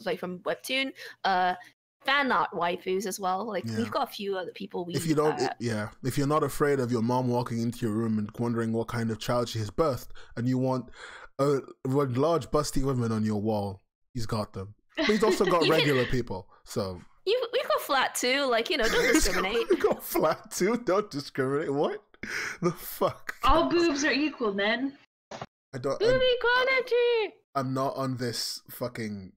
like from Webtoon, fan art waifus as well. Like, we've got a few other people. If you don't, if you're not afraid of your mom walking into your room and wondering what kind of child she has birthed, and you want large busty women on your wall, he's got them. But he's also got regular people. So we've got flat too. Like, you know, don't discriminate. We got flat too. Don't discriminate. What the fuck? All boobs are equal, then. Boob equality. I'm not on this fucking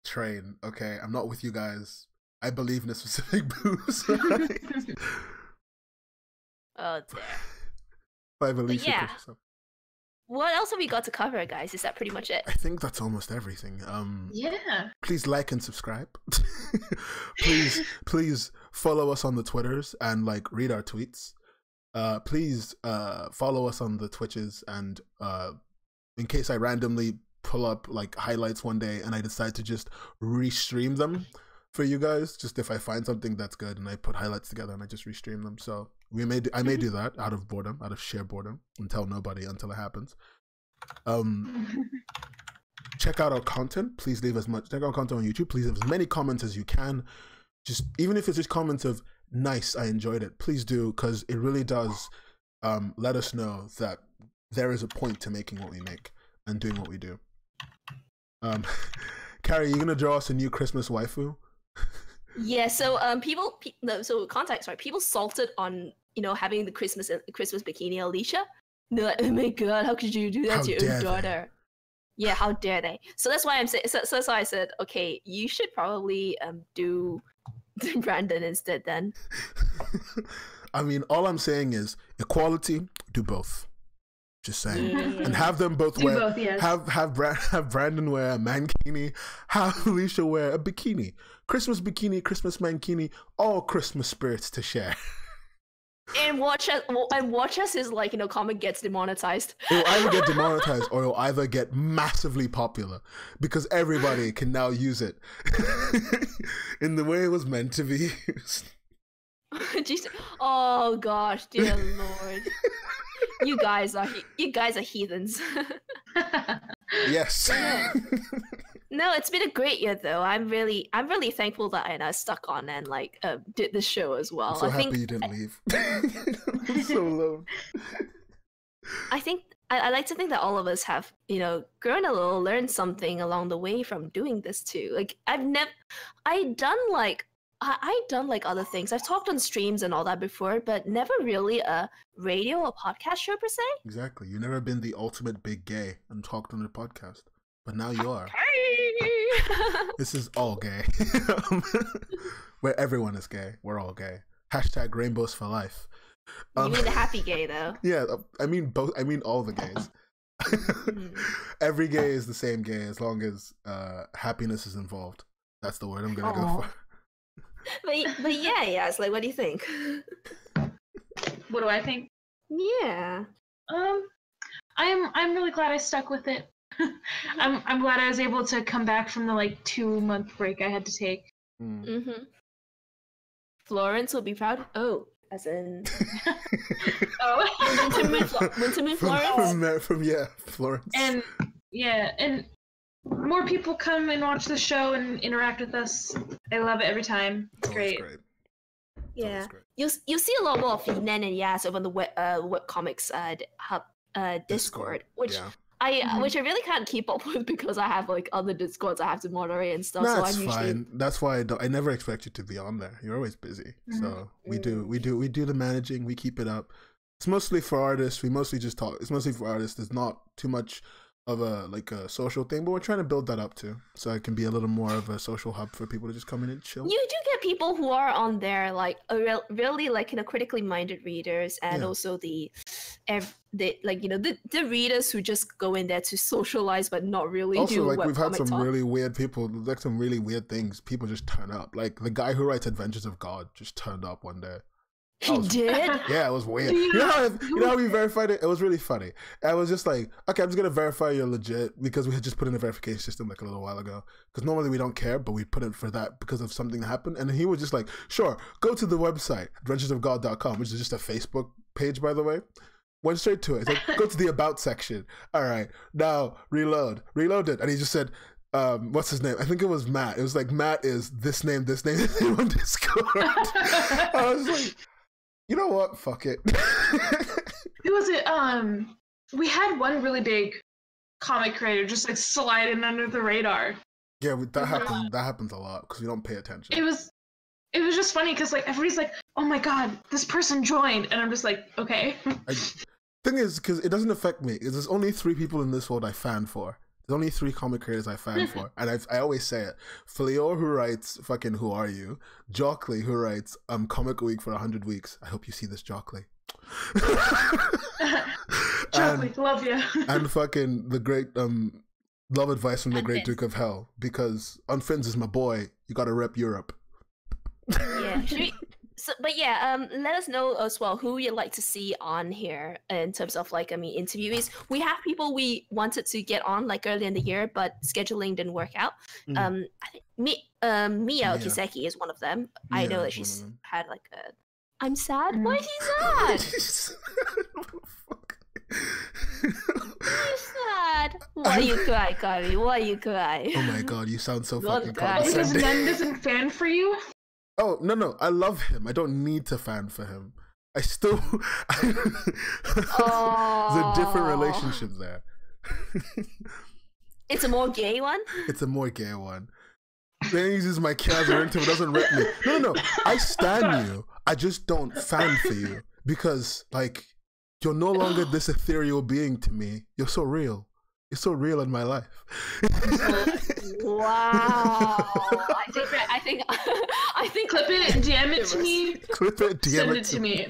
train. Okay, I'm not with you guys. I believe in a specific boobs. Right? Oh dear. By Alicia. Yeah. What else have we got to cover, guys? Is that pretty much it? I think that's almost everything. Yeah. Please like and subscribe. please follow us on the Twitters and like read our tweets. Please follow us on the Twitches, and in case I randomly pull up like highlights one day and I decide to just restream them for you guys, just if I find something that's good and I put highlights together and I just restream them. So I may do that out of boredom, out of sheer boredom, and tell nobody until it happens. Check out our content. Please leave check out our content on YouTube. Please leave as many comments as you can. Just even if it's just comments of nice, I enjoyed it, please do, because it really does let us know that there is a point to making what we make and doing what we do. Carrie, you gonna draw us a new Christmas waifu? Yeah, so context, right? People salted on, you know, having the Christmas bikini Alicia. And they're like, oh my god, how could you do that to your own daughter? Yeah, how dare they? So that's why I'm saying. So that's why I said, okay, you should probably do Brandon instead then. I mean, all I'm saying is equality. Do both. Just saying, Yeah. and have them both Do wear. both, yes. Have Brandon wear a mankini. Have Alicia wear a bikini. Christmas bikini, Christmas mankini. All Christmas spirits to share. And watch us is like, you know, comment gets demonetized. It'll either get demonetized or it'll either get massively popular because everybody can now use it in the way it was meant to be used. Jesus. Oh gosh, dear Lord. You guys are heathens. Yes. No, it's been a great year though. I'm really thankful that I stuck on and like did this show as well. I'm so happy you didn't leave. I'm so low. I think I like to think that all of us have, you know, grown a little, learned something along the way from doing this too. Like I've done like other things. I've talked on streams and all that before, but never really a radio or podcast show per se. Exactly. You've never been the ultimate big gay and talked on a podcast, but now you are. This is all gay. Where everyone is gay. We're all gay. # rainbows for life. You mean the happy gay though? Yeah, I mean both. I mean all the gays. Every gay is the same gay as long as happiness is involved. That's the word I'm gonna go for. But yeah, it's like, what do you think? What do I think? Yeah. I'm really glad I stuck with it. I'm glad I was able to come back from the like 2-month break I had to take. Mm-hmm. Florence will be proud. Oh, as in. Oh. Wintermoon Florence. From Florence. And yeah, and more people come and watch the show and interact with us. I love it every time. It's great. Yeah, you'll see a lot more of Nen and Yas over the webcomics hub Discord, which which I really can't keep up with because I have like other Discords I have to moderate and stuff. That's fine. That's why I never expect you to be on there. You're always busy. So we do the managing. We keep it up. It's mostly for artists. We mostly just talk. It's mostly for artists. There's not too much of a social thing, but we're trying to build that up too, so it can be a little more of a social hub for people to just come in and chill. You do get people who are on there like really like critically minded readers, and also the readers who just go in there to socialize but not really also, do like we've had some talk. really weird people, like some really weird things. People just turn up. Like the guy who writes Adventures of God just turned up one day. He did? Yeah, it was weird. You know how we verified it? It was really funny. I was just like, okay, I'm just going to verify you're legit, because we had just put in a verification system like a little while ago. Because normally we don't care, but we put it for that because of something that happened. And he was just like, sure, go to the website, adventuresofgod.com, which is just a Facebook page, by the way. Went straight to it. It's like, go to the About section. All right, now reload. Reloaded. And he just said, what's his name? I think it was Matt. It was like, Matt is this name on Discord. I was like, you know what? Fuck it. Who was it? We had one really big comic creator just like sliding under the radar. Yeah, that happens. That happens a lot because we don't pay attention. It was just funny because like everybody's like, "Oh my god, this person joined," and I'm just like, "Okay." Thing is, because it doesn't affect me. There's only 3 people in this world I fan for. There's only 3 comic creators I fan for, and I always say it. Fleor, who writes fucking Who Are You? Jockley, who writes Comic Week for 100 Weeks. I hope you see this, Jockley. Jockley, love you. And fucking the great love advice from the great Duke of Hell, because Unfins is my boy. You gotta rep Europe. Yeah. Let us know as well who you'd like to see on here in terms of interviewees. We have people we wanted to get on like early in the year, but scheduling didn't work out. I think Mia Kiseki is one of them. I know that she's had like a. I'm sad. Why is he sad? Why sad? Why you cry, Kari? Why you cry? Oh my god, you sound so fucking condescending. Because Nen doesn't fan for you. Oh, no, I love him. I don't need to fan for him. I still... There's a different relationship there. It's a more gay one? It's a more gay one. Then he uses my Kaz into it, doesn't rep me. No. I stan you. I just don't fan for you. Because, like, you're no longer this ethereal being to me. You're so real. You're so real in my life. Wow. I think clip it, DM it to me. Clip it, DM send it to me.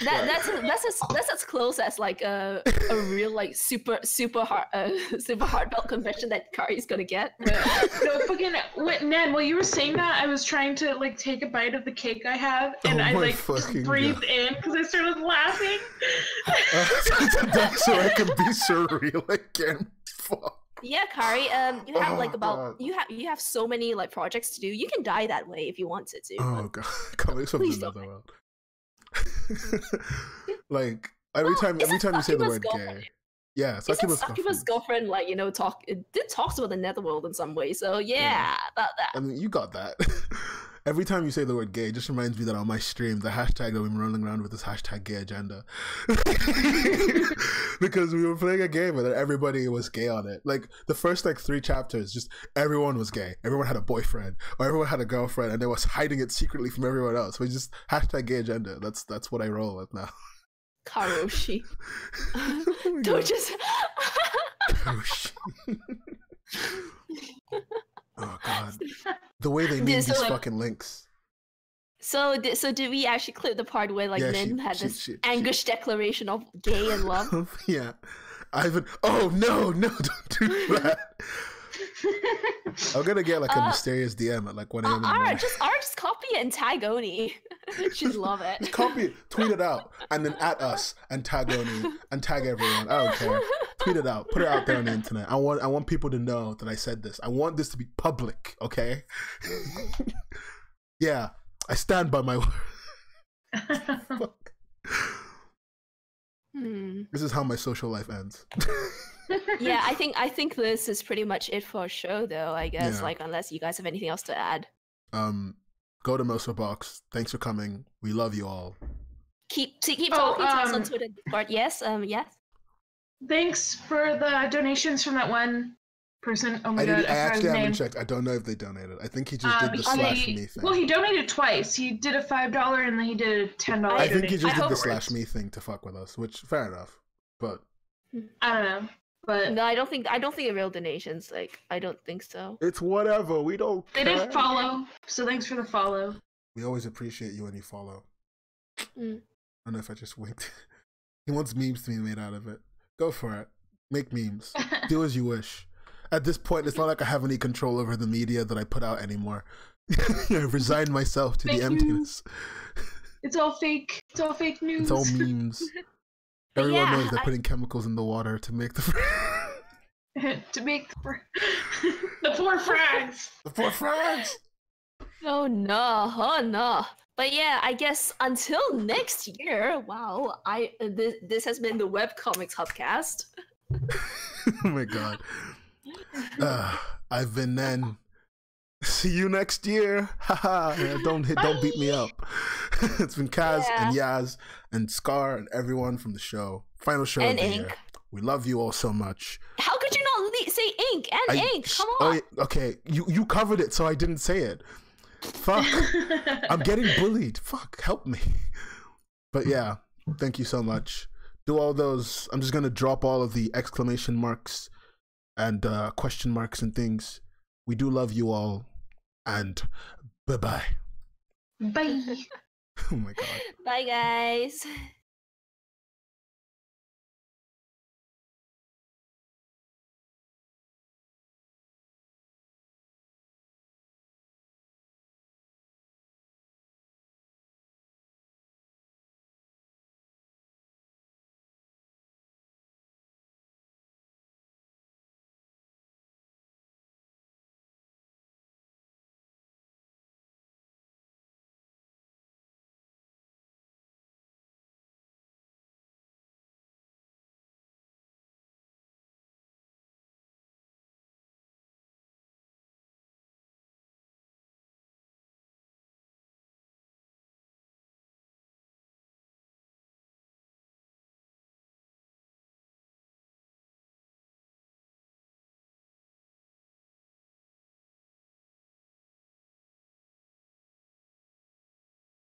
That's as close as like a real like super heartfelt confession that Kari's gonna get. No, fucking Nen, while you were saying that, I was trying to like take a bite of the cake I have, and I like just breathed in because I started laughing. So I can be surreal again. Fuck. Yeah, Kari. You have you have so many like projects to do. You can die that way if you wanted to. Oh god, comics from another world. Like every time you say the word gay. Yeah, Sakiba's girlfriend talks about the netherworld in some way. So yeah, about that. I mean, you got that. Every time you say the word gay, it just reminds me that on my stream, the hashtag that we've been rolling around with is hashtag gay agenda. Because we were playing a game and everybody was gay on it. Like the first 3 chapters, just everyone was gay. Everyone had a boyfriend or everyone had a girlfriend and they was hiding it secretly from everyone else. So just hashtag gay agenda. That's what I roll with now. Karoshi. Don't just Karoshi. Oh god, the way they name these fucking links. So did we actually clip the part where Nen had this anguished declaration of gay and love? Yeah, Ivan. Oh no, don't do that. I'm gonna get like a mysterious DM at 1 a.m. Just copy it and tag Oni. She'd love it. Just copy it, tweet it out, and then at us and tag Oni and tag everyone. I don't care. Tweet it out, put it out there on the internet. I want people to know that I said this. I want this to be public, okay? Yeah, I stand by my word. This is how my social life ends. Yeah, I think this is pretty much it for a show, though. I guess, unless you guys have anything else to add. Go to Moso Box. Thanks for coming. We love you all. Keep talking to us on Twitter, Discord. Yes, yes. Thanks for the donations from that one person. Oh my god, I actually haven't checked. I don't know if they donated. I think he just did the slash me thing. Well, he donated twice. He did a $5 and then he did a $10. I think he just did the slash me thing to fuck with us, which fair enough. But I don't know. But no, I don't think a real donations. Like, I don't think so. It's whatever. We don't care. They did follow, so thanks for the follow. We always appreciate you when you follow. Mm. I don't know if I just winked. He wants memes to be made out of it. Go for it. Make memes. Do as you wish. At this point, it's not like I have any control over the media that I put out anymore. I've resigned myself to the emptiness. It's all fake. It's all fake news. It's all memes. Everyone knows they're putting chemicals in the water to make the to make the poor frags. The poor frags. Oh no. But yeah, I guess until next year. Wow, this has been the Webcomics Hubcast. Oh my god. I've been Nen. See you next year. Haha. Don't beat me up. It's been Kaz and Yaz and Scar and everyone from the show. Final show of the year. We love you all so much. How could you not say Ink and Ink? Come on. Okay, you covered it, so I didn't say it. Fuck. I'm getting bullied. Fuck, help me. But yeah, thank you so much. Do all those. I'm just gonna drop all of the exclamation marks and question marks and things. We do love you all, and bye-bye. Bye. Oh my god. Bye, guys.